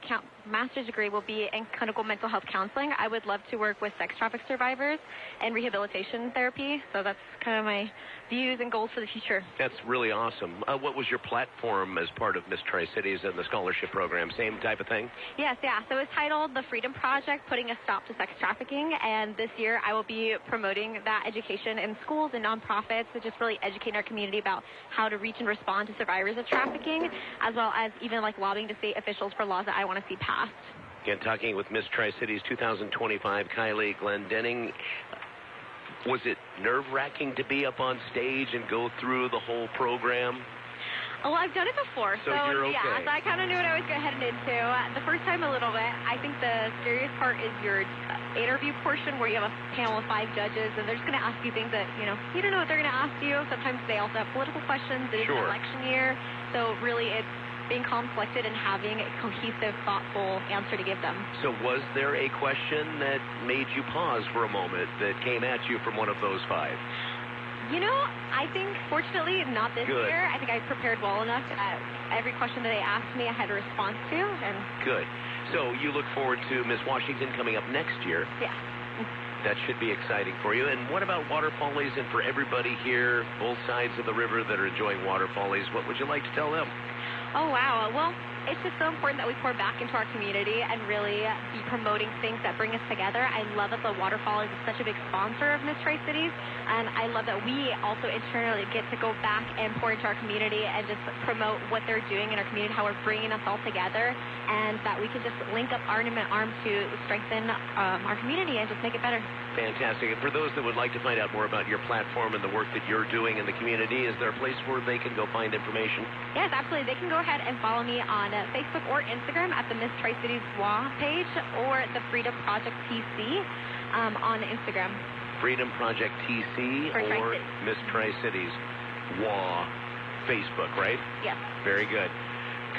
master's degree will be in clinical mental health counseling. I would love to work with sex traffic survivors and rehabilitation therapy. So that's kind of my views and goals for the future. That's really awesome. What was your platform as part of Miss Tri-Cities and the scholarship program? Same type of thing? Yes, yeah. So it's titled The Freedom Project, Putting a Stop to Sex Trafficking. And this year I will be promoting that education in schools and nonprofits to just really educate our community about how to reach and respond to survivors of trafficking, as well as even like lobbying to state officials for laws that I want to see passed. Again, talking with Miss Tri-Cities 2025, Kylie Glendenning. Was it nerve-wracking to be up on stage and go through the whole program? Well, I've done it before, so you're okay. Yeah, so I kind of knew what I was heading into. The first time a little bit. I think the scariest part is your interview portion where you have a panel of 5 judges, and they're just going to ask you things that, you don't know what they're going to ask you. Sometimes they also have political questions. It is an election year, so really it's being calm, collected, and having a cohesive, thoughtful answer to give them. So was there a question that made you pause for a moment that came at you from one of those 5? I think, fortunately, not this year. I think I prepared well enough. Every question that they asked me, I had a response to. And good. So you look forward to Miss Washington coming up next year. Yeah. That should be exciting for you. And what about water follies? And for everybody here, both sides of the river that are enjoying water follies, what would you like to tell them? Oh, wow. Well, it's just so important that we pour back into our community and really be promoting things that bring us together. I love that the Waterfall is such a big sponsor of Miss Tri-Cities, and I love that we also internally get to go back and pour into our community and just promote what they're doing in our community, how we're bringing us all together, and that we can just link up arm in arm to strengthen our community and just make it better. Fantastic. And for those that would like to find out more about your platform and the work that you're doing in the community, is there a place where they can go find information? Yes, absolutely. They can go ahead and follow me on Facebook or Instagram at the Miss Tri-Cities WA page or the Freedom Project TC on Instagram. Freedom Project TC or Miss Tri-Cities WA Facebook, right? Yes. Very good.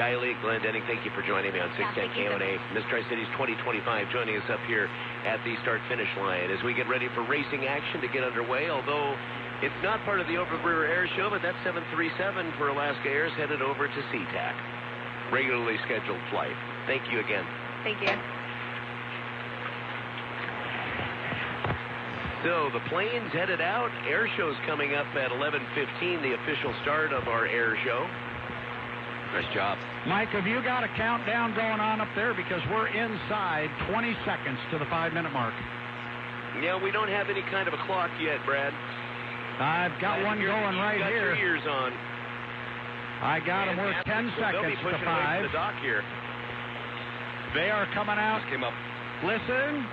Kylie Glendenning, thank you for joining me on 610 KONA. Miss Tri-Cities 2025 joining us up here at the start-finish line as we get ready for racing action to get underway, although it's not part of the Open River Air Show, but that 737 for Alaska Air is headed over to SeaTac. Regularly scheduled flight. Thank you again. Thank you. So the plane's headed out. Air show's coming up at 11:15, the official start of our air show. Nice job. Mike, have you got a countdown going on up there? Because we're inside 20 seconds to the 5-minute mark. Yeah, we don't have any kind of a clock yet, Brad. I've got one going right here. You got your ears on. I got them. We're 10 seconds to 5. The dock here. They are coming out. Came up. Listen.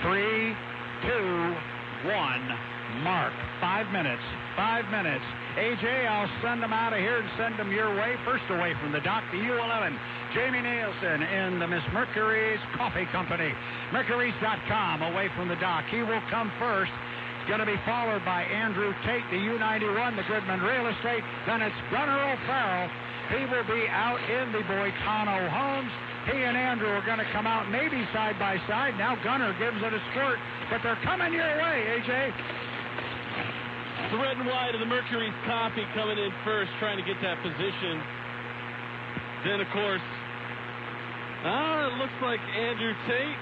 3, 2, 1. Mark. 5 minutes. 5 minutes. AJ, I'll send them out of here and send them your way. First away from the dock, the U11. Jamie Nielsen in the Miss Mercury's Coffee Company. Mercury's.com away from the dock. He will come first. It's going to be followed by Andrew Tate, the U91, the Goodman Real Estate. Then it's Gunnar O'Farrell. He will be out in the Boitano Homes. He and Andrew are going to come out maybe side by side. Now Gunnar gives it a squirt, but they're coming your way, AJ. The red and white of the Mercury's Coffee coming in first, trying to get that position. Then, of course, it looks like Andrew Tate.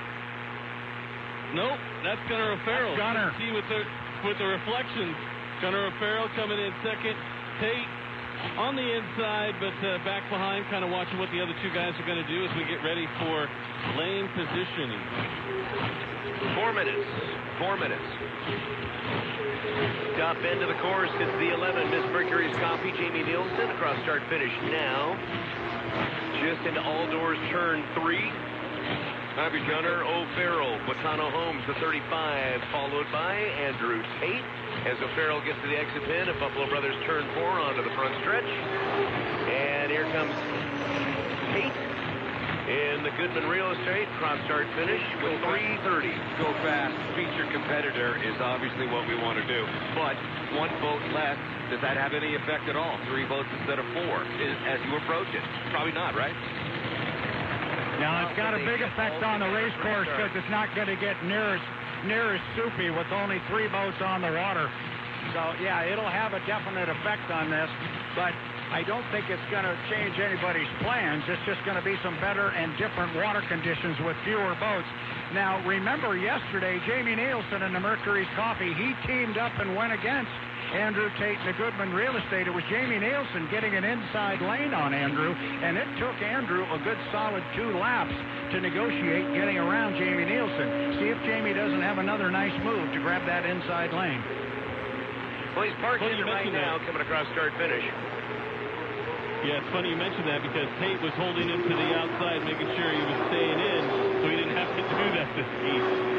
Nope, that's Gunnar O'Farrell. Gunnar. See with the reflections. Gunnar O'Farrell coming in second. Tate on the inside, but back behind, kind of watching what the other two guys are going to do as we get ready for lane positioning. 4 minutes. 4 minutes. Top end of the course is the 11, Miss Mercury's Coffee, Jamie Nielsen. Across start finish now. Just into all doors, turn 3. Gunnar O'Farrell, Boitano Homes, the 35, followed by Andrew Tate. As O'Farrell gets to the exit pin at Buffalo Brothers turn 4 onto the front stretch. And here comes Tate in the Goodman Real Estate. Cross start finish with 3:30. Go fast. Featured competitor is obviously what we want to do. But 1 vote less, does that have any effect at all? 3 votes instead of 4 as you approach it? Probably not, right? Now, it's got a big effect on the race course because it's not going to get near as soupy with only 3 boats on the water. So, yeah, it'll have a definite effect on this, but I don't think it's going to change anybody's plans. It's just going to be some better and different water conditions with fewer boats. Now, remember yesterday, Jamie Nielsen in the Mercury's Coffee, he teamed up and went against Andrew Tate and the Goodman Real Estate. It was Jamie Nielsen getting an inside lane on Andrew, and it took Andrew a good solid 2 laps to negotiate getting around Jamie Nielsen. See if Jamie doesn't have another nice move to grab that inside lane. Well, he's parked in right now, coming across start finish. Yeah, it's funny you mentioned that because Tate was holding him to the outside, making sure he was staying in, so he didn't have to do that this heat.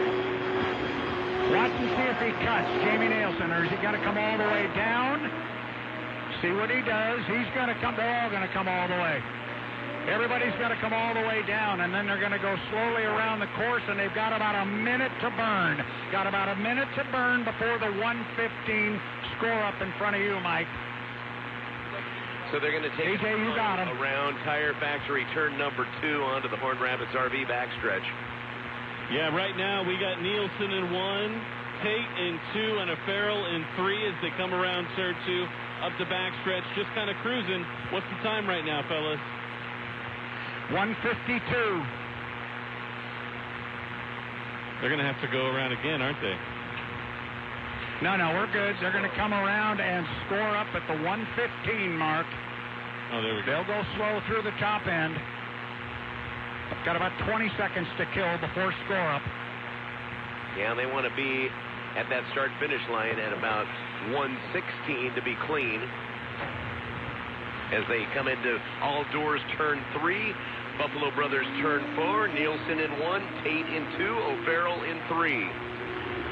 Watch and see if he cuts Jamie Nielsen, or is he going to come all the way down? See what he does. He's going to come. They're all going to come all the way. Everybody's going to come all the way down, and then they're going to go slowly around the course, and they've got about a minute to burn. Got about a minute to burn before the 1:15 score up in front of you, Mike. So they're going to take AJ, you got him. Around Tire Factory turn number 2 onto the Horn Rapids RV backstretch. Yeah, right now we got Nielsen in 1, Tate in 2, and O'Farrell in 3 as they come around turn 2 up the backstretch, just kind of cruising. What's the time right now, fellas? 1:52. They're going to have to go around again, aren't they? No, we're good. They're going to come around and score up at the 1:15 mark. Oh, there we go. They'll go slow through the top end. Got about 20 seconds to kill before score up. Yeah, they want to be at that start-finish line at about 1:16 to be clean. As they come into all doors turn 3, Buffalo Brothers turn 4, Nielsen in 1, Tate in 2, O'Farrell in 3.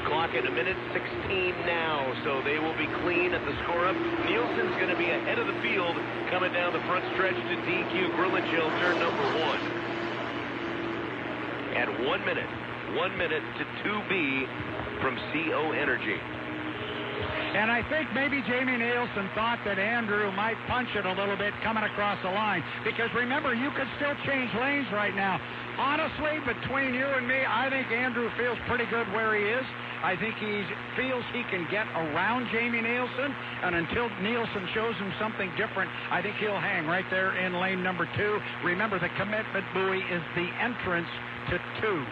Clock at 1:16 now, so they will be clean at the score-up. Nielsen's going to be ahead of the field coming down the front stretch to DQ Grill and Chill, turn number 1. At 1 minute to 2B from CO Energy. And I think maybe Jamie Nielsen thought that Andrew might punch it a little bit coming across the line. Because remember, you could still change lanes right now. Honestly, between you and me, I think Andrew feels pretty good where he is. I think he feels he can get around Jamie Nielsen, and until Nielsen shows him something different, I think he'll hang right there in lane number 2. Remember, the commitment buoy is the entrance to 2.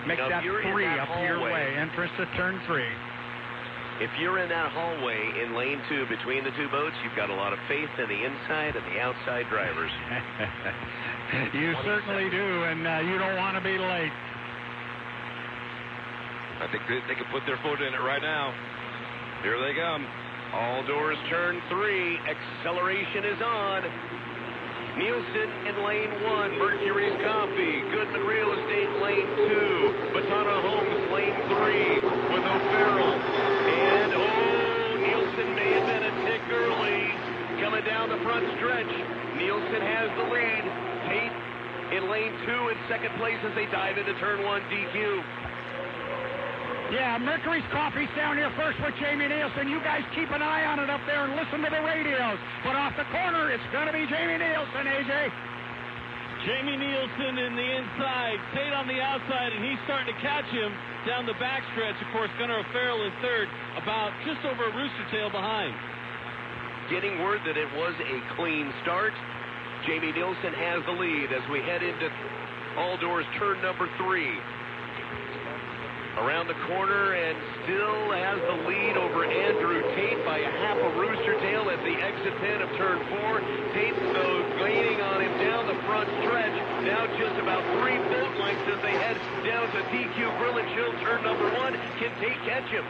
Make that 3 up your way, entrance to turn 3. If you're in that hallway in lane 2 between the two boats, you've got a lot of faith in the inside and the outside drivers. You certainly do, and you don't want to be late. I think they can put their foot in it right now. Here they come. All doors turn 3. Acceleration is on. Nielsen in lane 1. Mercury's Coffee. Goodman Real Estate lane 2. Batana Homes lane 3 with O'Farrell. And, Nielsen may have been a tick early. Coming down the front stretch. Nielsen has the lead. Tate in lane 2 in second place as they dive into turn 1 DQ. Yeah, Mercury's Coffee's down here first with Jamie Nielsen. You guys keep an eye on it up there and listen to the radios. But off the corner, it's going to be Jamie Nielsen, AJ. Jamie Nielsen in the inside, Tate on the outside, and he's starting to catch him down the backstretch. Of course, Gunnar O'Farrell in third, about just over a rooster tail behind. Getting word that it was a clean start. Jamie Nielsen has the lead as we head into all doors turn number 3. Around the corner and still has the lead over Andrew Tate by a half a rooster tail at the exit pin of turn 4. Tate, though, gaining on him down the front stretch. Now just about 3 boat lengths as they head down to DQ Grill and Chill turn number 1. Can Tate catch him?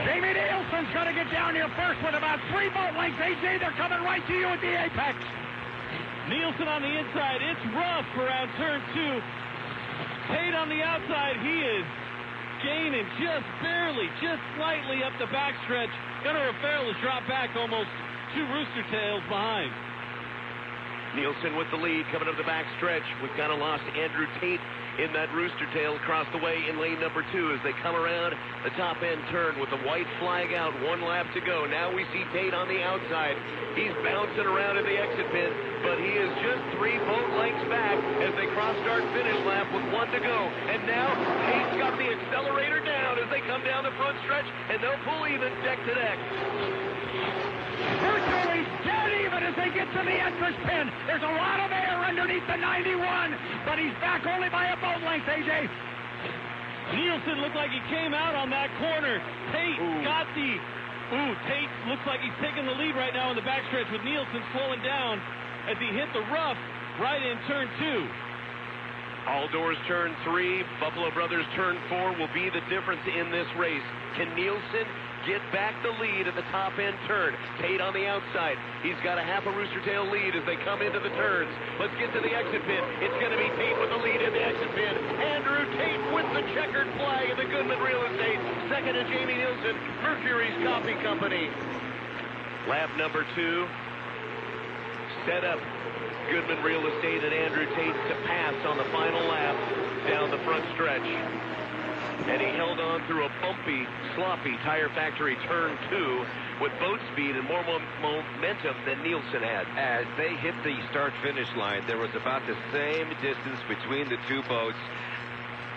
Jamie Nielsen's going to get down here first with about 3 boat lengths. AJ, they're coming right to you at the apex. Nielsen on the inside. It's rough around turn 2. Tate on the outside, he is gaining just barely, just slightly up the backstretch. Gunnar O'Farrell has dropped back almost 2 rooster tails behind. Nielsen with the lead coming up the backstretch. We've kind of lost Andrew Tate in that rooster tail across the way in lane number 2 as they come around the top end turn with the white flag out. 1 lap to go. Now we see Tate on the outside. He's bouncing around in the exit pit, but he is just 3 boat lengths back as they cross start finish lap with 1 to go. And now Tate's got the accelerator down as they come down the front stretch, and they'll pull even deck to deck. Virtually dead even as they get to the entrance pin. There's a lot of air underneath the 91, but he's back only by a boat length, AJ. Nielsen looked like he came out on that corner. Tate got the... Tate looks like he's taking the lead right now in the backstretch with Nielsen slowing down as he hit the rough right in turn 2. All doors turn 3. Buffalo Brothers turn 4 will be the difference in this race. Can Nielsen get back the lead at the top end turn? Tate on the outside. He's got a half a rooster tail lead as they come into the turns. Let's get to the exit pin. It's going to be Tate with the lead in the exit pin. Andrew Tate with the checkered flag of the Goodman Real Estate. Second to Jamie Nielsen, Mercury's Coffee Company. Lap number 2. Set up Goodman Real Estate and Andrew Tate to pass on the final lap down the front stretch. And he held on through a bumpy, sloppy Tire Factory turn 2 with boat speed and more momentum than Nielsen had. As they hit the start-finish line, there was about the same distance between the 2 boats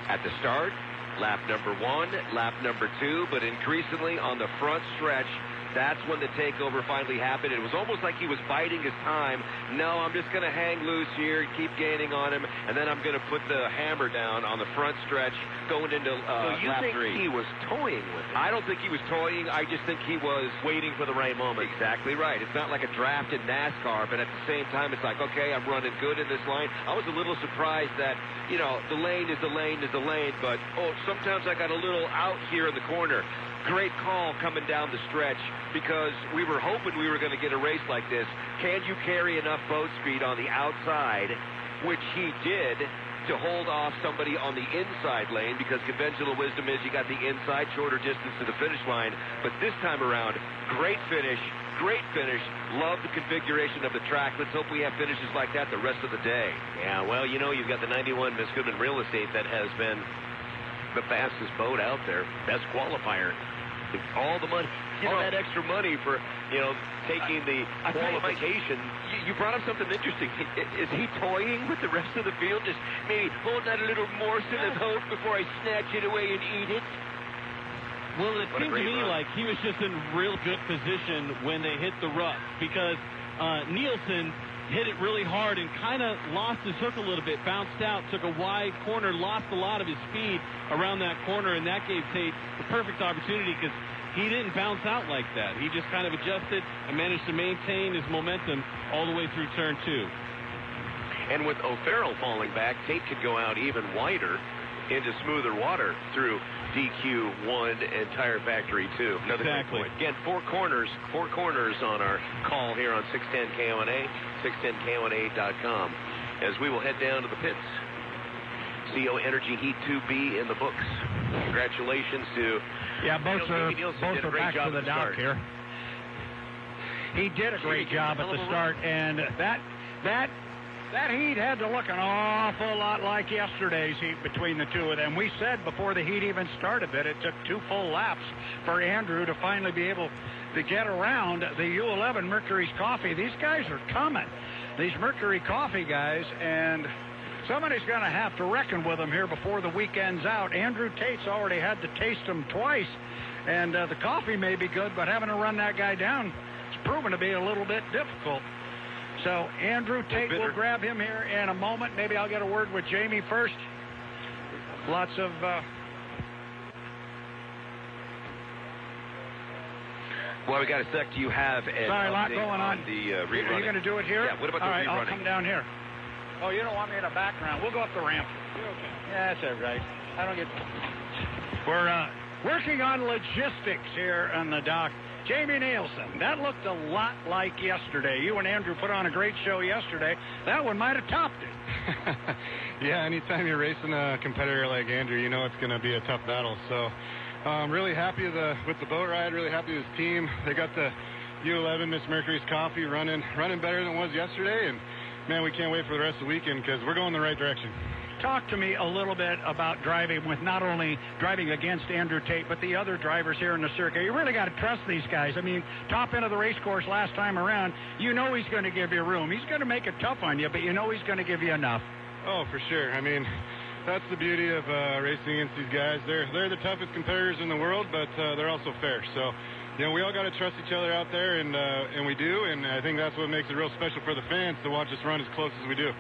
at the start, lap number 1, lap number 2, but increasingly on the front stretch, that's when the takeover finally happened. It was almost like he was biding his time. No, I'm just going to hang loose here, keep gaining on him, and then I'm going to put the hammer down on the front stretch going into so you lap think 3. He was toying with it? I don't think he was toying. I just think he was waiting for the right moment. Exactly right. It's not like a draft in NASCAR, but at the same time, it's like, okay, I'm running good in this line. I was a little surprised that, you know, the lane is the lane is the lane, but, sometimes I got a little out here in the corner. Great call coming down the stretch because we were hoping we were going to get a race like this. Can you carry enough boat speed on the outside, which he did, to hold off somebody on the inside lane, because conventional wisdom is you got the inside, shorter distance to the finish line. But this time around, great finish. Love the configuration of the track. Let's hope we have finishes like that the rest of the day. Yeah, well, you've got the 91 Miss Goodman Real Estate that has been the fastest boat out there, best qualifier. All the money, all that extra money for, taking the qualification. You brought up something interesting. Is he toying with the rest of the field? Just maybe hold out a little morsel of hope before I snatch it away and eat it? Well, it seemed to me like he was just in real good position when they hit the rough, because Nielsen hit it really hard and kind of lost his hook a little bit, bounced out, took a wide corner, lost a lot of his speed around that corner, and that gave Tate the perfect opportunity because he didn't bounce out like that. He just kind of adjusted and managed to maintain his momentum all the way through turn 2. And with O'Farrell falling back, Tate could go out even wider into smoother water through DQ1 and Tire Factory 2. Another great point. Again, four corners on our call here on 610 KONA, 610KONA.com, as we will head down to the pits. CO Energy Heat 2B in the books. Congratulations to both are back to the dock here. He did a great job at the start, and that heat had to look an awful lot like yesterday's heat between the two of them. We said before the heat even started that it took 2 full laps for Andrew to finally be able to get around the U11 Mercury's Coffee. These guys are coming, these Mercury Coffee guys, and somebody's going to have to reckon with them here before the weekend's out. Andrew Tate's already had to taste them twice, and the coffee may be good, but having to run that guy down, it's proven to be a little bit difficult. So Andrew Tate will grab him here in a moment. Maybe I'll get a word with Jamie first. Lots of... Well, we got a sec. Do you have an Sorry, a lot going on. The rerunning? Are you going to do it here? Yeah, what about the rerunning? All right, I'll come down here. Oh, you don't want me in the background. We'll go up the ramp. You're okay. Yeah, that's all right. I don't get... We're working on logistics here on the dock. Jamie Nielsen, that looked a lot like yesterday. You and Andrew put on a great show yesterday. That one might have topped it. Yeah, anytime you're racing a competitor like Andrew, you know it's going to be a tough battle. So I'm really happy with the boat ride, really happy with his team. They got the U11 Miss Mercury's Coffee running better than it was yesterday. And, man, we can't wait for the rest of the weekend because we're going the right direction. Talk to me a little bit about driving with not only driving against Andrew Tate, but the other drivers here in the circuit. You really got to trust these guys. I mean, top end of the race course last time around, you know he's going to give you room. He's going to make it tough on you, but you know he's going to give you enough. Oh, for sure. I mean, that's the beauty of racing against these guys. They're the toughest competitors in the world, but they're also fair. So, we all got to trust each other out there, and we do, and I think that's what makes it real special for the fans to watch us run as close as we do.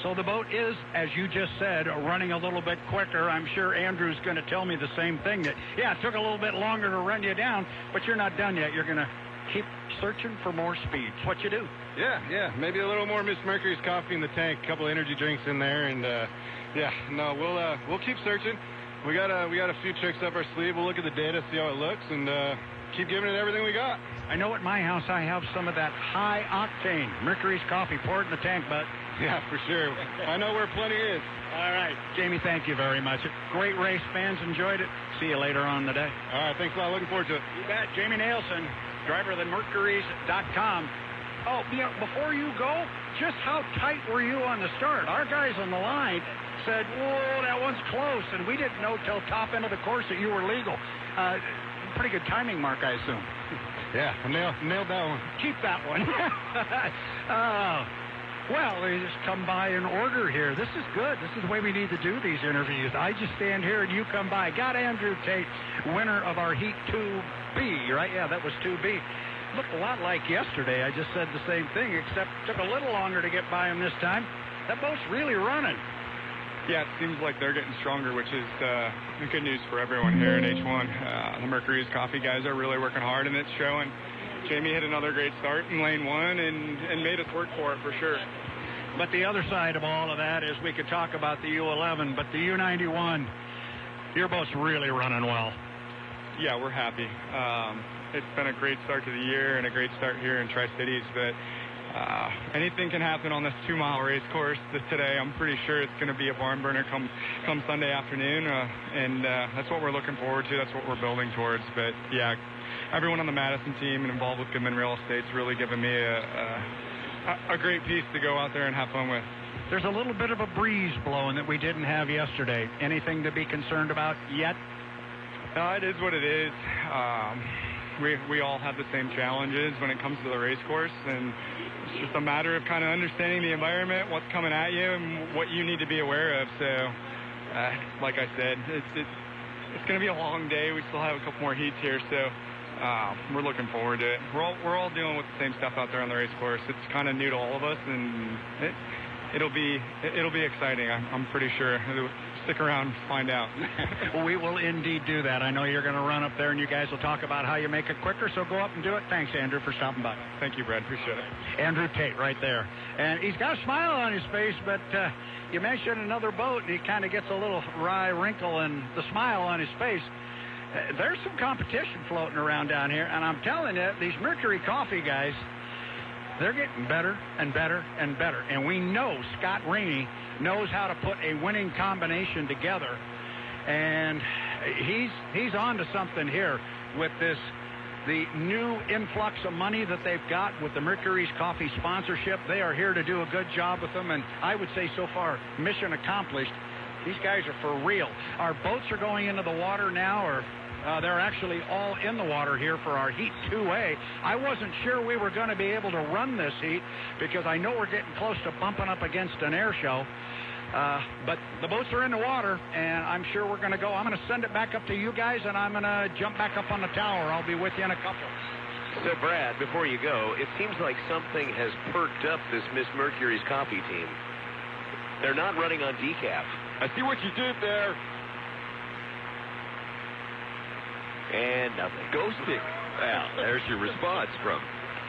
So the boat is, as you just said, running a little bit quicker. I'm sure Andrew's going to tell me the same thing, that, it took a little bit longer to run you down, but you're not done yet. You're going to keep searching for more speed. It's what you do. Yeah. Maybe a little more Miss Mercury's Coffee in the tank, a couple energy drinks in there, and, we'll keep searching. We got a few tricks up our sleeve. We'll look at the data, see how it looks, and keep giving it everything we got. I know at my house I have some of that high octane Mercury's Coffee poured in the tank, but... Yeah, for sure. I know where plenty is. All right. Jamie, thank you very much. Great race. Fans enjoyed it. See you later on today. All right. Thanks a lot. Looking forward to it. You bet. Jamie Nielsen, driver of the Mercuries.com. Oh, before you go, just how tight were you on the start? Our guys on the line said, whoa, that one's close, and we didn't know till top end of the course that you were legal. Pretty good timing, Mark, I assume. Yeah, nailed that one. Keep that one. Well, they just come by in order here. This is good. This is the way we need to do these interviews. I just stand here and you come by. Got Andrew Tate, winner of our Heat 2B, right? Yeah, that was 2B. Looked a lot like yesterday. I just said the same thing, except took a little longer to get by him this time. That boat's really running. Yeah, it seems like they're getting stronger, which is good news for everyone here in H1. The Mercury's Coffee guys are really working hard, and it's showing. Jamie hit another great start in lane 1 and made us work for it for sure. But the other side of all of that is we could talk about the U11, but the U91, your boat's really running well. Yeah, we're happy. It's been a great start to the year and a great start here in Tri-Cities, but anything can happen on this 2-mile race course today. I'm pretty sure it's going to be a barn burner come Sunday afternoon, and that's what we're looking forward to. That's what we're building towards. But, yeah, everyone on the Madison team and involved with Goodman Real Estate's really given me a great piece to go out there and have fun with. There's a little bit of a breeze blowing that we didn't have yesterday. Anything to be concerned about yet? It is what it is. We all have the same challenges when it comes to the race course, and it's just a matter of kind of understanding the environment, what's coming at you, and what you need to be aware of. So, like I said, it's going to be a long day. We still have a couple more heats here, so we're looking forward to it. We're all dealing with the same stuff out there on the race course. It's kind of new to all of us, and it'll be exciting. I'm pretty sure. Stick around, find out. Well, we will indeed do that. I know you're going to run up there, and you guys will talk about how you make it quicker, so go up and do it. Thanks, Andrew, for stopping by. Thank you, Brad. Appreciate it. Andrew Tate right there. And he's got a smile on his face, but you mentioned another boat, and he kind of gets a little wry wrinkle in the smile on his face. There's some competition floating around down here, and I'm telling you, these Mercury Coffee guys, they're getting better and better and better. And we know Scott Rainey knows how to put a winning combination together. And he's on to something here with the new influx of money that they've got with the Mercury's Coffee sponsorship. They are here to do a good job with them. And I would say so far, mission accomplished. These guys are for real. Our boats are going into the water now, or they're actually all in the water here for our Heat 2A. I wasn't sure we were going to be able to run this heat because I know we're getting close to bumping up against an air show. But the boats are in the water, and I'm sure we're going to go. I'm going to send it back up to you guys, and I'm going to jump back up on the tower. I'll be with you in a couple. So, Brad, before you go, it seems like something has perked up this Miss Mercury's Coffee team. They're not running on decaf. I see what you did there. And nothing. Ghosting. Well, there's your response from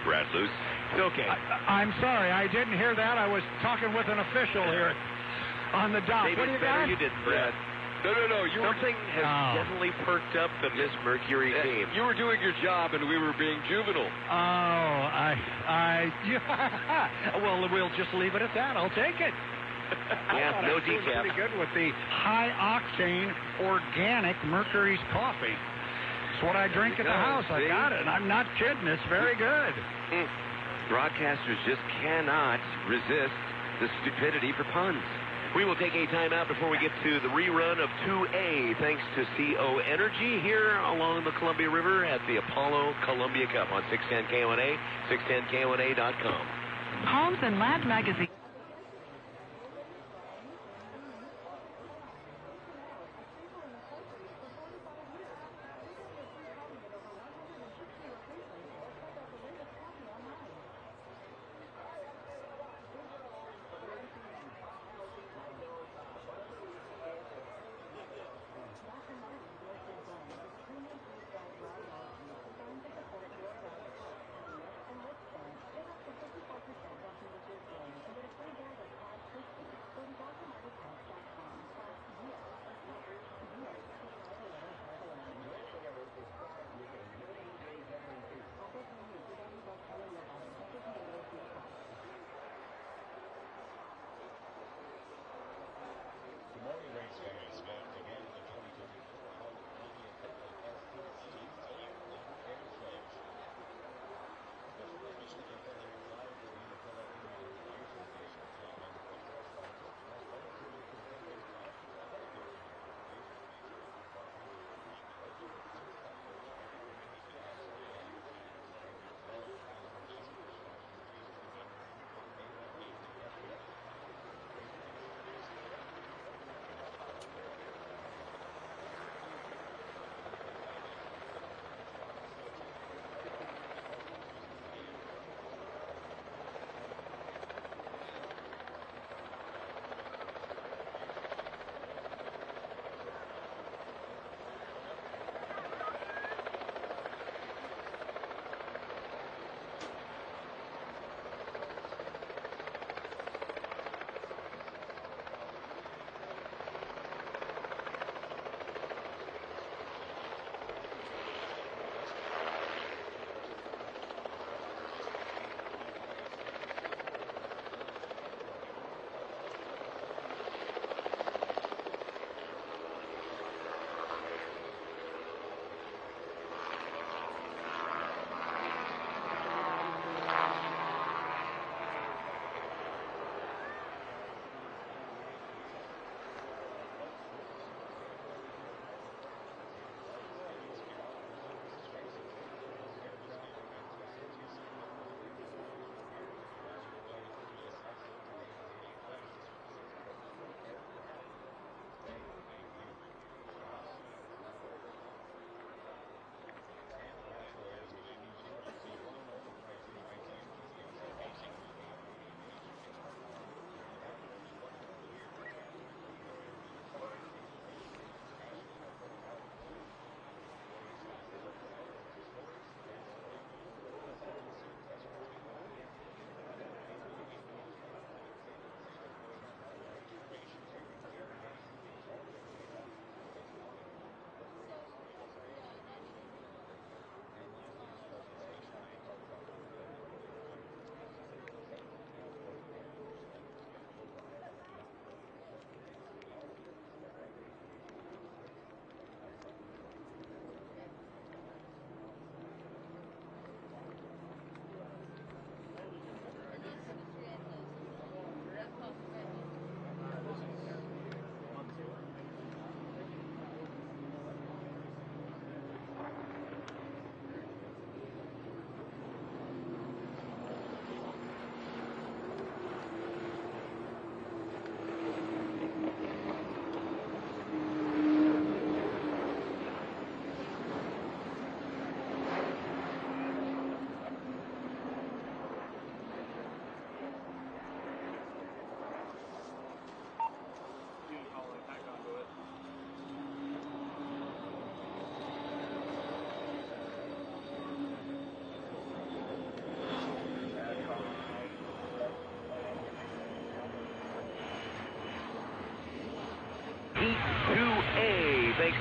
Brad Luce. It's okay. I'm sorry, I didn't hear that. I was talking with an official here on the dock. Maybe what do you better got? you didn't, Brad. No. Something has definitely perked up the Miss Mercury team. You were doing your job, and we were being juvenile. Well, we'll just leave it at that. I'll take it. Yeah, no decaf. Pretty good with the high-octane, organic Mercury's Coffee. It's what I drink at the house. I got it. I'm not kidding. It's very good. Broadcasters just cannot resist the stupidity for puns. We will take a timeout before we get to the rerun of 2A, thanks to CO Energy here along the Columbia River at the Apollo Columbia Cup on 610 KONA, 610KONA.com. Homes and Land Magazine.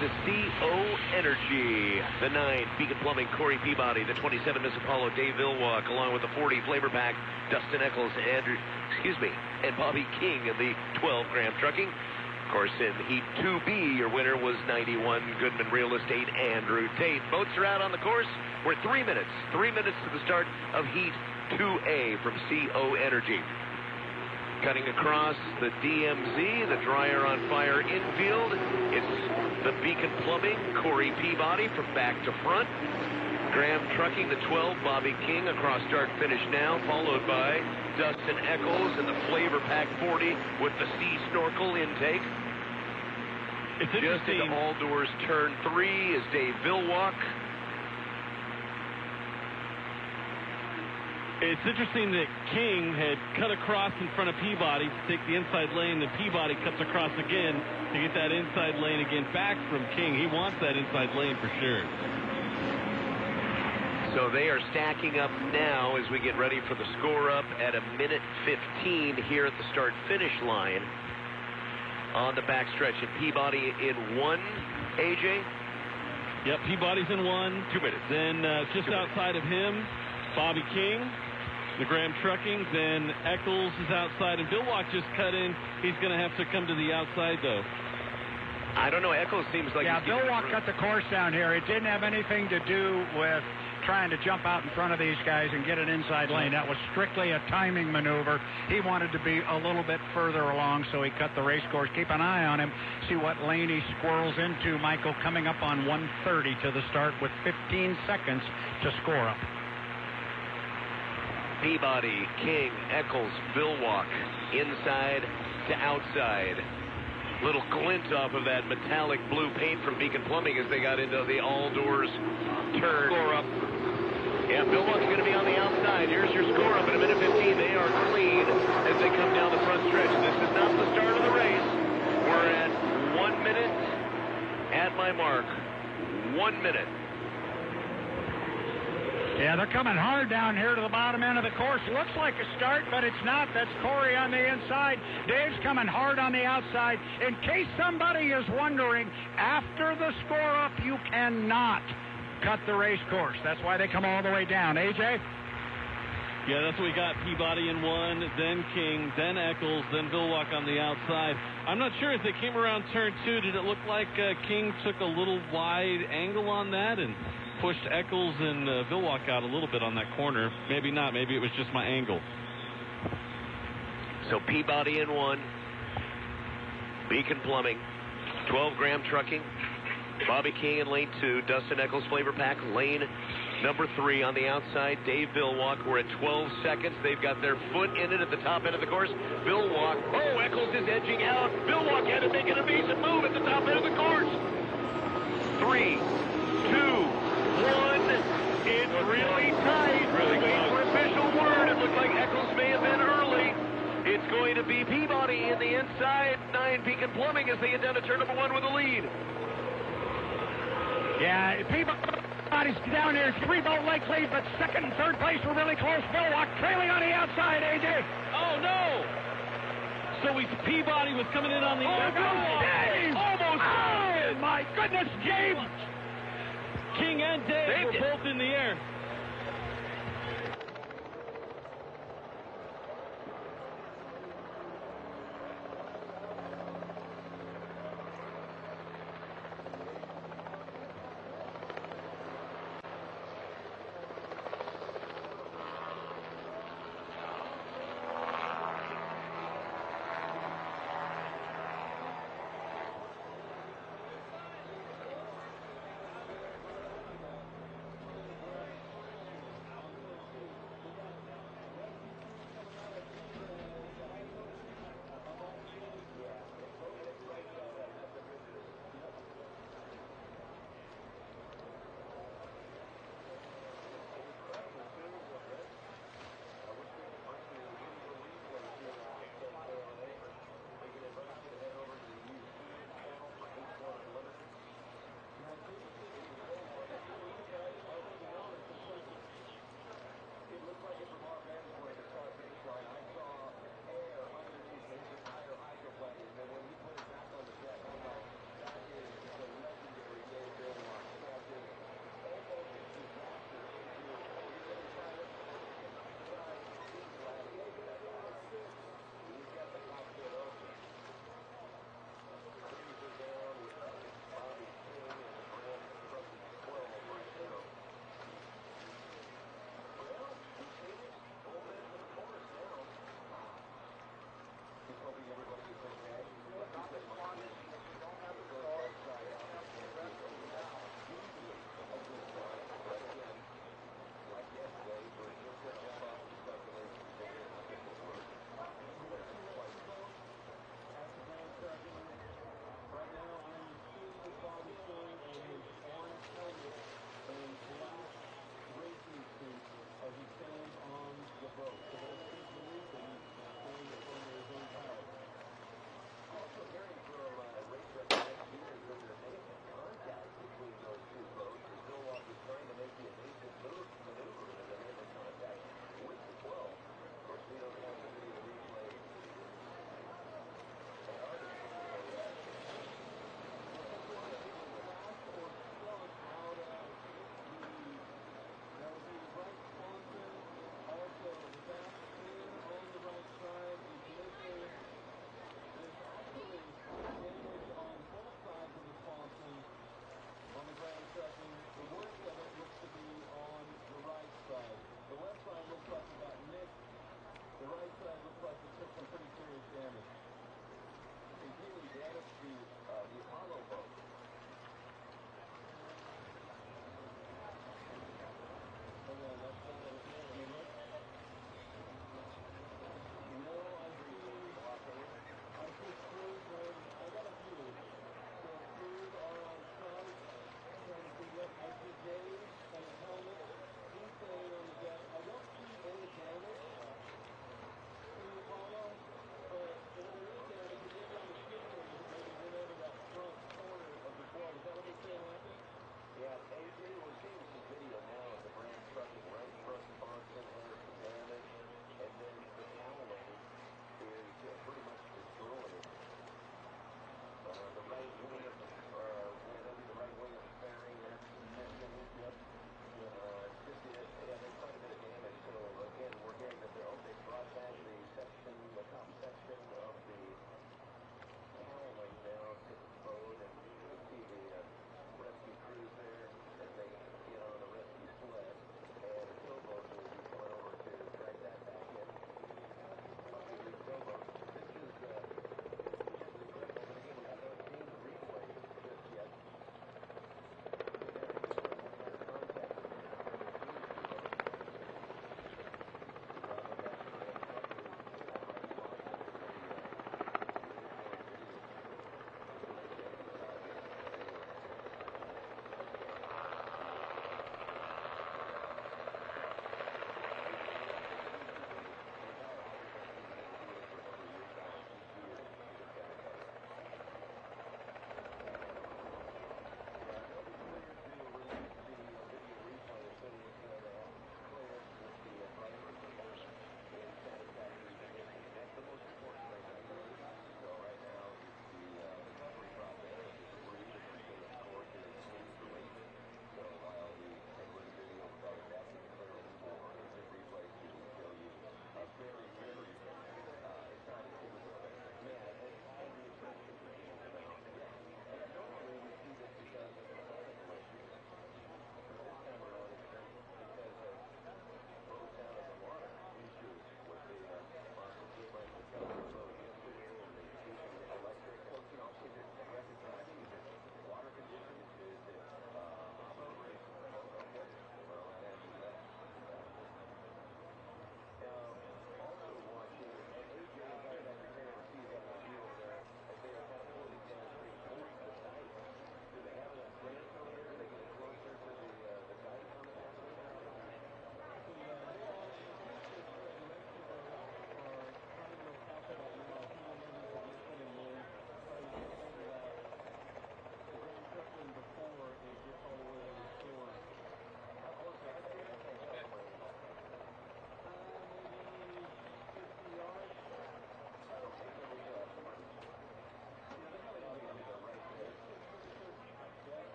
to CO Energy. The 9, Beacon Plumbing, Corey Peabody. The 27, Miss Apollo, Dave Vilwalk, along with the 40, Flavor Pack, Dustin Eccles, and Bobby King in the 12 Graham Trucking. Of course, in Heat 2B, your winner was 91, Goodman Real Estate, Andrew Tate. Boats are out on the course. We're 3 minutes. 3 minutes to the start of Heat 2A from CO Energy. Cutting across the DMZ, the dryer on fire infield. It's the Beacon Plumbing, Corey Peabody from back to front. Graham Trucking, the 12, Bobby King across start finish now, followed by Dustin Eccles and the Flavor Pack 40 with the Sea Snorkel intake. It's just interesting. into all doors turn 3 is Dave Vilwalk. It's interesting that King had cut across in front of Peabody to take the inside lane, and Peabody cuts across again to get that inside lane again back from King. He wants that inside lane for sure. So they are stacking up now as we get ready for the score up at 1:15 here at the start-finish line on the backstretch. And Peabody in 1, AJ? Yep, Peabody's in 1. 2 minutes. Then just outside of him, Bobby King, the Graham Trucking. Then Eccles is outside, and Vilwalk just cut in. He's going to have to come to the outside, though. I don't know. Eccles seems like... Yeah, Vilwalk cut the course down here. It didn't have anything to do with trying to jump out in front of these guys and get an inside lane. That was strictly a timing maneuver. He wanted to be a little bit further along, so he cut the race course. Keep an eye on him. See what lane he squirrels into, Michael, coming up on 1:30 to the start with 15 seconds to score up. Peabody, King, Eccles, Vilwalk, inside to outside. Little glint off of that metallic blue paint from Beacon Plumbing as they got into the all-doors turn. Score up. Yeah, Vilwalk's going to be on the outside. Here's your score up in 1:15. They are clean as they come down the front stretch. This is not the start of the race. We're at 1 minute at my mark. 1 minute. Yeah, they're coming hard down here to the bottom end of the course. Looks like a start, but it's not. That's Corey on the inside. Dave's coming hard on the outside. In case somebody is wondering, after the score up, you cannot cut the race course. That's why they come all the way down. AJ? Yeah, that's what we got. Peabody in 1, then King, then Eccles, then Vilwalk on the outside. I'm not sure as they came around turn 2, did it look like King took a little wide angle on that and pushed Eccles and Vilwalk out a little bit on that corner? Maybe not. Maybe it was just my angle. So Peabody in 1. Beacon Plumbing. 12 Graham Trucking. Bobby King in lane 2. Dustin Eccles Flavor Pack lane number 3 on the outside. Dave Vilwalk. We're at 12 seconds. They've got their foot in it at the top end of the course. Vilwalk. Oh, Eccles is edging out. Vilwalk had to make an evasive move at the top end of the course. 3, 2, 1. It's really tight. Really wait for official word. It looked like Eccles may have been early. It's going to be Peabody in the inside 9 Beacon Plumbing as they get down to turn number 1 with a lead. Yeah, Peabody's down here. 3-boat lake lead, but second and third place were really close. Vilwalk trailing on the outside, AJ. Oh, no. So Peabody was coming in on the Dave! Almost. Oh, my goodness, James! King and Dave were both in the air.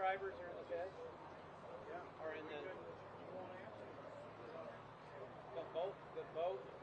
drivers are in the bed? Yeah. Or in the boat? The boat?